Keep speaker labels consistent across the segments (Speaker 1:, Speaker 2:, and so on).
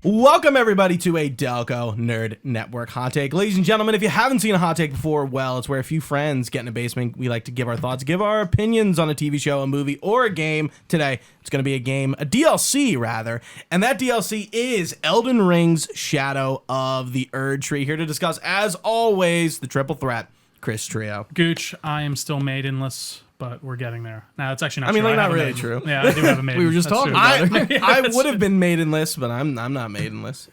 Speaker 1: Welcome, everybody, to a Delco Nerd Network Hot Take. Ladies and gentlemen, if you haven't seen a hot take before, well, it's where a few friends get in a basement. We like to give our thoughts, give our opinions on a TV show, a movie, or a game. Today, it's going to be a game, a DLC, rather. And that DLC is Elden Ring's Shadow of the Erdtree. Here to discuss, as always, the triple threat, Chris Trio.
Speaker 2: Gooch, I am still maidenless, but we're getting there. Now, it's actually not
Speaker 1: true.
Speaker 2: I mean,
Speaker 1: not really true.
Speaker 2: Yeah, I do have a maiden.
Speaker 3: We were just talking about it.
Speaker 1: I would have been maidenless, but I'm not maidenless.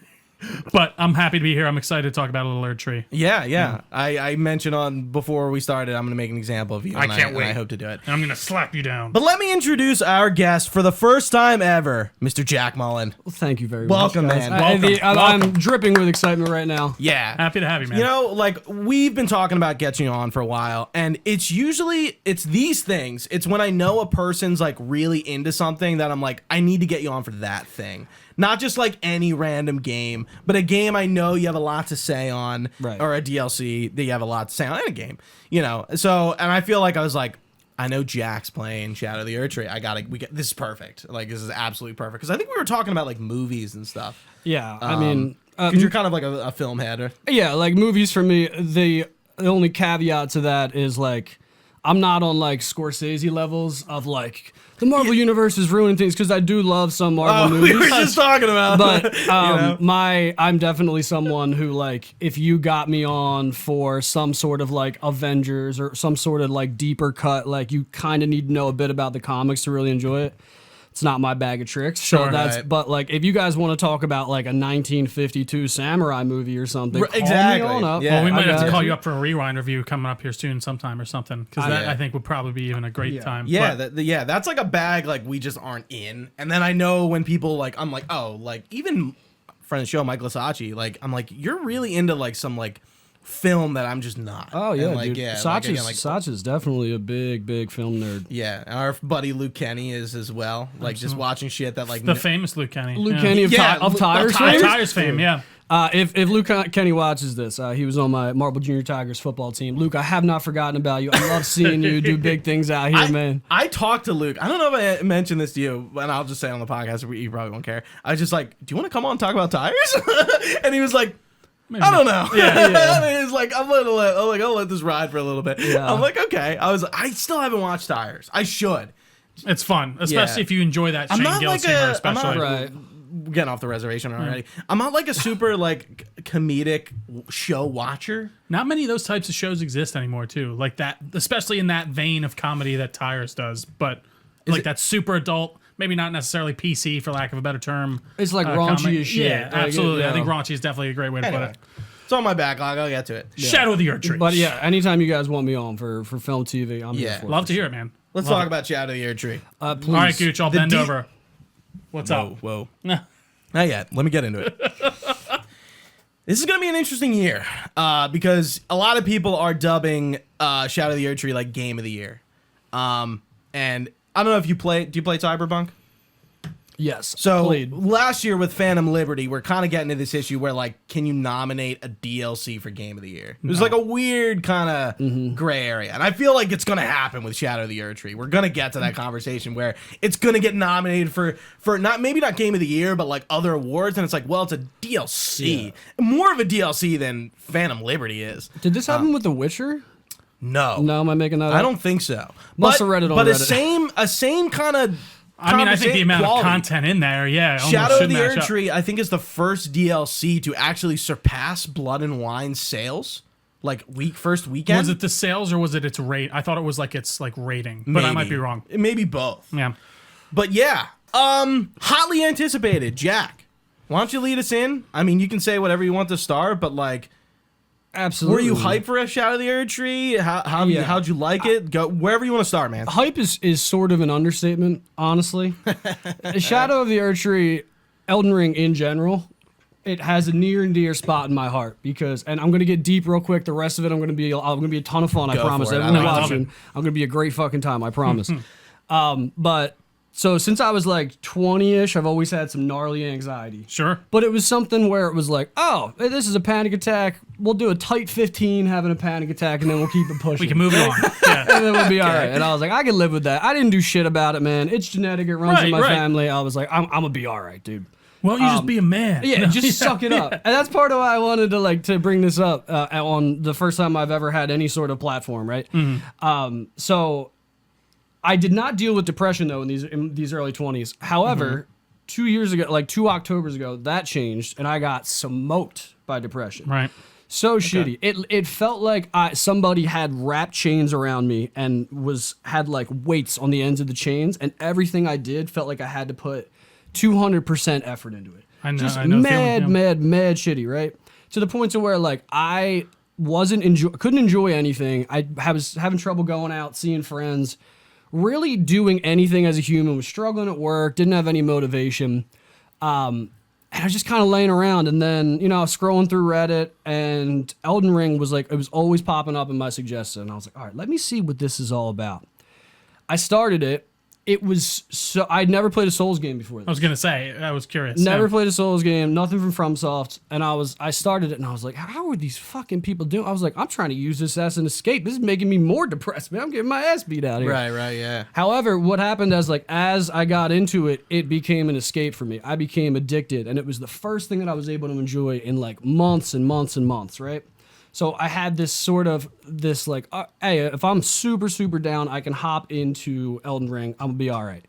Speaker 2: But I'm happy to be here. I'm excited to talk about a little Erdtree.
Speaker 1: Yeah. I mentioned before we started, I'm going to make an example of you.
Speaker 2: I can't wait.
Speaker 1: And I hope to do it.
Speaker 2: And I'm going to slap you down.
Speaker 1: But let me introduce our guest for the first time ever, Mr. Jack Mullen.
Speaker 3: Well, thank you very
Speaker 1: Welcome,
Speaker 3: much.
Speaker 1: man.
Speaker 3: I'm dripping with excitement right now.
Speaker 1: Yeah.
Speaker 2: Happy to have you, man.
Speaker 1: You know, like, we've been talking about getting you on for a while, and it's these things. It's when I know a person's, like, really into something that I'm like, I need to get you on for that thing. Not just like any random game, but a game I know you have a lot to say on,
Speaker 3: right.
Speaker 1: Or a DLC that you have a lot to say on in a game, you know. So, and I feel like I was like, I know Jack's playing Shadow of the Erdtree. This is perfect. Like, this is absolutely perfect because I think we were talking about like movies and stuff.
Speaker 3: Yeah, I mean,
Speaker 1: because you're kind of like a film head.
Speaker 3: Yeah, like movies for me. The only caveat to that is like, I'm not on like Scorsese levels of like the Marvel universe is ruining things because I do love some Marvel movies.
Speaker 1: We were just talking about,
Speaker 3: but
Speaker 1: you know?
Speaker 3: I'm definitely someone who like if you got me on for some sort of like Avengers or some sort of like deeper cut, like you kind of need to know a bit about the comics to really enjoy it. It's not my bag of tricks.
Speaker 2: Sure,
Speaker 3: so that's
Speaker 1: right.
Speaker 3: But like if you guys want to talk about like a 1952 samurai movie or something,
Speaker 1: exactly.
Speaker 3: call me on up.
Speaker 1: Yeah.
Speaker 2: Well, we might have to
Speaker 3: got
Speaker 2: call
Speaker 3: you.
Speaker 2: you up for a rewind review coming up here soon sometime or something because that I think would probably be even a great time.
Speaker 1: Yeah,
Speaker 2: But
Speaker 1: that's like a bag like we just aren't in. And then I know when people like, I'm like, oh, like even friend of the show, Mike Lasacci, like I'm like, you're really into like some like film that I'm just not.
Speaker 3: Oh yeah,
Speaker 1: and, like,
Speaker 3: dude.
Speaker 1: yeah,
Speaker 3: Sachi's definitely a big film nerd.
Speaker 1: Yeah, and our buddy Luke Kenny is as well. Like just watching shit that like
Speaker 2: the famous Luke Kenny.
Speaker 3: Luke Kenny of Tires fame.
Speaker 2: Tires fame, yeah.
Speaker 3: If Luke Kenny watches this, he was on my Marble Junior Tigers football team. Luke, I have not forgotten about you. I love seeing you do big things out here, man.
Speaker 1: I talked to Luke. I don't know if I mentioned this to you, and I'll just say it on the podcast. You probably won't care. I was just like, do you want to come on and talk about tires? And he was like, I don't know. Yeah. And he's like, I'll let this ride for a little bit. Yeah. I'm like, okay. I still haven't watched Tires. I should.
Speaker 2: It's fun, especially if you enjoy that Shane Gillisamer especially.
Speaker 1: Right. Getting off the reservation already. I'm not like a super like comedic show watcher.
Speaker 2: Not many of those types of shows exist anymore, too. Like that, especially in that vein of comedy that Tires does. But like that super adult. Maybe not necessarily PC, for lack of a better term.
Speaker 3: It's like raunchy as shit.
Speaker 2: Yeah, absolutely. I think raunchy is definitely a great way to put it.
Speaker 1: It's on my backlog. I'll get to it.
Speaker 2: Yeah. Shadow of the Erdtree.
Speaker 3: But yeah, anytime you guys want me on for film, TV, I'm here for it.
Speaker 2: Love to hear it, man.
Speaker 1: Let's talk about Shadow of the Erdtree.
Speaker 3: Please.
Speaker 2: All right, Gooch, I'll bend over. What's up?
Speaker 1: Whoa. Not yet. Let me get into it. This is going to be an interesting year because a lot of people are dubbing Shadow of the Erdtree like Game of the Year. And I don't know if do you play Cyberpunk?
Speaker 3: Yes.
Speaker 1: So
Speaker 3: played.
Speaker 1: Last year with Phantom Liberty, we're kind of getting to this issue where like, can you nominate a DLC for Game of the Year? It was like a weird kind of gray area. And I feel like it's going to happen with Shadow of the Erdtree. We're going to get to that conversation where it's going to get nominated for maybe not Game of the Year, but like other awards. And it's like, well, it's a DLC. Yeah. More of a DLC than Phantom Liberty is.
Speaker 3: Did this happen with The Witcher?
Speaker 1: No.
Speaker 3: No, am I making that up?
Speaker 1: I don't think so.
Speaker 3: Must have read it on Reddit.
Speaker 1: But a same kind of...
Speaker 2: I mean, I think the amount of content in there,
Speaker 1: Shadow of the Erdtree, I think, is the first DLC to actually surpass Blood and Wine sales, like first weekend.
Speaker 2: Was it the sales or was it its rate? I thought it was like its like rating, but I might be wrong.
Speaker 1: Maybe both.
Speaker 2: Yeah,
Speaker 1: but yeah, hotly anticipated. Jack, why don't you lead us in? I mean, you can say whatever you want to start, but like.
Speaker 3: Absolutely.
Speaker 1: Were you hyped for a Shadow of the Erdtree? How'd you like it? Go wherever you want to start, man.
Speaker 3: Hype is sort of an understatement, honestly. Shadow of the Erdtree, Elden Ring in general, it has a near and dear spot in my heart because, and I'm gonna get deep real quick. The rest of it, I'm gonna be a ton of fun. I promise. Everyone watching, I'm gonna be a great fucking time. I promise. But. So since I was like 20-ish, I've always had some gnarly anxiety.
Speaker 2: Sure.
Speaker 3: But it was something where it was like, oh, this is a panic attack. We'll do a tight 15 having a panic attack, and then we'll keep it pushing.
Speaker 2: We can move it on. Yeah.
Speaker 3: And then we'll be all right. And I was like, I can live with that. I didn't do shit about it, man. It's genetic. It runs in my family. I was like, I'm going to be all right, dude.
Speaker 2: Well, you just be a man.
Speaker 3: Yeah, just suck it up. And that's part of why I wanted to bring this up on the first time I've ever had any sort of platform, right? So I did not deal with depression though in these early 20s. However, 2 years ago, like 2 Octobers ago, that changed and I got smoked by depression.
Speaker 2: Right.
Speaker 3: So shitty. It felt like somebody had wrapped chains around me and had like weights on the ends of the chains, and everything I did felt like I had to put 200% effort into it.
Speaker 2: I know.
Speaker 3: Just
Speaker 2: I know
Speaker 3: mad shitty, right? To the point to where like I couldn't enjoy anything. I was having trouble going out, seeing friends, really doing anything as a human. Was struggling at work, didn't have any motivation. And I was just kind of laying around, and then, I was scrolling through Reddit, and Elden Ring was like, it was always popping up in my suggestion. And I was like, all right, let me see what this is all about. I started it. It was so, I'd never played a Souls game before this.
Speaker 2: I was going to say, I was curious.
Speaker 3: Never played a Souls game, nothing from FromSoft. And I started it, and I was like, how are these fucking people doing? I was like, I'm trying to use this as an escape. This is making me more depressed, man. I'm getting my ass beat out here.
Speaker 1: Right, yeah.
Speaker 3: However, what happened as I got into it, it became an escape for me. I became addicted, and it was the first thing that I was able to enjoy in like months and months and months, right? So I had this like, hey, if I'm super, super down, I can hop into Elden Ring. I'm gonna be all right.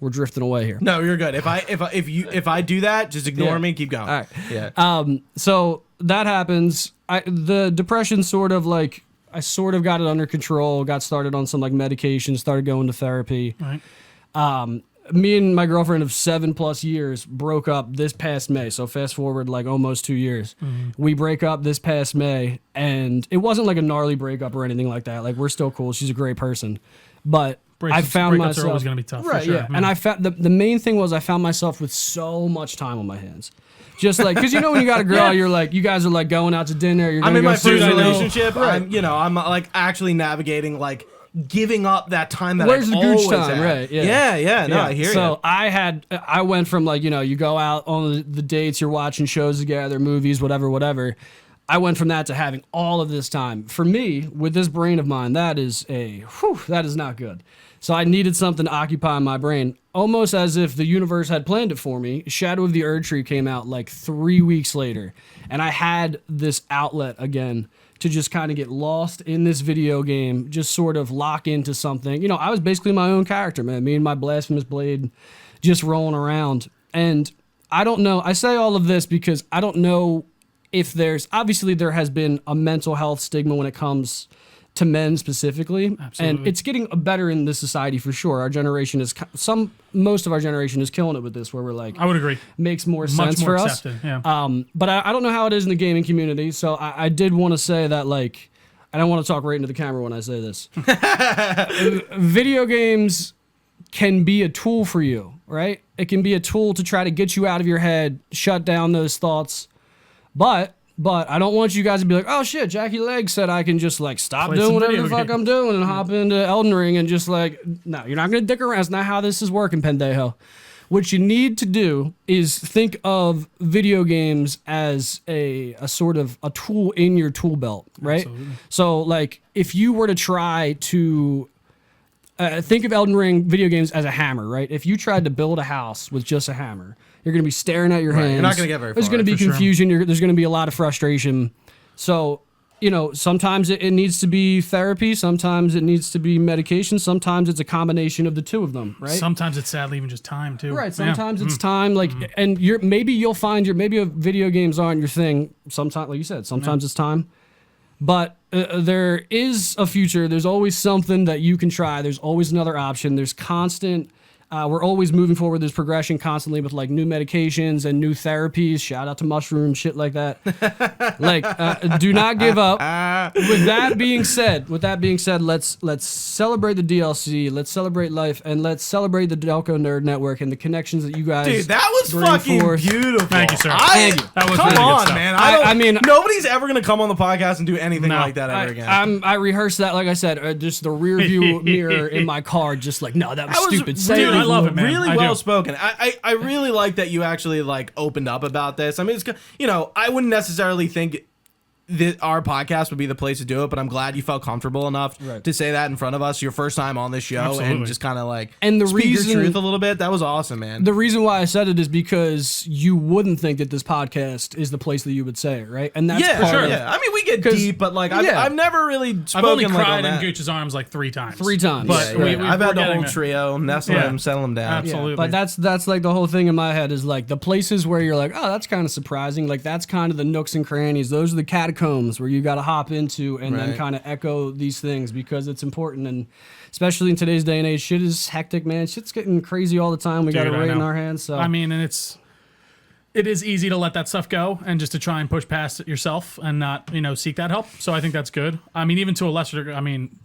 Speaker 3: We're drifting away here.
Speaker 1: No, you're good. If I do that, just ignore me. Keep going.
Speaker 3: All right.
Speaker 1: Yeah.
Speaker 3: So that happens. The depression I sort of got it under control. Got started on some like medication. Started going to therapy.
Speaker 2: Right.
Speaker 3: Me and my girlfriend of 7+ years broke up this past May. So fast forward like almost 2 years. We break up this past May, and it wasn't like a gnarly breakup or anything like that. Like, we're still cool. She's a great person, but I found myself.
Speaker 2: Breakups are always going to be tough.
Speaker 3: Right.
Speaker 2: For sure.
Speaker 3: Yeah. And I found the main thing was I found myself with so much time on my hands. Just like, because when you got a girl, you're like, you guys are like going out to dinner. You're
Speaker 1: I'm in
Speaker 3: go
Speaker 1: my first
Speaker 3: sushi.
Speaker 1: relationship.
Speaker 3: Right.
Speaker 1: I'm like actually navigating like giving up that time that
Speaker 3: Where's
Speaker 1: I've
Speaker 3: the gooch
Speaker 1: always
Speaker 3: time?
Speaker 1: had.
Speaker 3: Right. Yeah.
Speaker 1: No, I hear you.
Speaker 3: So I went from like, you go out on the dates, you're watching shows together, movies, whatever. I went from that to having all of this time. For me, with this brain of mine, that is not good. So I needed something to occupy my brain, almost as if the universe had planned it for me. Shadow of the Erdtree came out like 3 weeks later, and I had this outlet again to just kind of get lost in this video game, just sort of lock into something. I was basically my own character, man. Me and my blasphemous blade just rolling around. And I don't know. I say all of this because I don't know if obviously there has been a mental health stigma when it comes to men specifically.
Speaker 2: Absolutely.
Speaker 3: And it's getting better in this society for sure. Our generation most of our generation is killing it with this, where we're like,
Speaker 2: I would agree.
Speaker 3: Makes more
Speaker 2: Much
Speaker 3: sense
Speaker 2: more
Speaker 3: for
Speaker 2: accepted,
Speaker 3: us.
Speaker 2: Yeah.
Speaker 3: But I don't know how it is in the gaming community. So I did want to say that, like, I don't want to talk right into the camera when I say this. Video games can be a tool for you, right? It can be a tool to try to get you out of your head, shut down those thoughts. But I don't want you guys to be like, oh shit, Jackie Legg said I can just like stop
Speaker 2: Play
Speaker 3: doing
Speaker 2: some
Speaker 3: whatever
Speaker 2: video
Speaker 3: the fuck
Speaker 2: game.
Speaker 3: I'm doing and hop into Elden Ring and just like, no, you're not going to dick around. It's not how this is working, pendejo. What you need to do is think of video games as a sort of a tool in your tool belt, right?
Speaker 2: Absolutely.
Speaker 3: So like if you were to try to think of Elden Ring video games as a hammer, right? If you tried to build a house with just a hammer, you're going to be staring at your hands.
Speaker 1: You're not going to get very
Speaker 3: There's
Speaker 1: far.
Speaker 3: going to be
Speaker 2: for sure.
Speaker 3: confusion. There's going to be a lot of frustration. So, sometimes it needs to be therapy. Sometimes it needs to be medication. Sometimes it's a combination of the two of them, right?
Speaker 2: Sometimes it's sadly even just time too.
Speaker 3: Right.
Speaker 2: Yeah.
Speaker 3: Sometimes it's time. Like, and maybe you'll find maybe video games aren't your thing. Sometimes, like you said, sometimes it's time. But there is a future. There's always something that you can try. There's always another option. There's constant. We're always moving forward. There's progression constantly with like new medications and new therapies. Shout out to mushrooms, shit like that. Do not give up. With that being said, let's celebrate the DLC. Let's celebrate life, and let's celebrate the Delco Nerd Network and the connections that you guys.
Speaker 1: Dude, that was
Speaker 3: bring
Speaker 1: fucking
Speaker 3: forth.
Speaker 1: beautiful.
Speaker 2: Thank you, sir.
Speaker 3: Thank you.
Speaker 2: That was
Speaker 1: Come
Speaker 2: really good
Speaker 1: on,
Speaker 2: stuff.
Speaker 1: man.
Speaker 3: I mean,
Speaker 1: nobody's ever gonna come on the podcast and do anything
Speaker 2: No.
Speaker 1: like that ever again.
Speaker 3: I rehearsed that, like I said, just the rear view mirror in my car, just like, no, that was stupid. Say
Speaker 2: Dude,
Speaker 3: it
Speaker 2: I love it, man.
Speaker 1: Really
Speaker 2: I
Speaker 1: well
Speaker 2: do.
Speaker 1: spoken. I really like that you actually like opened up about this. I mean, it's I wouldn't necessarily think our podcast would be the place to do it, but I'm glad you felt comfortable enough to say that in front of us your first time on this show.
Speaker 2: Absolutely.
Speaker 1: And just kind of like
Speaker 3: And the
Speaker 1: speak
Speaker 3: reason-
Speaker 1: your truth a little bit. That was awesome, man.
Speaker 3: The reason why I said it is because you wouldn't think that this podcast is the place that you would say it, right? And that's part
Speaker 2: sure.
Speaker 3: of
Speaker 1: Yeah, I mean, we get
Speaker 3: 'Cause-
Speaker 1: deep, but like
Speaker 3: yeah.
Speaker 1: I've never really spoken
Speaker 2: I've only
Speaker 1: like
Speaker 2: cried
Speaker 1: on
Speaker 2: in
Speaker 1: that.
Speaker 2: Gooch's arms like 3 times.
Speaker 3: 3 times.
Speaker 2: But
Speaker 1: Yeah,
Speaker 2: we
Speaker 1: I've
Speaker 2: we're
Speaker 1: had the
Speaker 2: getting
Speaker 1: whole
Speaker 2: there.
Speaker 1: trio, nestle
Speaker 2: Yeah.
Speaker 1: him, settle him down.
Speaker 2: Absolutely.
Speaker 3: But that's like the whole thing in my head is like the places where you're like, oh, that's kind of surprising. Like that's kind of the nooks and crannies. Those are the catacombs where you got to hop into and then
Speaker 1: Right.
Speaker 3: kind of echo these things because it's important. And especially in today's day and age, shit is hectic, man. Shit's getting crazy all the time. We got
Speaker 2: Dude,
Speaker 3: it
Speaker 2: I
Speaker 3: right in
Speaker 2: know.
Speaker 3: our hands. So
Speaker 2: I mean, and it is easy to let that stuff go and just to try and push past it yourself and not, seek that help. So I think that's good. I mean, even to a lesser degree, I mean,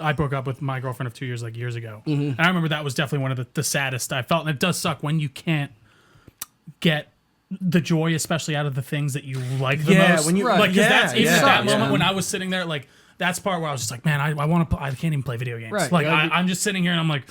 Speaker 2: I broke up with my girlfriend of 2 years, like years ago. And I remember that was definitely one of the saddest I felt. And it does suck when you can't get the joy, especially out of the things that you like the
Speaker 1: Yeah,
Speaker 2: most.
Speaker 1: when you-
Speaker 2: like, 'cause
Speaker 1: yeah,
Speaker 2: that's even
Speaker 1: yeah,
Speaker 2: at that
Speaker 1: yeah.
Speaker 2: moment when I was sitting there, like, that's part where I was just like, man, I want to, I can't even play video games.
Speaker 3: Right,
Speaker 2: Like,
Speaker 3: yeah,
Speaker 2: I'm just sitting here and I'm like,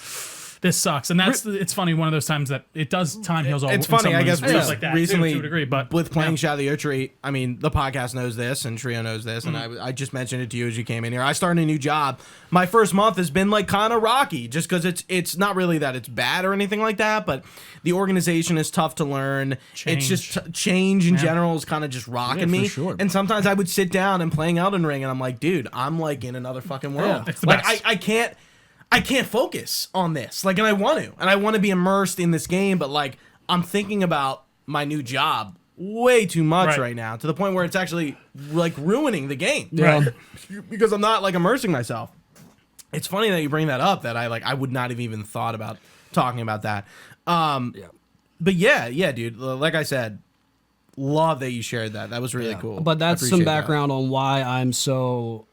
Speaker 2: this sucks. And it's funny, one of those times that it does time heals all.
Speaker 1: It's
Speaker 2: in
Speaker 1: funny,
Speaker 2: some
Speaker 1: I
Speaker 2: ways,
Speaker 1: guess.
Speaker 2: stuff like that too,
Speaker 1: Recently,
Speaker 2: to a degree, but
Speaker 1: with playing
Speaker 2: yeah.
Speaker 1: Shadow of the Erdtree, I mean, the podcast knows this, and Trio knows this, and I just mentioned it to you as you came in here. I started a new job. My first month has been like kind of rocky, just because it's not really that it's bad or anything like that, but the organization is tough to learn. It's just change in general is kind of just rocking
Speaker 3: for
Speaker 1: me.
Speaker 3: sure.
Speaker 1: And sometimes I would sit down and playing Elden Ring, and I'm like, dude, I'm like in another fucking world.
Speaker 2: It's the
Speaker 1: like
Speaker 2: best.
Speaker 1: I can't focus on this. Like, and I want to be immersed in this game, but like, I'm thinking about my new job way too much right now, to the point where it's actually like ruining the game.
Speaker 3: Yeah.
Speaker 1: Because I'm not like immersing myself. It's funny that you bring that up, that I would not have even thought about talking about that. But yeah, dude, like I said, love that you shared that. That was really cool.
Speaker 3: But
Speaker 1: I
Speaker 3: that's some
Speaker 1: appreciate that.
Speaker 3: background on why I'm so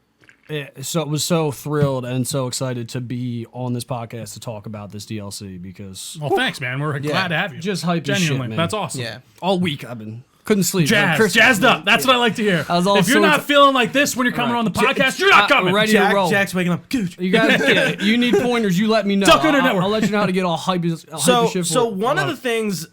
Speaker 3: was so thrilled and so excited to be on this podcast to talk about this DLC because
Speaker 2: Well, thanks, man. We're glad to have you.
Speaker 3: just hype as
Speaker 2: Genuinely,
Speaker 3: shit, man.
Speaker 2: that's awesome.
Speaker 1: Yeah.
Speaker 3: all week I've been couldn't sleep. Like Chris-
Speaker 2: Jazzed up. That's what I like to hear.
Speaker 3: I was all
Speaker 2: If you're
Speaker 3: so
Speaker 2: not
Speaker 3: ex-
Speaker 2: feeling like this when you're coming on the podcast, you're not coming.
Speaker 3: ready to roll.
Speaker 1: Jack's waking up. Dude.
Speaker 3: You guys, you need pointers. You let me know.
Speaker 2: Duck Under
Speaker 3: I'll,
Speaker 2: Network.
Speaker 3: I'll let you know how to get all hype as
Speaker 1: So
Speaker 3: shit for
Speaker 1: so
Speaker 3: it.
Speaker 1: one of the things,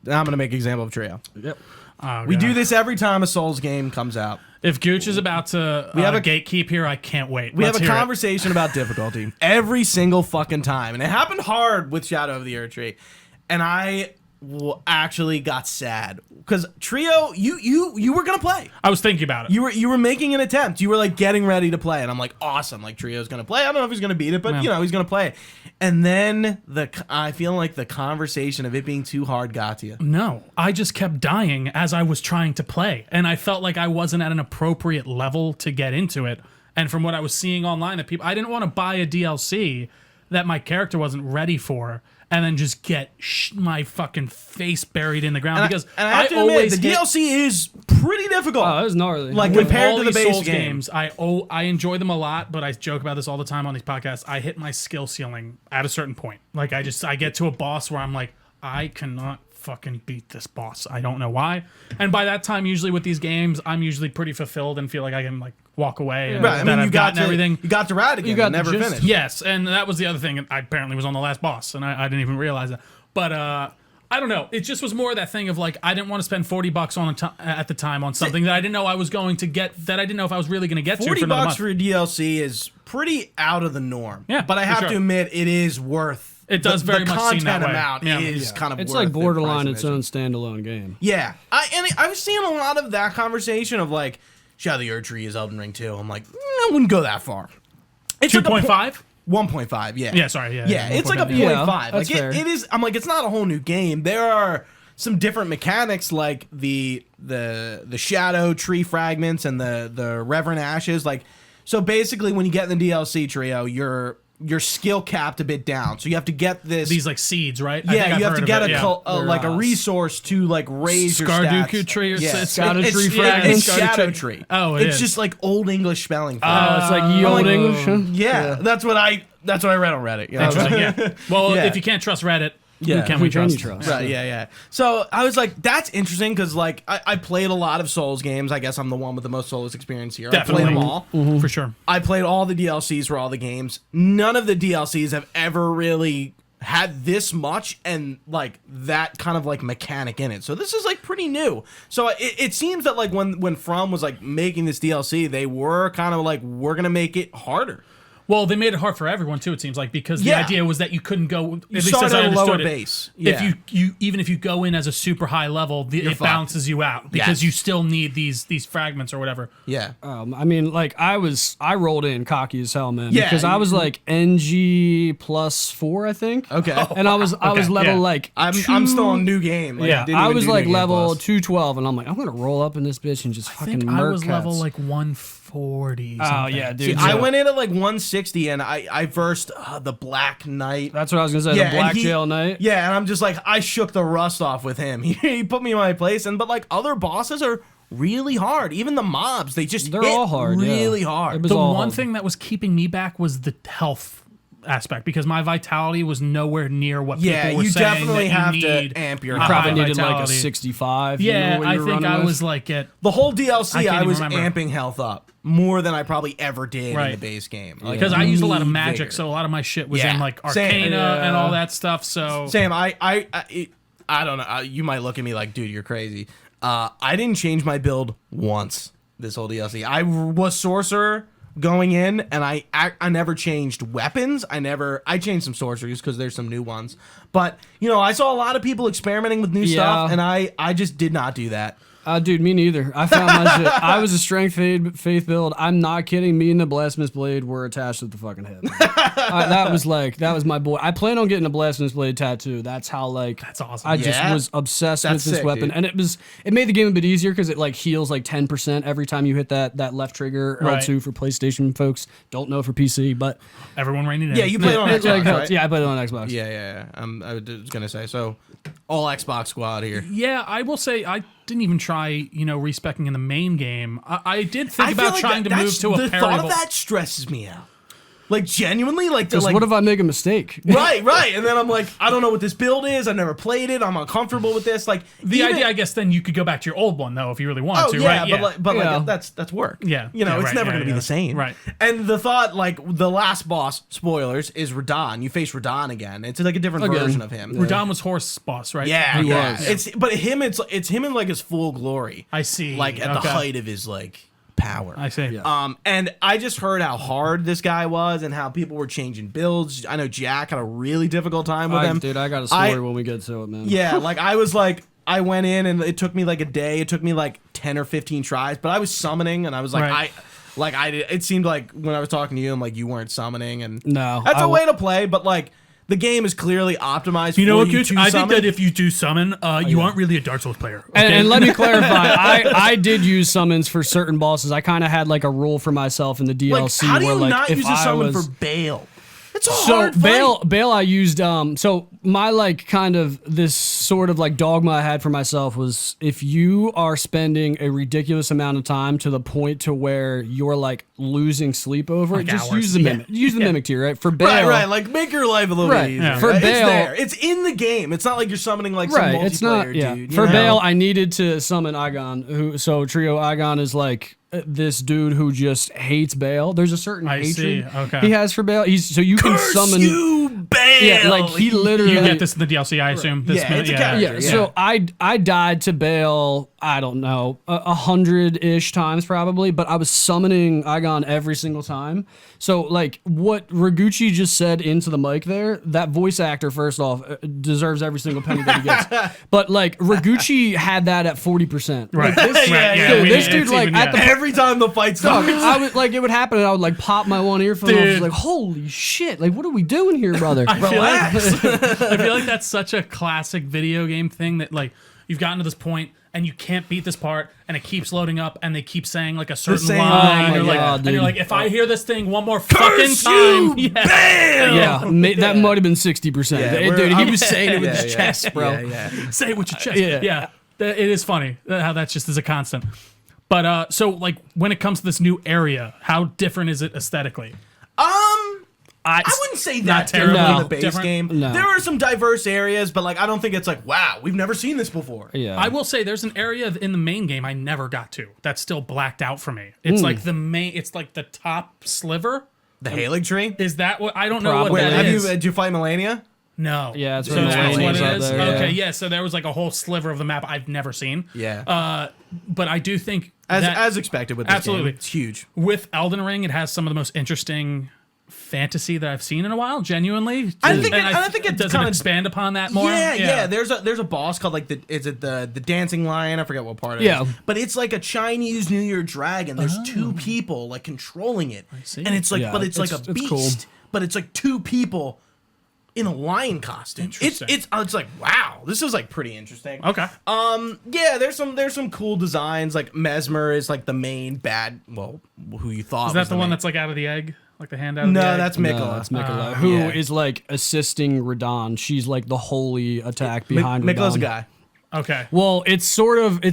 Speaker 1: I'm gonna make an example of Trio.
Speaker 3: Yep.
Speaker 2: Oh,
Speaker 1: We
Speaker 2: God.
Speaker 1: do this every time a Souls game comes out.
Speaker 2: If Gooch is about to
Speaker 1: have a-
Speaker 2: gatekeep here, I can't wait.
Speaker 1: We
Speaker 2: Let's
Speaker 1: have a
Speaker 2: hear it.
Speaker 1: conversation about difficulty every single fucking time, and it happened hard with Shadow of the Erdtree, and I actually got sad because Trio, you were gonna play.
Speaker 2: I was thinking about it.
Speaker 1: You were making an attempt. You were like getting ready to play, and I'm like, awesome. Like Trio's gonna play. I don't know if he's gonna beat it, but
Speaker 2: Yeah.
Speaker 1: he's gonna play. And then I feel like the conversation of it being too hard got to you.
Speaker 2: No, I just kept dying as I was trying to play, and I felt like I wasn't at an appropriate level to get into it. And from what I was seeing online, that people, I didn't want to buy a DLC that my character wasn't ready for, and then just get my fucking face buried in the ground because
Speaker 1: and I have to
Speaker 2: always
Speaker 1: admit, the
Speaker 2: hit-
Speaker 1: DLC is pretty difficult.
Speaker 3: Oh, it was gnarly.
Speaker 1: Like,
Speaker 2: with
Speaker 1: compared
Speaker 2: all
Speaker 1: to the
Speaker 2: these
Speaker 1: base
Speaker 2: Souls
Speaker 1: game.
Speaker 2: games, I enjoy them a lot, but I joke about this all the time on these podcasts. I hit my skill ceiling at a certain point. Like I get to a boss where I'm like, I cannot fucking beat this boss. I don't know why. And by that time, usually with these games, I'm usually pretty fulfilled and feel like I can like walk away and
Speaker 1: Right, I
Speaker 2: that
Speaker 1: mean,
Speaker 2: I've
Speaker 1: you got
Speaker 2: gotten
Speaker 1: to
Speaker 2: everything.
Speaker 1: You got to Radahn. You
Speaker 3: got
Speaker 1: and never
Speaker 3: the gist.
Speaker 1: finished.
Speaker 2: Yes, and that was the other thing. I apparently was on the last boss, and I didn't even realize that. But I don't know. It just was more of that thing of like I didn't want to spend $40 on at the time on something that I didn't know I was going to get. That I didn't know if I was really going to get to for
Speaker 1: $40
Speaker 2: another month.
Speaker 1: for a DLC is pretty out of the norm.
Speaker 2: Yeah,
Speaker 1: but I
Speaker 2: for
Speaker 1: have
Speaker 2: sure.
Speaker 1: to admit, it is worth.
Speaker 2: It does very
Speaker 1: the
Speaker 2: much seem
Speaker 1: content
Speaker 2: that way.
Speaker 1: amount
Speaker 2: Yeah.
Speaker 1: is kind of.
Speaker 3: it's
Speaker 1: worth
Speaker 3: like
Speaker 1: the
Speaker 3: borderline
Speaker 1: price
Speaker 3: its
Speaker 1: admission.
Speaker 3: own standalone game.
Speaker 1: Yeah, I was seeing a lot of that conversation of like, Shadow of the Erdtree is Elden Ring 2. I'm like, I wouldn't go that far. It's like a
Speaker 2: 2.5.
Speaker 1: 1.5. Yeah.
Speaker 2: Yeah, sorry.
Speaker 1: Yeah, it's like a 0.5.
Speaker 3: Yeah,
Speaker 1: like
Speaker 3: that's fair.
Speaker 1: it is. I'm like, it's not a whole new game. There are some different mechanics, like the shadow tree fragments and the Reverend Ashes. Like, so basically, when you get in the DLC Trio, your skill capped a bit down, so you have to get this.
Speaker 2: These like seeds, right? I
Speaker 1: Yeah,
Speaker 2: think I've
Speaker 1: you have
Speaker 2: heard
Speaker 1: to
Speaker 2: of
Speaker 1: get
Speaker 2: it, yeah.
Speaker 1: like a resource to like raise your
Speaker 2: Skarduku
Speaker 1: stats.
Speaker 2: tree or
Speaker 1: Yeah.
Speaker 2: Shadow
Speaker 3: tree
Speaker 1: It's
Speaker 3: fragments.
Speaker 1: Shadow Tree.
Speaker 2: Oh, it
Speaker 1: it's
Speaker 2: is.
Speaker 1: just like old English spelling. for
Speaker 3: Oh,
Speaker 1: it.
Speaker 3: it's like ye
Speaker 1: I'm
Speaker 3: old
Speaker 1: like,
Speaker 3: English. Huh?
Speaker 1: yeah, that's what I read on Reddit. You know?
Speaker 2: Interesting, yeah. Well,
Speaker 1: Yeah.
Speaker 2: if you can't trust Reddit,
Speaker 1: Yeah.
Speaker 2: who can
Speaker 3: Who
Speaker 2: we
Speaker 3: can
Speaker 2: trust?
Speaker 3: you trust?
Speaker 1: Right, yeah. So I was like, that's interesting because like I played a lot of Souls games. I guess I'm the one with the most Souls experience here.
Speaker 2: Definitely.
Speaker 1: I played them all.
Speaker 2: For sure.
Speaker 1: I played all the DLCs for all the games. None of the DLCs have ever really had this much and like that kind of like mechanic in it. So this is like pretty new. So it seems that like when From was like making this DLC, they were kind of like, we're gonna make it harder.
Speaker 2: Well, they made it hard for everyone too. It seems like, because the idea was that you couldn't go. At least
Speaker 1: start
Speaker 2: as I
Speaker 1: at a lower
Speaker 2: understood it,
Speaker 1: base. Yeah.
Speaker 2: If you even if you go in as a super high level, it
Speaker 1: fucked.
Speaker 2: balances you out because
Speaker 1: Yes.
Speaker 2: you still need these fragments or whatever.
Speaker 1: Yeah.
Speaker 3: I mean, like I rolled in cocky as hell, man.
Speaker 1: Yeah,
Speaker 3: Because I was like NG +4, I think.
Speaker 1: Okay.
Speaker 3: And I was level
Speaker 2: yeah.
Speaker 3: like
Speaker 1: I'm still on new game. Like,
Speaker 2: Yeah.
Speaker 1: didn't
Speaker 3: I
Speaker 1: even
Speaker 3: was
Speaker 1: do
Speaker 3: like
Speaker 1: New Game
Speaker 3: level
Speaker 1: Plus.
Speaker 3: 212, and I'm like, I'm gonna roll up in this bitch and just
Speaker 2: I
Speaker 3: fucking
Speaker 2: think
Speaker 3: murk
Speaker 2: I was level
Speaker 3: cats.
Speaker 2: like 140.
Speaker 3: Oh
Speaker 2: something.
Speaker 3: yeah,
Speaker 1: See,
Speaker 3: dude.
Speaker 1: I went in at like 160 and I versed the Black Knight.
Speaker 3: That's what I was gonna say.
Speaker 1: Yeah,
Speaker 3: the Black
Speaker 1: and he-
Speaker 3: Jail Knight.
Speaker 1: Yeah, and I'm just like, I shook the rust off with him. He put me in my place, but like other bosses are really hard. Even the mobs, they just
Speaker 3: They're
Speaker 1: hit
Speaker 3: all hard.
Speaker 1: really
Speaker 3: yeah.
Speaker 1: hard.
Speaker 3: It was
Speaker 2: The
Speaker 3: all
Speaker 2: one
Speaker 3: hard.
Speaker 2: thing that was keeping me back was the health aspect, because my vitality was nowhere near what
Speaker 1: Yeah,
Speaker 2: people were
Speaker 1: you
Speaker 2: saying
Speaker 1: definitely
Speaker 2: that
Speaker 1: have
Speaker 2: you
Speaker 1: to
Speaker 2: need
Speaker 1: amp your
Speaker 2: a
Speaker 1: health
Speaker 3: Probably
Speaker 2: high
Speaker 3: needed like a
Speaker 2: vitality.
Speaker 3: 65.
Speaker 2: Yeah,
Speaker 3: what
Speaker 2: I
Speaker 3: you were
Speaker 2: think
Speaker 3: running
Speaker 2: I
Speaker 3: with?
Speaker 2: was like at
Speaker 1: The whole DLC,
Speaker 2: I can't
Speaker 1: I
Speaker 2: even
Speaker 1: was
Speaker 2: remember.
Speaker 1: amping health up more than I probably ever did in
Speaker 2: Right.
Speaker 1: the base game. Like,
Speaker 2: because I used a lot of
Speaker 1: need
Speaker 2: magic,
Speaker 1: vigor.
Speaker 2: so a lot of my shit was
Speaker 1: Yeah,
Speaker 2: in like
Speaker 1: same.
Speaker 2: Arcana
Speaker 3: Yeah.
Speaker 2: and all that stuff. So
Speaker 1: Sam, I don't know. You might look at me like, dude, you're crazy. I didn't change my build once this whole DLC. I was sorcerer going in, and I never changed weapons. I changed some sorceries because there's some new ones. But I saw a lot of people experimenting with new stuff,
Speaker 3: Yeah.
Speaker 1: and I just did not do that.
Speaker 3: Dude, me neither. I found my shit. I was a strength faith build. I'm not kidding. Me and the blasphemous blade were attached at the fucking head. That was my boy. I plan on getting a blasphemous blade tattoo. That's how
Speaker 2: that's awesome.
Speaker 3: I just
Speaker 1: Yeah.
Speaker 3: was obsessed
Speaker 1: That's
Speaker 3: with this
Speaker 1: sick,
Speaker 3: weapon,
Speaker 1: dude.
Speaker 3: and it made the game a bit easier because it like heals like 10% every time you hit that left trigger.
Speaker 2: Right.
Speaker 3: L2 for PlayStation folks. Don't know for PC, but
Speaker 2: Everyone raining in.
Speaker 1: Yeah, you played on
Speaker 3: it,
Speaker 1: Xbox,
Speaker 3: like,
Speaker 1: right?
Speaker 3: yeah, I played it on Xbox.
Speaker 1: Yeah. I was gonna say, so all Xbox squad here.
Speaker 2: Yeah, I will say I didn't even try, respecing in the main game. I did think
Speaker 1: I feel
Speaker 2: about
Speaker 1: like
Speaker 2: trying to move to a
Speaker 1: the
Speaker 2: parry.
Speaker 1: thought of that stresses me out. Like genuinely, like
Speaker 3: Because
Speaker 1: like
Speaker 3: what if I make a mistake?
Speaker 1: right, and then I'm like, I don't know what this build is. I've never played it. I'm uncomfortable with this. Like
Speaker 2: The idea, I guess, then you could go back to your old one though if you really wanted
Speaker 1: Oh
Speaker 2: to,
Speaker 1: yeah,
Speaker 2: right?
Speaker 1: but
Speaker 3: Yeah.
Speaker 1: like that's work.
Speaker 2: Yeah.
Speaker 1: it's
Speaker 2: Yeah, right,
Speaker 1: never
Speaker 2: yeah,
Speaker 1: gonna be
Speaker 2: yeah.
Speaker 1: the same.
Speaker 2: Right.
Speaker 1: And the thought, like the last boss, spoilers, is Radahn. You face Radahn again. It's like a different
Speaker 3: Again.
Speaker 1: version of him.
Speaker 2: Radahn was horse boss, right?
Speaker 1: Yeah,
Speaker 3: He
Speaker 1: yeah.
Speaker 3: was.
Speaker 1: It's him in like his full glory.
Speaker 2: I see.
Speaker 1: Like at the
Speaker 2: Okay.
Speaker 1: height of his like power.
Speaker 2: I see.
Speaker 3: Yeah.
Speaker 1: And I just heard how hard this guy was and how people were changing builds. I know Jack had a really difficult time with him.
Speaker 3: Dude, I got a story when we get to it, man.
Speaker 1: Yeah, like I went in and it took me like a day. It took me like 10 or 15 tries, but I was summoning and I was like,
Speaker 2: Right.
Speaker 1: it seemed like when I was talking to you, I'm like, you weren't summoning, and
Speaker 3: No,
Speaker 1: that's
Speaker 3: I
Speaker 1: a way to play, but like the game is clearly optimized
Speaker 2: You know
Speaker 1: for
Speaker 2: what,
Speaker 1: you
Speaker 2: Gooch?
Speaker 1: to
Speaker 2: I think
Speaker 1: summon.
Speaker 2: that if you do summon, you aren't really a Dark Souls player. Okay?
Speaker 3: And let me clarify, I did use summons for certain bosses. I kind of had like a rule for myself in the
Speaker 1: like,
Speaker 3: DLC
Speaker 1: how do
Speaker 3: where
Speaker 1: you
Speaker 3: like
Speaker 1: not
Speaker 3: if
Speaker 1: use a
Speaker 3: I
Speaker 1: summon
Speaker 3: was
Speaker 1: for Bale? It's a
Speaker 3: so
Speaker 1: hard fight.
Speaker 3: Bale I used so my like kind of this sort of like dogma I had for myself was if you are spending a ridiculous amount of time to the point to where you're like losing sleep over it,
Speaker 2: Like
Speaker 3: just
Speaker 2: hours.
Speaker 3: use the
Speaker 2: Yeah.
Speaker 3: mimic. Use the mimic tier, right? For Bale,
Speaker 1: Right, like make your life a little
Speaker 3: Right.
Speaker 1: bit easier.
Speaker 3: Yeah. For
Speaker 1: right?
Speaker 3: Bale-
Speaker 1: it's there. It's in the game. It's not like you're summoning like some
Speaker 3: right,
Speaker 1: multiplayer
Speaker 3: it's not
Speaker 1: dude. you
Speaker 3: For
Speaker 1: know?
Speaker 3: Bale, I needed to summon Agon, so Trio Agon is like this dude who just hates Bale. There's a certain
Speaker 2: I
Speaker 3: hatred
Speaker 2: see, okay.
Speaker 3: he has for Bale. So you can
Speaker 1: Curse
Speaker 3: summon
Speaker 1: you, Bale.
Speaker 3: Yeah, like he literally
Speaker 2: you get this in the DLC, I assume. This
Speaker 1: Yeah,
Speaker 2: minute,
Speaker 1: it's a character.
Speaker 3: Yeah, so I died to Bale, I don't know, 100-ish times probably, but I was summoning Agon every single time. So like what Ragucci just said into the mic there, that voice actor first off deserves every single penny that he gets. But like Ragucci had that at 40%.
Speaker 2: Right.
Speaker 3: Like, this,
Speaker 2: Right, yeah,
Speaker 3: dude,
Speaker 2: we-
Speaker 3: this
Speaker 2: it's
Speaker 3: dude like
Speaker 2: even-
Speaker 3: at the
Speaker 2: yeah.
Speaker 1: Every time the fight
Speaker 3: Dog,
Speaker 1: starts.
Speaker 3: I would like it would happen and I would like pop my one earphone off. I was
Speaker 2: Dude.
Speaker 3: like, holy shit, like what are we doing here, brother?
Speaker 2: I feel like that's such a classic video game thing that like you've gotten to this point and you can't beat this part and it keeps loading up and they keep saying like a certain
Speaker 1: same
Speaker 2: line
Speaker 1: line.
Speaker 2: and,
Speaker 3: Oh
Speaker 2: you're
Speaker 3: my
Speaker 2: like,
Speaker 3: God,
Speaker 2: and you're
Speaker 3: dude.
Speaker 2: like, if I hear this thing one more fucking
Speaker 1: Curse
Speaker 2: time,
Speaker 1: you,
Speaker 2: yeah.
Speaker 1: Bale.
Speaker 3: Yeah, that might have been 60%. Dude, he was saying it with
Speaker 1: Yeah,
Speaker 3: his
Speaker 1: yeah.
Speaker 3: chest, bro.
Speaker 1: Yeah.
Speaker 2: Say it with your chest.
Speaker 3: Yeah.
Speaker 2: Yeah. It is funny how that's just is a constant. But so like when it comes to this new area, how different is it aesthetically?
Speaker 1: I wouldn't say
Speaker 2: Not
Speaker 1: that
Speaker 2: terribly
Speaker 1: terrible in
Speaker 3: No.
Speaker 1: the base
Speaker 2: different.
Speaker 1: game.
Speaker 3: No.
Speaker 1: There are some diverse areas, but like I don't think it's like, wow, we've never seen this before.
Speaker 3: Yeah.
Speaker 2: I will say there's an area in the main game I never got to that's still blacked out for me. It's like the main. It's like the top sliver.
Speaker 1: The Halig tree.
Speaker 2: Is that what I don't know what
Speaker 3: Probably.
Speaker 2: that
Speaker 1: Have
Speaker 2: is.
Speaker 1: did you fight Melania?
Speaker 2: No.
Speaker 3: Yeah, it's
Speaker 2: so
Speaker 3: where
Speaker 2: that's
Speaker 3: Mullen
Speaker 2: what
Speaker 3: is
Speaker 2: it
Speaker 3: out
Speaker 2: is.
Speaker 3: there, yeah.
Speaker 2: Okay, yeah. So there was like a whole sliver of the map I've never seen.
Speaker 1: Yeah.
Speaker 2: But I do think
Speaker 1: As expected with this
Speaker 2: absolutely
Speaker 1: game. It's huge.
Speaker 2: with Elden Ring, it has some of the most interesting fantasy that I've seen in a while. Genuinely,
Speaker 1: I think it
Speaker 2: does
Speaker 1: kinda-
Speaker 2: expand upon that more.
Speaker 1: Yeah. There's a boss called like the dancing lion? I forget what part it
Speaker 3: Yeah.
Speaker 1: is. But it's like a Chinese New Year dragon. There's two people like controlling it.
Speaker 2: see.
Speaker 1: And it's like
Speaker 3: Yeah,
Speaker 1: but it's like a
Speaker 3: it's
Speaker 1: beast.
Speaker 3: cool.
Speaker 1: But it's like two people in a lion costume.
Speaker 2: Interesting.
Speaker 1: It's like, wow, this is like pretty interesting.
Speaker 2: Okay.
Speaker 1: Yeah, there's some cool designs. Like Mesmer is like the main bad, well, who you thought
Speaker 2: Is that
Speaker 1: was
Speaker 2: the one
Speaker 1: main-
Speaker 2: that's like out of the egg, like the hand out of
Speaker 1: No,
Speaker 2: the egg?
Speaker 1: that's
Speaker 3: No,
Speaker 1: Mikola.
Speaker 3: that's Mikola, who
Speaker 1: yeah.
Speaker 3: is like assisting Radahn. She's like the holy attack behind Radahn.
Speaker 1: Mikola's a guy.
Speaker 2: okay.
Speaker 3: Well, it's sort of I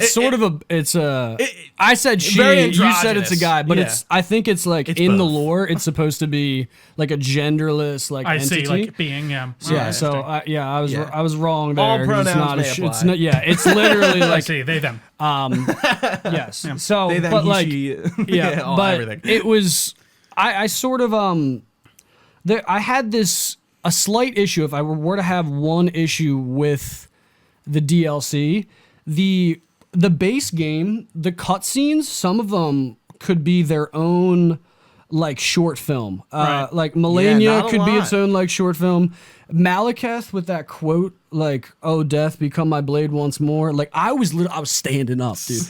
Speaker 3: said she,
Speaker 1: very
Speaker 3: you said it's a
Speaker 1: androgynous.
Speaker 3: guy, but
Speaker 1: Yeah.
Speaker 3: I think it's like
Speaker 1: It's
Speaker 3: in the
Speaker 1: both.
Speaker 3: lore, it's supposed to be like a genderless like
Speaker 2: I
Speaker 3: entity.
Speaker 2: see, like being yeah.
Speaker 3: Yeah, so I was
Speaker 1: Yeah.
Speaker 3: I was wrong there.
Speaker 1: All
Speaker 3: 'cause
Speaker 1: pronouns
Speaker 3: it's not
Speaker 1: may
Speaker 3: it's
Speaker 1: apply.
Speaker 3: not, yeah, it's literally
Speaker 2: I
Speaker 3: like
Speaker 2: see they them.
Speaker 3: yes. So
Speaker 1: They, them,
Speaker 3: but
Speaker 1: he,
Speaker 3: like
Speaker 1: she,
Speaker 3: yeah,
Speaker 1: all,
Speaker 3: but
Speaker 1: everything.
Speaker 3: it was I sort of I had a slight issue if I were to have one issue with the DLC, the base game, the cutscenes, some of them could be their own like short film.
Speaker 2: Right.
Speaker 3: Like Melania
Speaker 1: not a
Speaker 3: could be
Speaker 1: lot.
Speaker 3: its own like short film. Malekith with that quote like, "Oh, death, become my blade once more." Like I was standing up, dude.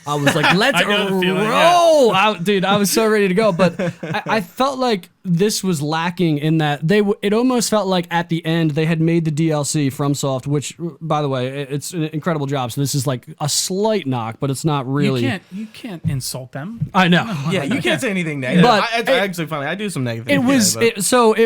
Speaker 3: I was like, "Let's
Speaker 2: I know the feeling,
Speaker 3: roll!" Dude, I was so ready to go. But I felt like this was lacking in that it almost felt like at the end they had made the DLC FromSoft, which, by the way, it's an incredible job. So this is like a slight knock, but it's not really.
Speaker 2: You can't insult them.
Speaker 3: I know.
Speaker 1: Yeah, you can't say anything negative.
Speaker 3: But
Speaker 1: It's actually funny. I do some negative
Speaker 3: It
Speaker 1: things.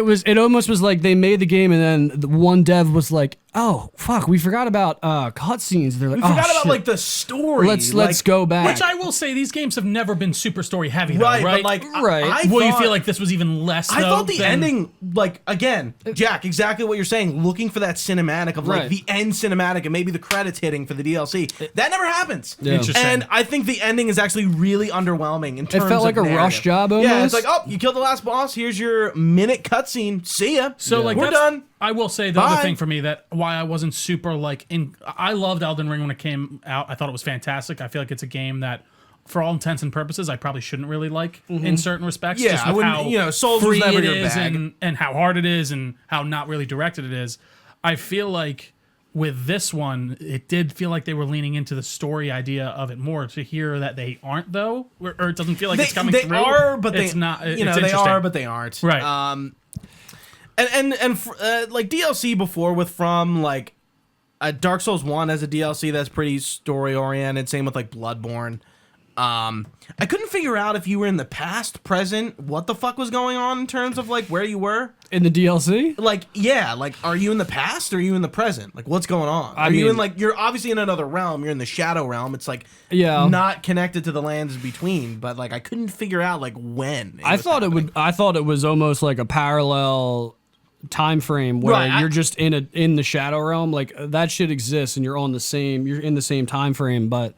Speaker 3: was it almost was like they made the game and then the one dev was like, "Oh fuck, we forgot about cutscenes." They're like,
Speaker 1: we
Speaker 3: "Oh
Speaker 1: forgot about
Speaker 3: shit.
Speaker 1: like the story.
Speaker 3: let's go back."
Speaker 2: Which I will say, these games have never been super story heavy, though,
Speaker 1: Right,
Speaker 2: right?
Speaker 1: but like,
Speaker 3: Right.
Speaker 2: Will you
Speaker 1: thought-
Speaker 2: feel like this was even less?
Speaker 1: I
Speaker 2: though,
Speaker 1: thought the
Speaker 2: than-
Speaker 1: ending, like, again, Jack, exactly what you're saying, looking for that cinematic of, like,
Speaker 3: Right.
Speaker 1: the end cinematic and maybe the credits hitting for the DLC. That never happens.
Speaker 3: Yeah.
Speaker 2: Interesting.
Speaker 1: And I think the ending is actually really underwhelming in terms of
Speaker 3: felt like a
Speaker 1: narrative.
Speaker 3: rush job
Speaker 1: Yeah, it's
Speaker 3: almost.
Speaker 1: like, oh, you killed the last boss, here's your minute cutscene, see ya.
Speaker 2: So like
Speaker 1: we're
Speaker 2: that's-
Speaker 1: done.
Speaker 2: I will say the
Speaker 1: Bye.
Speaker 2: other thing for me that why I wasn't super like I loved Elden Ring when it came out. I thought it was fantastic. I feel like it's a game that, for all intents and purposes, I probably shouldn't really like in certain respects.
Speaker 1: Yeah,
Speaker 2: just
Speaker 1: I
Speaker 2: with
Speaker 1: wouldn't-
Speaker 2: how
Speaker 1: you know, Souls was
Speaker 2: free
Speaker 1: never
Speaker 2: it
Speaker 1: your
Speaker 2: is
Speaker 1: bag.
Speaker 2: and how hard it is and how not really directed it is. I feel like with this one, it did feel like they were leaning into the story idea of it more. To hear that they aren't though, or it doesn't feel like it's coming
Speaker 1: they
Speaker 2: through.
Speaker 1: are, but
Speaker 2: it's
Speaker 1: they
Speaker 2: not.
Speaker 1: You
Speaker 2: It's
Speaker 1: know, they
Speaker 2: interesting.
Speaker 1: are, but they aren't.
Speaker 2: Right.
Speaker 1: Like DLC before with From, like Dark Souls 1 as a DLC that's pretty story oriented. Same with like Bloodborne. I couldn't figure out if you were in the past, present, what the fuck was going on in terms of like where you were.
Speaker 3: in the DLC.
Speaker 1: Like, yeah, like are you in the past or are you in the present? Like what's going on?
Speaker 3: I
Speaker 1: Are you
Speaker 3: mean-
Speaker 1: in like you're obviously in another realm, you're in the shadow realm. It's like
Speaker 3: Yeah.
Speaker 1: not connected to the lands between, but like I couldn't figure out like when.
Speaker 3: I thought I thought it was almost like a parallel time frame where
Speaker 1: Right,
Speaker 3: you're just in the shadow realm. Like that shit exists and you're in the same time frame, but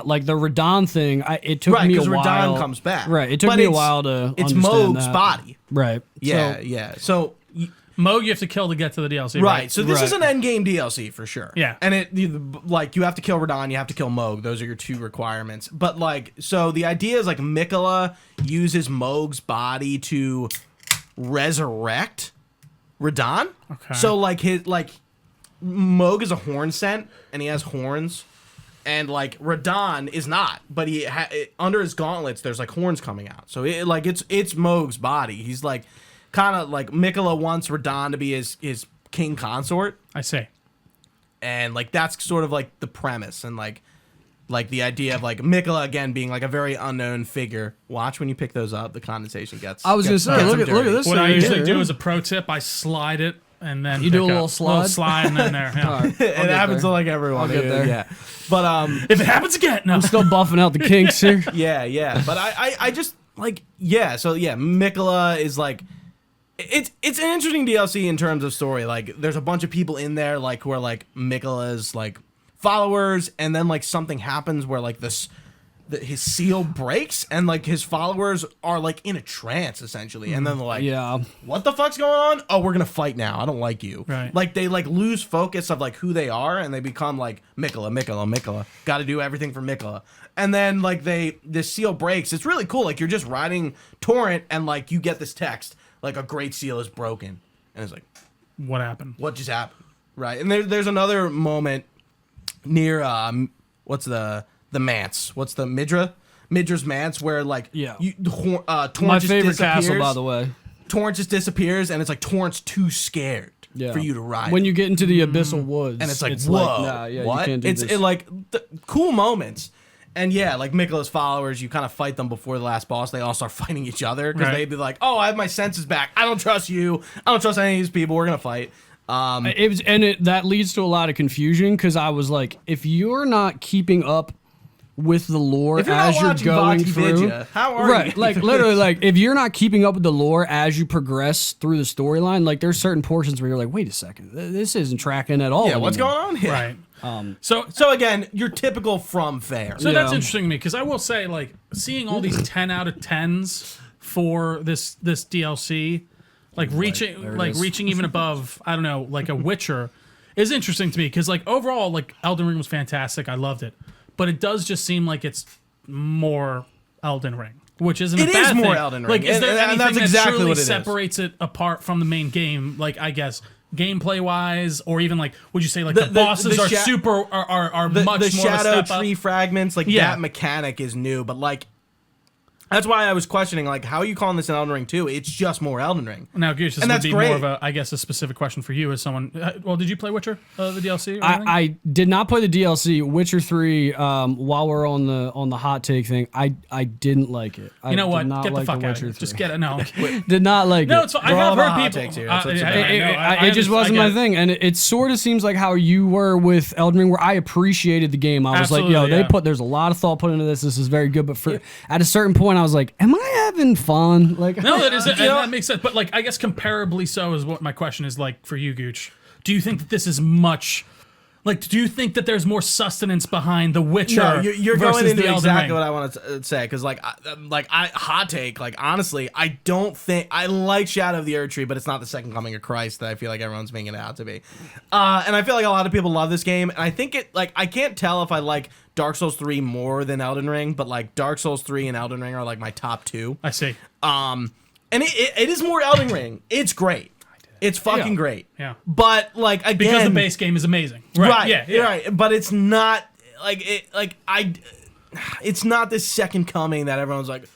Speaker 3: like the Radahn thing, it took
Speaker 1: Right,
Speaker 3: me a
Speaker 1: because
Speaker 3: while.
Speaker 1: Radahn comes back.
Speaker 3: Right, it took
Speaker 1: But
Speaker 3: me a
Speaker 1: it's-
Speaker 3: while to
Speaker 1: It's
Speaker 3: understand
Speaker 1: Moog's
Speaker 3: that.
Speaker 1: body.
Speaker 3: Right.
Speaker 1: Yeah,
Speaker 3: So,
Speaker 1: yeah. So
Speaker 2: Moog, you have to kill to get to the DLC.
Speaker 1: right. So this is
Speaker 3: Right.
Speaker 1: an end game DLC for sure.
Speaker 2: Yeah.
Speaker 1: And you have to kill Radahn, you have to kill Moog. Those are your two requirements. But like, so the idea is like Mikola uses Moog's body to resurrect Radahn.
Speaker 2: Okay.
Speaker 1: So like Moog is a horn scent and he has horns. And like Radahn is not, but under his gauntlets there's like horns coming out. So it's Moog's body. He's like kind of like Mikola wants Radahn to be his king consort,
Speaker 2: I see.
Speaker 1: and like that's sort of like the premise and like the idea of like Mikola again being like a very unknown figure. Watch when you pick those up, the condensation gets.
Speaker 3: I was gonna
Speaker 1: gets-
Speaker 3: say,
Speaker 1: gets
Speaker 3: look
Speaker 1: them
Speaker 3: at
Speaker 1: dirty.
Speaker 3: this.
Speaker 2: What I
Speaker 3: thing
Speaker 2: usually
Speaker 3: here.
Speaker 2: do as a pro tip, I slide it and then
Speaker 3: You do
Speaker 2: pick
Speaker 3: a little
Speaker 2: up.
Speaker 3: slide?
Speaker 2: little slide and then there. Yeah.
Speaker 3: All right,
Speaker 1: It
Speaker 3: I'll get
Speaker 1: happens to
Speaker 3: there.
Speaker 1: like everyone.
Speaker 3: I'll get there.
Speaker 1: Yeah, but
Speaker 2: If it happens again, no.
Speaker 3: I'm still buffing out the kinks here.
Speaker 1: yeah. But I just like So yeah, Mikola is like. It's an interesting DLC in terms of story. Like, there's a bunch of people in there like who are like Mikola's like followers, and then like something happens where like this his seal breaks and like his followers are like in a trance essentially, and then they're like,
Speaker 3: Yeah.
Speaker 1: what the fuck's going on? Oh, we're gonna fight now. I don't like you.
Speaker 2: Right.
Speaker 1: Like they like lose focus of like who they are, and they become like Mikola. Got to do everything for Mikola. And then like this seal breaks. It's really cool. Like you're just riding Torrent, and like you get this text like a great seal is broken, and it's like,
Speaker 2: What happened?
Speaker 1: what just happened? Right. And there's another moment near what's the manse? What's the Midra's manse, where like Torrent
Speaker 3: My
Speaker 1: just
Speaker 3: favorite
Speaker 1: disappears.
Speaker 3: castle, by the way.
Speaker 1: Torrent just disappears, and it's like Torrent's too scared for you to ride.
Speaker 3: When you get into the abyssal woods,
Speaker 1: and it's like, whoa,
Speaker 3: nah, yeah,
Speaker 1: what?
Speaker 3: You can't do
Speaker 1: it's
Speaker 3: this.
Speaker 1: it like cool moments. And yeah, like Mikola's followers, you kind of fight them before the last boss. They all start fighting each other because they'd be like, "Oh, I have my senses back. I don't trust you. I don't trust any of these people. We're gonna fight."
Speaker 3: That leads to a lot of confusion because I was like, if you're not keeping up with the lore
Speaker 1: If you're
Speaker 3: as
Speaker 1: not
Speaker 3: you're
Speaker 1: watching
Speaker 3: going
Speaker 1: Vati
Speaker 3: through,
Speaker 1: Vidya, how are
Speaker 3: right?
Speaker 1: you?
Speaker 3: Like literally, like if you're not keeping up with the lore as you progress through the storyline, like there's certain portions where you're like, wait a second, this isn't tracking at all.
Speaker 1: Yeah, what's
Speaker 3: anymore.
Speaker 1: going on here?
Speaker 2: Right.
Speaker 1: So again, you're typical from Fair.
Speaker 2: So that's interesting to me because I will say, like, seeing all these 10 out of 10s for this DLC, like reaching even above, I don't know, like a Witcher, is interesting to me because like overall, like Elden Ring was fantastic. I loved it, but it does just seem like it's more Elden Ring, which isn't.
Speaker 1: It
Speaker 2: a bad
Speaker 1: is more
Speaker 2: thing.
Speaker 1: Elden Ring.
Speaker 2: Like, is there
Speaker 1: And
Speaker 2: anything
Speaker 1: that's
Speaker 2: that
Speaker 1: exactly
Speaker 2: truly
Speaker 1: what it is.
Speaker 2: separates it apart from the main game? Like, I guess. Gameplay wise, or even like, would you say like the bosses are super are much more
Speaker 1: the shadow
Speaker 2: a step
Speaker 1: tree
Speaker 2: up?
Speaker 1: fragments, like that mechanic is new, but like that's why I was questioning like how are you calling this an Elden Ring 2? It's just more Elden Ring.
Speaker 2: Now, Goose, this
Speaker 1: And
Speaker 2: would
Speaker 1: that's
Speaker 2: be
Speaker 1: great.
Speaker 2: more of a, I guess, a specific question for you as someone. Well, did you play Witcher, the DLC? Or anything?
Speaker 3: I did not play the DLC. Witcher 3. While we're on the hot take thing, I didn't like it.
Speaker 2: You know
Speaker 3: did
Speaker 2: what?
Speaker 3: not
Speaker 2: Get the
Speaker 3: like
Speaker 2: fuck out of
Speaker 3: Witcher
Speaker 2: here.
Speaker 3: 3.
Speaker 2: Just get it. No,
Speaker 3: Did not like
Speaker 2: no,
Speaker 3: it.
Speaker 2: it's fine. I
Speaker 1: We're all
Speaker 2: have
Speaker 1: about
Speaker 2: heard
Speaker 1: hot
Speaker 2: people.
Speaker 1: takes here. That's what's about.
Speaker 3: It just wasn't my thing, and it sort of seems like how you were with Elden Ring, where I appreciated the game. I was like, yo,
Speaker 2: Absolutely,
Speaker 3: there's a lot of thought put into this. This is very good, but at a certain point, I was like, am I having fun? Like,
Speaker 2: No, that is that makes sense. But like, I guess comparably so is what my question is like for you, Gooch. Do you think that this is much? Like, do you think that there's more sustenance behind The Witcher?
Speaker 1: No, you're
Speaker 2: versus
Speaker 1: going into
Speaker 2: the Elden
Speaker 1: exactly
Speaker 2: Ring?
Speaker 1: what I want to say because I hot take, like honestly, I don't think I like Shadow of the Erdtree, but it's not the second coming of Christ that I feel like everyone's making it out to be. And I feel like a lot of people love this game, and I think it like I can't tell if I like Dark Souls 3 more than Elden Ring, but like Dark Souls 3 and Elden Ring are like my top two.
Speaker 2: I see.
Speaker 1: And it is more Elden Ring. It's great. It's fucking great.
Speaker 2: Yeah.
Speaker 1: But like again,
Speaker 2: Because the base game is amazing.
Speaker 1: Right.
Speaker 2: Yeah.
Speaker 1: Right. But it's not like it. Like it's not this second coming that everyone's like,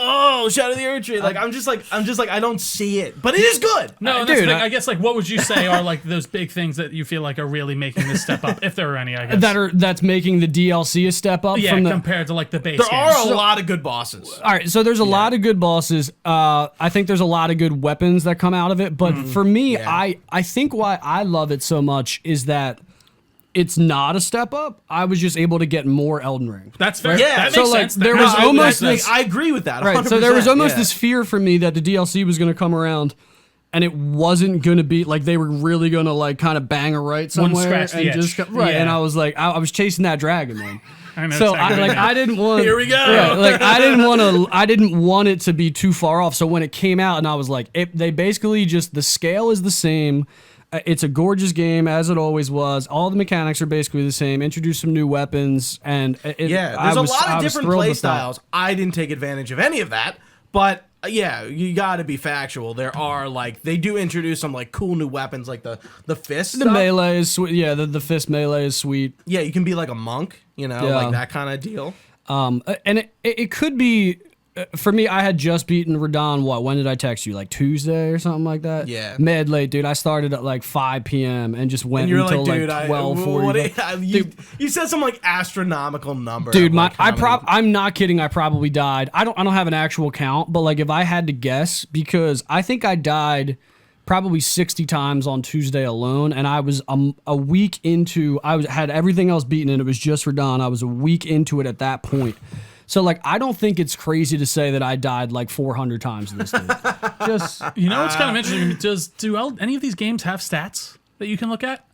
Speaker 1: oh, Shadow of the Erdtree. Like I'm just like I don't see it, but it is good.
Speaker 2: No, that's big. I guess like what would you say are like those big things that you feel like are really making this step up, if there are any? I guess
Speaker 3: that's making the DLC a step up.
Speaker 2: yeah,
Speaker 3: from the,
Speaker 2: compared to like the base.
Speaker 1: There
Speaker 2: game.
Speaker 1: are a lot of good bosses.
Speaker 3: All right, so there's a lot of good bosses. I think there's a lot of good weapons that come out of it. But for me, I think why I love it so much is that it's not a step up. I was just able to get more Elden Ring.
Speaker 2: That's fair.
Speaker 1: Yeah,
Speaker 2: that
Speaker 1: so,
Speaker 2: makes
Speaker 3: like,
Speaker 2: sense.
Speaker 3: there
Speaker 2: That
Speaker 3: was
Speaker 2: makes
Speaker 3: almost
Speaker 2: sense.
Speaker 3: this-
Speaker 1: I agree with that. 100%,
Speaker 3: Right, so there was almost
Speaker 1: yeah.
Speaker 3: this fear for me that the DLC was going to come around and it wasn't going to be like they were really going to like kind of bang a right somewhere
Speaker 2: scratch the
Speaker 3: and
Speaker 2: itch.
Speaker 3: just right.
Speaker 2: Yeah.
Speaker 3: And I was like, I was chasing that dragon, man.
Speaker 2: I know
Speaker 3: So
Speaker 2: exactly.
Speaker 3: I didn't want.
Speaker 2: Here we go.
Speaker 3: Yeah, like I didn't want it to be too far off. So when it came out, and I was like, they basically just the scale is the same. It's a gorgeous game as it always was. All the mechanics are basically the same. Introduce some new weapons, and
Speaker 1: There's a lot of different play styles. I didn't take advantage of any of that, but yeah, you got to be factual. There are like they do introduce some like cool new weapons, like the fist.
Speaker 3: The
Speaker 1: stuff.
Speaker 3: melee is sweet. Yeah, the fist melee is sweet.
Speaker 1: Yeah, you can be like a monk, like that kind of deal.
Speaker 3: And it could be. For me, I had just beaten Radahn. When did I text you? Like Tuesday or something like that?
Speaker 1: Yeah.
Speaker 3: Mid late, dude. I started at like 5 p.m. and just went
Speaker 1: And you're
Speaker 3: until
Speaker 1: like, dude,
Speaker 3: like 12:40.
Speaker 1: you said some like astronomical number.
Speaker 3: Dude,
Speaker 1: of, like, how many-
Speaker 3: I'm not kidding. I probably died. I don't have an actual count, but like if I had to guess, because I think I died probably 60 times on Tuesday alone, and I was a week into. Had everything else beaten, and it was just Radahn. I was a week into it at that point. So, like, I don't think it's crazy to say that I died like 400 times in this thing. Just
Speaker 2: You know what's kind of interesting? Do any of these games have stats that you can look at?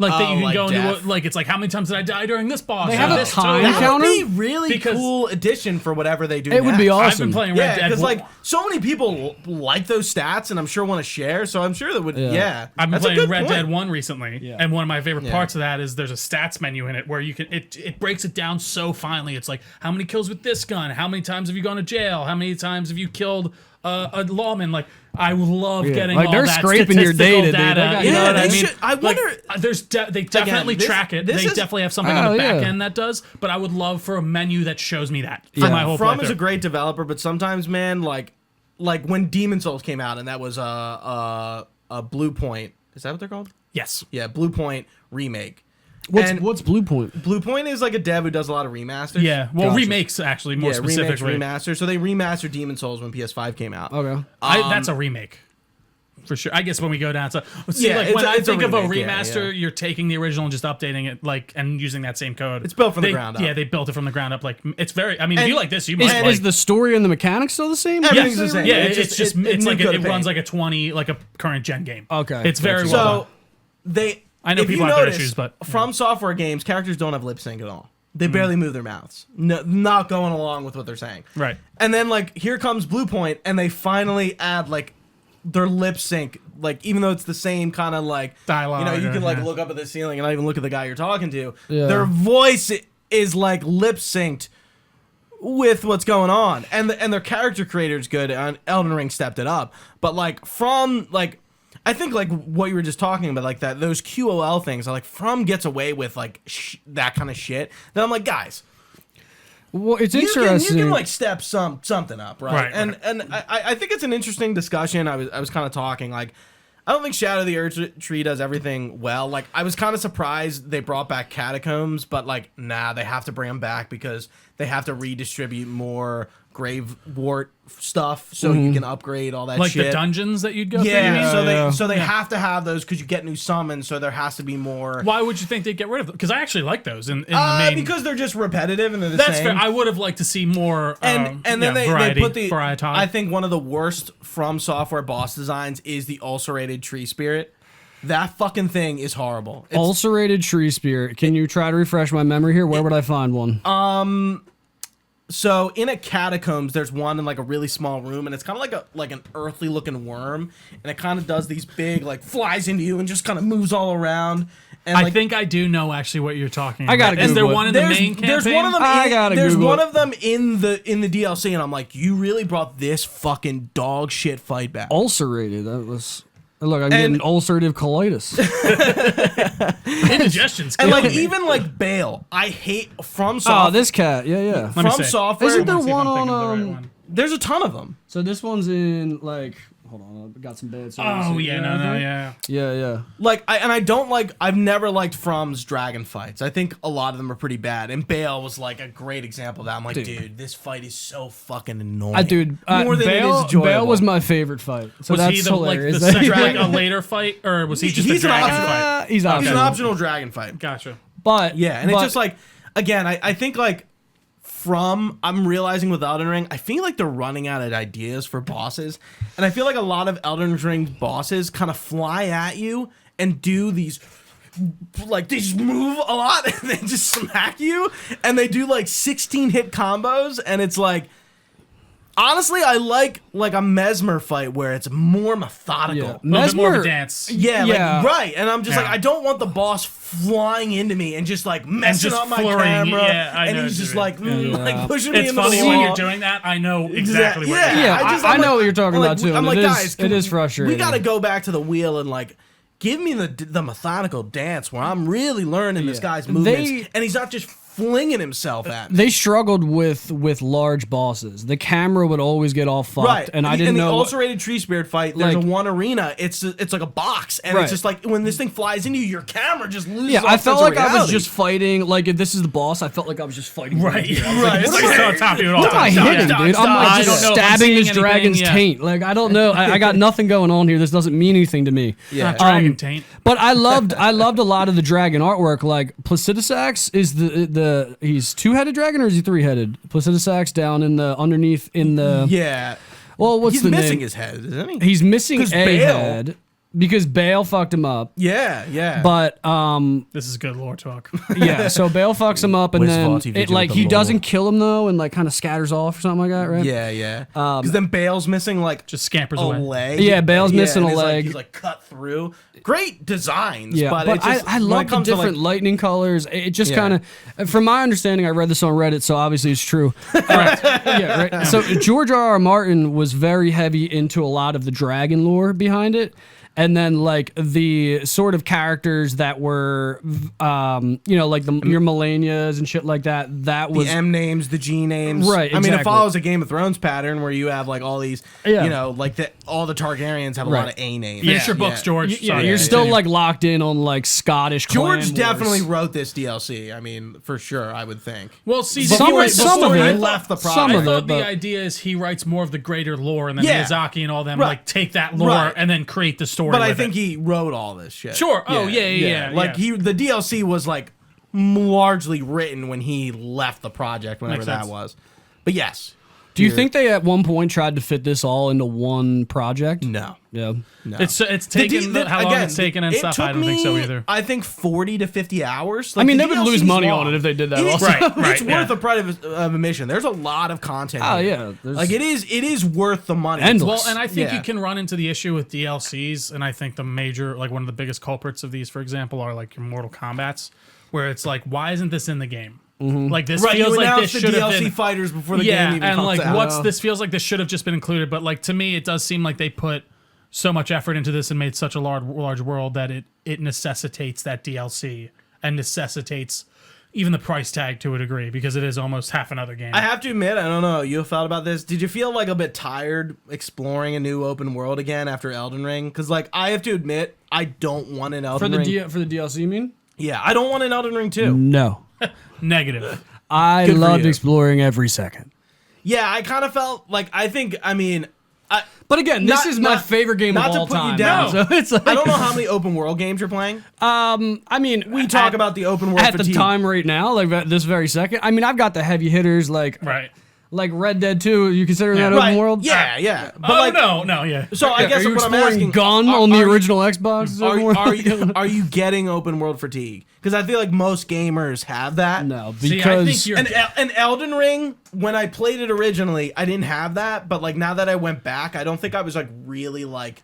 Speaker 2: Like that you can
Speaker 1: like
Speaker 2: go into
Speaker 1: death.
Speaker 2: like it's like how many times did I die during this boss?
Speaker 3: They
Speaker 2: Or
Speaker 3: have a
Speaker 2: this
Speaker 3: time
Speaker 2: totem?
Speaker 1: That
Speaker 3: counter?
Speaker 1: would be really
Speaker 2: Because-
Speaker 1: cool addition for whatever they do.
Speaker 3: It would be
Speaker 1: next.
Speaker 3: awesome.
Speaker 2: I've been playing
Speaker 1: Yeah,
Speaker 2: Red Dead.
Speaker 1: because like so many people like those stats, and I'm sure want to share. So I'm sure that would. Yeah,
Speaker 2: I've been
Speaker 1: That's a
Speaker 2: playing
Speaker 1: good
Speaker 2: Red
Speaker 1: point.
Speaker 2: Dead 1 recently,
Speaker 3: Yeah.
Speaker 2: and one of my favorite parts of that is there's a stats menu in it where you can it breaks it down so finely. It's like how many kills with this gun, how many times have you gone to jail, how many times have you killed a lawman. Like I love getting
Speaker 3: Like,
Speaker 2: all
Speaker 3: they're
Speaker 2: that
Speaker 3: scraping your
Speaker 2: statistical
Speaker 3: data, dude. They
Speaker 2: data.
Speaker 3: got-
Speaker 2: You know
Speaker 1: Yeah,
Speaker 2: what I
Speaker 1: they
Speaker 2: mean?
Speaker 1: should- I
Speaker 2: Like,
Speaker 1: wonder-
Speaker 2: they definitely
Speaker 1: this-
Speaker 2: track it.
Speaker 1: this
Speaker 2: They
Speaker 1: is-
Speaker 2: definitely have something on the back
Speaker 3: yeah.
Speaker 2: end that does. But I would love for a menu that shows me that for my whole
Speaker 1: From is
Speaker 2: playthrough.
Speaker 1: a great developer, but sometimes, man, like when Demon Souls came out, and that was a Blue Point. Is that what they're called?
Speaker 2: Yes.
Speaker 1: Yeah, Blue Point remake.
Speaker 3: What's Blue Point?
Speaker 1: Blue Point is like a dev who does a lot of remasters.
Speaker 2: Yeah. Well,
Speaker 3: Gotcha.
Speaker 2: remakes actually more
Speaker 1: remakes,
Speaker 2: specifically.
Speaker 1: remasters. So they remastered Demon Souls when PS5 came out.
Speaker 3: Okay.
Speaker 2: That's a remake. For sure. I guess when we go down to see,
Speaker 1: Yeah,
Speaker 2: like
Speaker 1: it's
Speaker 2: when
Speaker 1: a-
Speaker 2: I
Speaker 1: it's a
Speaker 2: think of a
Speaker 1: remake, yeah,
Speaker 2: remaster,
Speaker 1: yeah.
Speaker 2: you're taking the original and just updating it, like and using that same code.
Speaker 1: It's built from the
Speaker 2: They-
Speaker 1: ground up.
Speaker 2: Yeah, they built it from the ground up. Like it's very. I mean, if
Speaker 1: And
Speaker 2: you like this, you must
Speaker 3: Is,
Speaker 2: like.
Speaker 3: is the story and the mechanics still the same?
Speaker 1: Everything's the same.
Speaker 2: yeah,
Speaker 1: It's
Speaker 2: it's
Speaker 1: just-
Speaker 2: just
Speaker 1: it-
Speaker 2: it's
Speaker 1: new
Speaker 2: like
Speaker 1: coat
Speaker 2: it
Speaker 1: of paint.
Speaker 2: runs like a 20 like a current gen game.
Speaker 3: Okay.
Speaker 2: It's very
Speaker 3: Gotcha.
Speaker 2: well done.
Speaker 1: So they.
Speaker 2: I know
Speaker 1: if
Speaker 2: people
Speaker 1: you
Speaker 2: have their
Speaker 1: notice,
Speaker 2: issues, but
Speaker 1: From Software games, characters don't have lip sync at all. They
Speaker 2: Mm.
Speaker 1: barely move their mouths. No, not going along with what they're saying.
Speaker 2: Right.
Speaker 1: And then like here comes Blue Point, and they finally add like their lip sync, like even though it's the same kind of like
Speaker 2: Dialogue,
Speaker 1: You know, you can like
Speaker 2: yeah.
Speaker 1: look up at the ceiling and not even look at the guy you're talking to.
Speaker 3: Yeah.
Speaker 1: Their voice is like lip synced with what's going on, and their character creator's good. And Elden Ring stepped it up, but like From like. I think like what you were just talking about, like that those QOL things, are like From gets away with like that kind of shit. Then I'm like, guys,
Speaker 3: Well, it's
Speaker 1: you
Speaker 3: interesting.
Speaker 1: can like step something up, right?
Speaker 2: Right,
Speaker 1: And I think it's an interesting discussion. I was kind of talking like I don't think Shadow of the Erdtree does everything well. Like I was kind of surprised they brought back Catacombs, but like nah, they have to bring them back because they have to redistribute more Grave Wart stuff so you can upgrade all that
Speaker 2: like
Speaker 1: shit.
Speaker 2: the dungeons that you'd go through. you
Speaker 1: Yeah,
Speaker 2: mean?
Speaker 1: so they have to have those because you get new summons, so there has to be more.
Speaker 2: Why would you think they'd get rid of them? Because I actually like those in the main.
Speaker 1: Because they're just repetitive and they're the
Speaker 2: that's
Speaker 1: same.
Speaker 2: fair. I would have liked to see more.
Speaker 1: and then they
Speaker 2: variety,
Speaker 1: put the.
Speaker 2: variety.
Speaker 1: I think one of the worst From Software boss designs is the ulcerated tree spirit. That fucking thing is horrible. It's,
Speaker 3: Ulcerated tree spirit. Can you try to refresh my memory here? Where would I find one?
Speaker 1: So in a catacombs, there's one in like a really small room, and it's kind of like an earthly looking worm, and it kind of does these big like flies into you and just kind of moves all around. And
Speaker 2: I
Speaker 1: like,
Speaker 2: think I do know actually what you're talking about.
Speaker 3: I gotta
Speaker 2: Is there
Speaker 3: Google it.
Speaker 2: one in the main campaign?
Speaker 1: There's one of them.
Speaker 3: I gotta
Speaker 1: There's
Speaker 3: Google
Speaker 1: one
Speaker 3: it.
Speaker 1: of them in the DLC, and I'm like, you really brought this fucking dog shit fight back.
Speaker 3: Ulcerated. That was. Look, I'm getting ulcerative colitis.
Speaker 2: Indigestion's
Speaker 1: And like
Speaker 2: killing me.
Speaker 1: even like Bale, I hate From
Speaker 3: Oh,
Speaker 1: Software.
Speaker 3: this cat. Yeah, yeah.
Speaker 2: Let me
Speaker 1: From
Speaker 2: see.
Speaker 1: Software.
Speaker 3: Isn't there
Speaker 2: Let's see if I'm
Speaker 3: one
Speaker 2: thinking of the
Speaker 3: on,
Speaker 2: right one.
Speaker 1: There's a ton of them.
Speaker 3: So this one's in like. Hold on, I got some bad.
Speaker 2: Oh yeah, no, yeah.
Speaker 3: Yeah, yeah.
Speaker 1: Like I don't like. I've never liked From's dragon fights. I think a lot of them are pretty bad. And Bale was like a great example of that. I'm like, dude, this fight is so fucking annoying. More than it is
Speaker 3: Bale,
Speaker 1: enjoyable.
Speaker 3: Bale was my favorite fight. So
Speaker 2: Was
Speaker 3: that's
Speaker 2: he the
Speaker 3: hilarious.
Speaker 2: like a later fight, or was he just a
Speaker 1: He's an
Speaker 2: dragon
Speaker 1: option-
Speaker 2: fight?
Speaker 3: He's
Speaker 1: He's
Speaker 3: optional.
Speaker 1: an optional dragon fight.
Speaker 2: Gotcha.
Speaker 3: But
Speaker 1: Yeah, and
Speaker 3: but,
Speaker 1: it's just like, again, I think like I'm realizing with Elden Ring, I feel like they're running out of ideas for bosses, and I feel like a lot of Elden Ring bosses kind of fly at you and do these. Like they just move a lot and they just smack you, and they do like 16 hit combos, and it's like. Honestly, I like a Mesmer fight where it's more methodical.
Speaker 3: Yeah.
Speaker 2: A little bit more of a
Speaker 3: Mesmer-
Speaker 2: dance.
Speaker 1: Yeah,
Speaker 3: Yeah.
Speaker 1: like right, and I'm just
Speaker 2: Yeah.
Speaker 1: like I don't want the boss flying into me and just like messing
Speaker 2: just
Speaker 1: up my
Speaker 2: flurrying,
Speaker 1: camera,
Speaker 2: yeah, I
Speaker 1: and
Speaker 2: know
Speaker 1: he's
Speaker 2: what
Speaker 1: just
Speaker 2: you
Speaker 1: like
Speaker 2: mean.
Speaker 1: like pushing me
Speaker 2: It's
Speaker 1: in the
Speaker 2: funny
Speaker 1: wall.
Speaker 2: when you're doing that. I know exactly what you're doing.
Speaker 3: Yeah, I
Speaker 1: I'm
Speaker 3: know what you're talking
Speaker 1: I'm
Speaker 3: about, too,
Speaker 1: I'm
Speaker 3: and
Speaker 1: like,
Speaker 3: it is-
Speaker 1: guys,
Speaker 3: it is frustrating.
Speaker 1: We got to go back to the wheel and like give me the methodical dance where I'm really learning this guy's movements, and he's not just flinging himself at me.
Speaker 3: They struggled with large bosses. The camera would always get all fucked,
Speaker 1: Right,
Speaker 3: and I didn't
Speaker 1: in the
Speaker 3: know.
Speaker 1: ulcerated tree spirit fight, there's
Speaker 3: Like-
Speaker 1: a one arena. It's like a box, and
Speaker 3: Right.
Speaker 1: it's just like when this thing flies into you, your camera just loses.
Speaker 3: Yeah,
Speaker 1: all
Speaker 3: I felt
Speaker 1: sense of
Speaker 3: like I was
Speaker 1: reality.
Speaker 3: just fighting. Like if this is the boss, I felt like I was just fighting.
Speaker 2: Right,
Speaker 3: here.
Speaker 2: right. It's like it's on top of you at all
Speaker 3: What am I
Speaker 2: times.
Speaker 3: hitting,
Speaker 2: Dodge,
Speaker 3: dude? I'm
Speaker 2: dodge.
Speaker 3: like
Speaker 2: I
Speaker 3: just
Speaker 2: don't know if I'm
Speaker 3: stabbing
Speaker 2: seeing
Speaker 3: this
Speaker 2: anything,
Speaker 3: dragon's
Speaker 2: yeah.
Speaker 3: taint. Like I don't know. I got nothing going on here. This doesn't mean anything to me.
Speaker 1: Yeah.
Speaker 2: Dragon taint.
Speaker 3: But I loved a lot of the dragon artwork. Like Placidusax is the he's two-headed dragon or is he three-headed? Placidusax down in the underneath in the
Speaker 1: Yeah.
Speaker 3: well, what's
Speaker 1: He's
Speaker 3: the
Speaker 1: missing
Speaker 3: name?
Speaker 1: his head, isn't he?
Speaker 3: He's missing a
Speaker 1: 'Cause Bale-
Speaker 3: head. because Bale fucked him up.
Speaker 1: Yeah.
Speaker 3: But
Speaker 2: This is good lore talk.
Speaker 3: yeah, so Bale fucks him up, and
Speaker 1: Where's
Speaker 3: then
Speaker 1: Vaulty Vigil with the
Speaker 3: he
Speaker 1: lore?
Speaker 3: doesn't kill him though, and like kind of scatters off or something like that, right?
Speaker 1: Yeah. Because then Bale's missing like
Speaker 2: Just scampers
Speaker 1: a
Speaker 2: away.
Speaker 1: leg.
Speaker 3: Yeah, Bale's missing
Speaker 1: and
Speaker 3: a leg.
Speaker 1: He's like cut through. Great designs.
Speaker 3: Yeah,
Speaker 1: but
Speaker 3: but
Speaker 1: it's just,
Speaker 3: I
Speaker 1: when
Speaker 3: love
Speaker 1: it
Speaker 3: the
Speaker 1: comes to,
Speaker 3: different
Speaker 1: like,
Speaker 3: lightning colors. It just
Speaker 1: Yeah.
Speaker 3: kind of, from my understanding, I read this on Reddit, so obviously it's true. Yeah, right. So George R.R. Martin was very heavy into a lot of the dragon lore behind it. And then, like, the sort of characters that were, like your Melanias and shit like that, that was...
Speaker 1: the M names, the G names.
Speaker 3: Right,
Speaker 1: I mean, it
Speaker 3: exactly.
Speaker 1: follows a Game of Thrones pattern where you have, like, all these,
Speaker 3: Yeah.
Speaker 1: like, all the Targaryens have a
Speaker 3: Right.
Speaker 1: lot of A names.
Speaker 2: Finish your books, George.
Speaker 3: Yeah,
Speaker 2: Sorry,
Speaker 3: you're
Speaker 2: continue.
Speaker 3: still, like, locked in on, like, Scottish
Speaker 1: George
Speaker 3: clan
Speaker 1: definitely
Speaker 3: wars.
Speaker 1: wrote this DLC. I mean, for sure, I would think.
Speaker 2: Well, see,
Speaker 3: Some
Speaker 2: the
Speaker 3: of- some of it.
Speaker 1: left the project.
Speaker 3: Some
Speaker 2: I
Speaker 3: of
Speaker 2: thought
Speaker 3: it,
Speaker 2: the
Speaker 3: but-
Speaker 2: idea is he writes more of the greater lore, and then
Speaker 1: Yeah.
Speaker 2: Miyazaki and all them
Speaker 1: Right.
Speaker 2: like take that lore
Speaker 1: Right.
Speaker 2: and then create the story.
Speaker 1: But I
Speaker 2: with
Speaker 1: think
Speaker 2: it.
Speaker 1: he wrote all this shit.
Speaker 2: Sure. Oh, yeah.
Speaker 1: Like the DLC was like largely written when he left the project, whenever
Speaker 2: Makes
Speaker 1: that
Speaker 2: sense.
Speaker 1: was. But yes.
Speaker 3: Do you think they at one point tried to fit this all into one project?
Speaker 1: No.
Speaker 3: Yeah.
Speaker 1: No.
Speaker 2: it's taken how long it's taken and
Speaker 1: it
Speaker 2: stuff.
Speaker 1: took
Speaker 2: I don't think so
Speaker 1: me,
Speaker 2: either.
Speaker 1: I think 40 to 50 hours.
Speaker 3: I mean,
Speaker 1: the
Speaker 3: they would
Speaker 1: DLC's
Speaker 3: lose money
Speaker 1: long.
Speaker 3: on it if they did that.
Speaker 1: It is-
Speaker 3: Also.
Speaker 2: Right,
Speaker 1: It's
Speaker 2: yeah.
Speaker 1: worth the price of admission. There's a lot of content.
Speaker 3: Oh,
Speaker 1: here.
Speaker 3: yeah, there's-
Speaker 1: Like it is worth the money.
Speaker 3: Endless.
Speaker 2: Well, and I think
Speaker 1: Yeah.
Speaker 2: you can run into the issue with DLCs, and I think the major, like one of the biggest culprits of these, for example, are like your Mortal Kombats, where it's like, why isn't this in the game? Like this
Speaker 1: Right,
Speaker 2: feels
Speaker 1: you
Speaker 2: like
Speaker 1: announced
Speaker 2: this
Speaker 1: the
Speaker 2: should have
Speaker 1: DLC
Speaker 2: been.
Speaker 1: fighters before the
Speaker 2: Yeah,
Speaker 1: game even
Speaker 2: and
Speaker 1: comes
Speaker 2: like
Speaker 1: out.
Speaker 2: this feels like this should have just been included, but like to me, it does seem like they put so much effort into this and made such a large world that it necessitates that DLC and necessitates even the price tag to a degree, because it is almost half another game.
Speaker 1: I have to admit, I don't know how you felt about this. Did you feel like a bit tired exploring a new open world again after Elden Ring? Because like I have to admit, I don't want an Elden Ring.
Speaker 3: For the DLC, you mean?
Speaker 1: Yeah, I don't want an Elden Ring 2.
Speaker 3: No.
Speaker 2: Negative.
Speaker 3: I
Speaker 1: Good for
Speaker 3: loved
Speaker 1: you.
Speaker 3: exploring every second.
Speaker 1: Yeah, I kind of felt like
Speaker 3: But again, this
Speaker 1: Not-
Speaker 3: is my
Speaker 1: not-
Speaker 3: favorite game
Speaker 1: not
Speaker 3: of
Speaker 1: to
Speaker 3: all
Speaker 1: put you
Speaker 3: time.
Speaker 1: down.
Speaker 3: So it's like,
Speaker 1: I don't know how many open world games you're playing.
Speaker 3: I mean,
Speaker 1: We talk about the open world
Speaker 3: at the
Speaker 1: fatigue.
Speaker 3: time right now, like this very second. I mean, I've got the heavy hitters like
Speaker 2: Right.
Speaker 3: Red Dead 2. You consider that
Speaker 1: right?
Speaker 3: open world?
Speaker 1: Yeah. But
Speaker 2: Oh,
Speaker 1: like,
Speaker 2: no, yeah.
Speaker 1: so I
Speaker 3: Yeah,
Speaker 1: guess
Speaker 3: are you
Speaker 1: what I'm
Speaker 3: exploring
Speaker 1: asking,
Speaker 3: Gun
Speaker 1: are-
Speaker 3: on the
Speaker 1: are you-
Speaker 3: original Xbox? Is it open world?
Speaker 1: Are you getting open world fatigue? Because I feel like most gamers have that.
Speaker 3: No,
Speaker 2: See, I
Speaker 3: because
Speaker 2: think you're.
Speaker 1: An Elden Ring, when I played it originally, I didn't have that. But like now that I went back, I don't think I was like really like.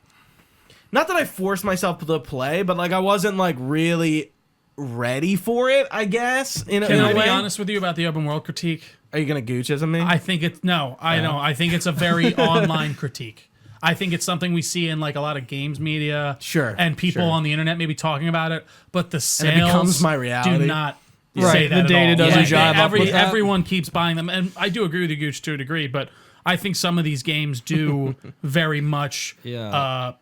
Speaker 1: Not that I forced myself to play, but like I wasn't like really ready for it. I guess in
Speaker 2: Can
Speaker 1: a
Speaker 2: I be
Speaker 1: way.
Speaker 2: honest with you about the open world critique?
Speaker 1: Are you gonna Gucci me?
Speaker 2: I think it's no. I know. I think it's a very online critique. I think it's something we see in like a lot of games media,
Speaker 1: Sure,
Speaker 2: and people
Speaker 1: sure.
Speaker 2: on the internet maybe talking about it. But the
Speaker 1: it
Speaker 2: sales
Speaker 1: becomes my reality.
Speaker 2: do not
Speaker 3: Right,
Speaker 2: say
Speaker 3: the
Speaker 2: that
Speaker 3: data
Speaker 2: at all.
Speaker 3: doesn't
Speaker 2: Like,
Speaker 3: jive up with that.
Speaker 2: Everyone keeps buying them, and I do agree with you, Gooch, to a degree. But I think some of these games do very much.
Speaker 3: Yeah.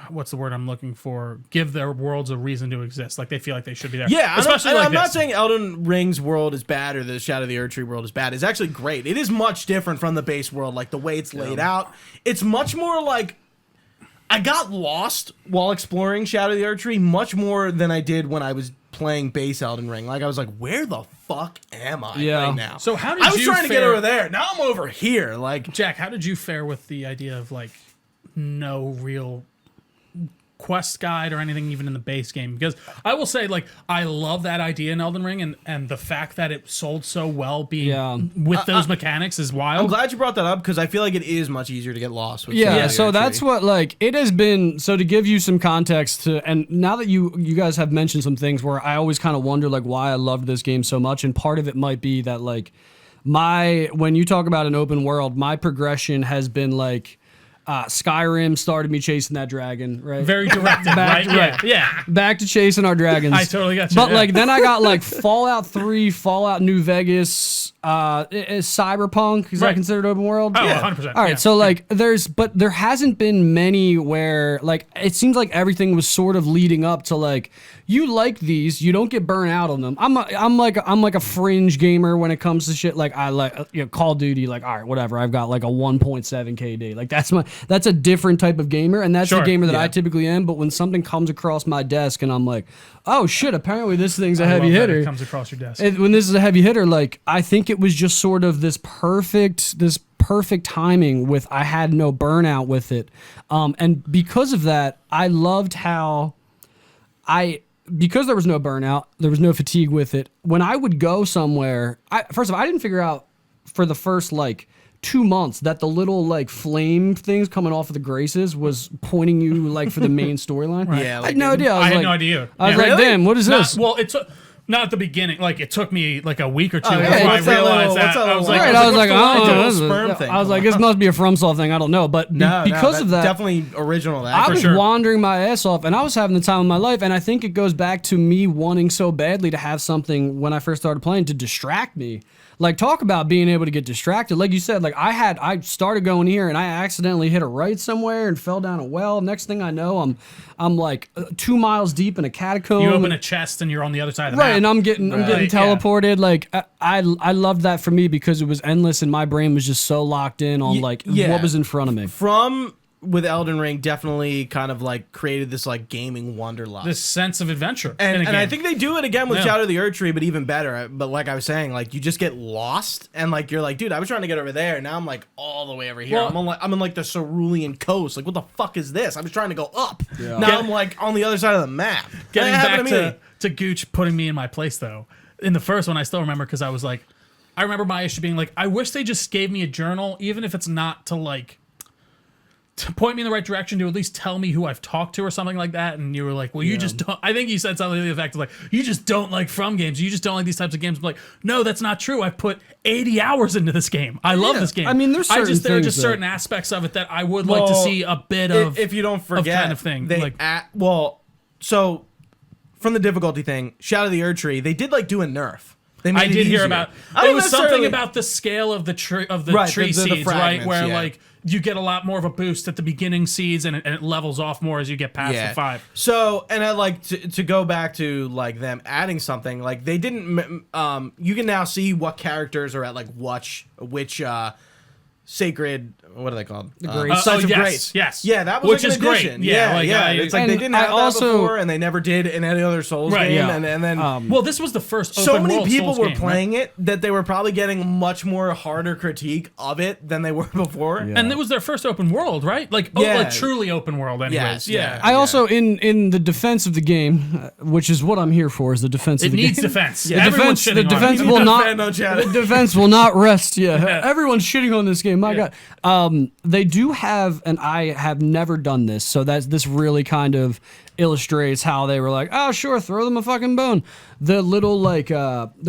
Speaker 2: What's the word I'm looking for? Give their worlds a reason to exist. Like they feel like they should be there.
Speaker 1: Yeah,
Speaker 2: especially
Speaker 1: I'm
Speaker 2: like
Speaker 1: I'm not
Speaker 2: this.
Speaker 1: saying Elden Ring's world is bad or the Shadow of the Erdtree world is bad. It's actually great. It is much different from the base world, like the way it's laid out. It's much more like I got lost while exploring Shadow of the Erdtree much more than I did when I was playing base Elden Ring. Like I was like, where the fuck am I
Speaker 3: Yeah.
Speaker 1: right now?
Speaker 2: So how did
Speaker 1: I was
Speaker 2: you
Speaker 1: trying to get
Speaker 2: fare-
Speaker 1: over there. Now I'm over here. Like
Speaker 2: Jack, how did you fare with the idea of like no real quest guide or anything even in the base game? Because I will say, like, I love that idea in Elden Ring, and the fact that it sold so well being
Speaker 3: Yeah.
Speaker 2: with those mechanics is
Speaker 1: I'm
Speaker 2: wild.
Speaker 1: glad you brought that up because I feel like it is much easier to get lost with
Speaker 3: Yeah,
Speaker 1: Shadow of the
Speaker 3: so
Speaker 1: Erdtree.
Speaker 3: that's what like it has been. So to give you some context to, and now that you guys have mentioned some things where I always kind of wonder like why I loved this game so much, and part of it might be that like when you talk about an open world, my progression has been like Skyrim started me chasing that dragon, right?
Speaker 2: Very directed, right?
Speaker 3: right.
Speaker 2: Yeah.
Speaker 3: Back to chasing our dragons.
Speaker 2: I totally got you.
Speaker 3: But
Speaker 2: yeah.
Speaker 3: like then I got like Fallout 3, Fallout New Vegas, is Cyberpunk. Is that
Speaker 2: Right.
Speaker 3: considered open world?
Speaker 2: Oh,
Speaker 1: Yeah.
Speaker 2: 100%.
Speaker 3: All right,
Speaker 2: yeah.
Speaker 3: so like there hasn't been many where like it seems like everything was sort of leading up to like you like these, you don't get burnt out on them. I'm like a fringe gamer when it comes to shit like I like Call of Duty, like all right, whatever. I've got like a 1.7 KD. Like that's a different type of gamer, and that's the
Speaker 2: Sure,
Speaker 3: gamer that
Speaker 1: yeah.
Speaker 3: I typically am. But when something comes across my desk and I'm like, oh shit, apparently this thing's a
Speaker 2: I
Speaker 3: heavy
Speaker 2: love that
Speaker 3: hitter.
Speaker 2: it comes across your desk.
Speaker 3: When this is a heavy hitter, like I think it was just sort of this perfect perfect timing with I had no burnout with it. And because of that, I loved how because there was no burnout, there was no fatigue with it. When I would go somewhere, first of all, I didn't figure out for the first like 2 months that the little like flame things coming off of the graces was pointing you like for the main storyline.
Speaker 1: Yeah,
Speaker 3: I had no idea.
Speaker 2: I had no idea.
Speaker 3: I was
Speaker 2: Yeah.
Speaker 3: like, damn, what is this?
Speaker 2: Well, it took not at the beginning. Like it took me like a week or two
Speaker 1: yeah.
Speaker 2: before I
Speaker 1: What's that
Speaker 2: realized
Speaker 1: little-
Speaker 2: that.
Speaker 1: what's that
Speaker 2: I was
Speaker 1: little-
Speaker 2: like,
Speaker 3: Right, I was like,
Speaker 1: what's the
Speaker 3: oh,
Speaker 1: little
Speaker 3: this is-
Speaker 1: sperm thing?
Speaker 3: I was like, this must be a FromSoft thing. I don't know, but because of that,
Speaker 1: definitely original. That
Speaker 3: I
Speaker 1: for
Speaker 3: was
Speaker 1: sure.
Speaker 3: wandering my ass off, and I was having the time of my life. And I think it goes back to me wanting so badly to have something when I first started playing to distract me. Like, talk about being able to get distracted. Like you said, like I started going here, and I accidentally hit a right somewhere and fell down a well. Next thing I know, I'm like 2 miles deep in a catacomb.
Speaker 2: you open a chest and you're on the other side of the
Speaker 3: Right,
Speaker 2: map.
Speaker 3: and I'm getting
Speaker 2: Right,
Speaker 3: teleported. Like I loved that for me because it was endless, and my brain was just so locked in on like
Speaker 1: yeah.
Speaker 3: what was in front of me.
Speaker 1: From with Elden Ring, definitely kind of like created this like gaming wanderlust.
Speaker 2: This sense of adventure. in a
Speaker 1: And I
Speaker 2: game.
Speaker 1: think they do it again with
Speaker 2: Yeah.
Speaker 1: Shadow of the Erdtree, but even better. But like I was saying, like you just get lost, and like you're like, dude, I was trying to get over there, and now I'm like all the way over here.
Speaker 2: Well-
Speaker 1: I'm in like the Cerulean coast. Like, what the fuck is this? I was trying to go up.
Speaker 3: Yeah.
Speaker 1: Now I'm like on the other side of the map.
Speaker 2: Getting
Speaker 1: That
Speaker 2: back
Speaker 1: happened me.
Speaker 2: to Gooch putting me in my place, though. In the first one, I still remember because I was like, I remember my issue being like, I wish they just gave me a journal, even if it's not to like, to point me in the right direction, to at least tell me who I've talked to or something like that. And you were like, well, you just don't. I think you said something to the effect of like, you just don't like From games. You just don't like these types of games. I'm like, no, that's not true. I've put 80 hours into this game. I love this game.
Speaker 3: I mean, there's certain
Speaker 2: there are
Speaker 3: things
Speaker 2: just
Speaker 3: that-
Speaker 2: certain aspects of it that I would like to
Speaker 1: Well,
Speaker 2: see a bit of.
Speaker 1: If you don't forget,
Speaker 2: kind of thing.
Speaker 1: They
Speaker 2: Like-
Speaker 1: so from the difficulty thing, Shadow of the Erdtree, they did like do a nerf. They
Speaker 2: I
Speaker 1: made it
Speaker 2: did hear
Speaker 1: easier.
Speaker 2: about.
Speaker 1: I
Speaker 2: It
Speaker 1: don't
Speaker 2: was something
Speaker 1: necessarily-
Speaker 2: about the scale of the tree
Speaker 1: Right,
Speaker 2: tree
Speaker 1: the
Speaker 2: seeds, right?
Speaker 1: fragments,
Speaker 2: Where
Speaker 1: yeah.
Speaker 2: like you get a lot more of a boost at the beginning seeds, and it levels off more as you get past the 5.
Speaker 1: So, and I like to go back to like them adding something. Like they didn't. You can now see what characters are at like which sacred. What are they called? The
Speaker 3: Grace.
Speaker 1: Sites of
Speaker 2: yes,
Speaker 1: Grace.
Speaker 2: yes.
Speaker 1: Yeah, that was
Speaker 2: Which
Speaker 1: like
Speaker 2: is
Speaker 1: an
Speaker 2: great.
Speaker 1: addition.
Speaker 2: Yeah, like,
Speaker 1: It's like they
Speaker 3: and
Speaker 1: didn't
Speaker 3: I
Speaker 1: have that
Speaker 3: also-
Speaker 1: before, and they never did in any other Souls
Speaker 2: Right,
Speaker 1: game.
Speaker 3: yeah.
Speaker 1: And then
Speaker 2: Well, this was the first.
Speaker 1: so
Speaker 2: open
Speaker 1: many
Speaker 2: world
Speaker 1: people
Speaker 2: Souls
Speaker 1: were
Speaker 2: game,
Speaker 1: playing it that they were probably getting much more harder critique of it than they were before.
Speaker 3: Yeah.
Speaker 2: and it was their first open world, right? Like,
Speaker 1: Yeah.
Speaker 2: like truly open world, anyways.
Speaker 1: Yes, yeah.
Speaker 3: I also, in the defense of the game, which is what I'm here for, is the defense
Speaker 2: It
Speaker 3: of the
Speaker 2: needs
Speaker 3: game.
Speaker 2: defense.
Speaker 1: Yeah.
Speaker 2: Everyone's
Speaker 3: the
Speaker 2: shitting on it.
Speaker 3: defense
Speaker 1: You need
Speaker 3: will
Speaker 1: to
Speaker 3: not.
Speaker 1: defend on Shadow.
Speaker 3: The defense will not rest. Yeah, everyone's shitting on this game. My God, they do have, and I have never done this, so this really kind of illustrates how they were like, oh sure, throw them a fucking bone. The little like there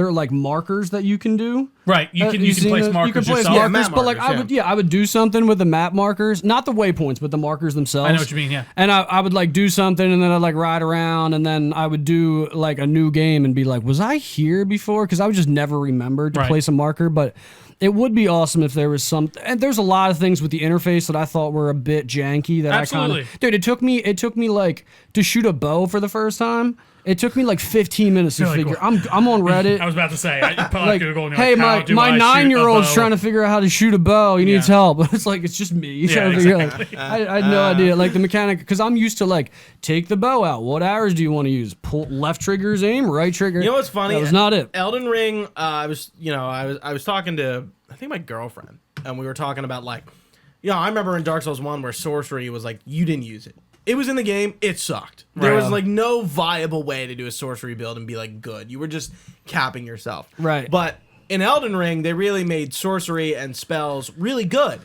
Speaker 3: are like markers that you can do.
Speaker 2: Right, you can
Speaker 3: seen
Speaker 2: place
Speaker 3: those?
Speaker 2: markers
Speaker 3: You can place
Speaker 2: yourself.
Speaker 1: Yeah,
Speaker 3: markers,
Speaker 1: map
Speaker 3: but like
Speaker 1: markers,
Speaker 3: I would do something with the map markers, not the waypoints, but the markers themselves.
Speaker 2: I know what you mean, yeah.
Speaker 3: And I would like do something, and then I'd like ride around, and then I would do like a new game and be like, was I here before? Because I would just never remember to
Speaker 2: Right.
Speaker 3: place a marker, but. It would be awesome if there was some, and there's a lot of things with the interface that I thought were a bit janky. That
Speaker 2: Absolutely.
Speaker 3: I kind of, dude, it took me like to shoot a bow for the first time. It took me like 15 minutes to
Speaker 2: You're like,
Speaker 3: figure.
Speaker 2: what?
Speaker 3: I'm on Reddit.
Speaker 2: I was about to say, you pull out
Speaker 3: Like,
Speaker 2: Google and you're
Speaker 3: hey,
Speaker 2: like, how do
Speaker 3: my
Speaker 2: I shoot a
Speaker 3: 9-year-old's
Speaker 2: bow?
Speaker 3: trying to figure out how to shoot a bow. He needs
Speaker 2: Yeah.
Speaker 3: help. It's like it's just me.
Speaker 2: Yeah,
Speaker 3: Trying to figure out-
Speaker 2: exactly.
Speaker 3: I had no idea. Like the mechanic, because I'm used to like take the bow out. What arrows do you want to use? Pull left trigger's aim, right trigger.
Speaker 1: You know what's funny?
Speaker 3: That was not it.
Speaker 1: Elden Ring. I was talking to I think my girlfriend, and we were talking about like, I remember in Dark Souls 1 where sorcery was like you didn't use it. It was in the game. It sucked. There
Speaker 3: Right.
Speaker 1: was like no viable way to do a sorcery build and be like good. You were just capping yourself.
Speaker 3: Right.
Speaker 1: But in Elden Ring, they really made sorcery and spells really good.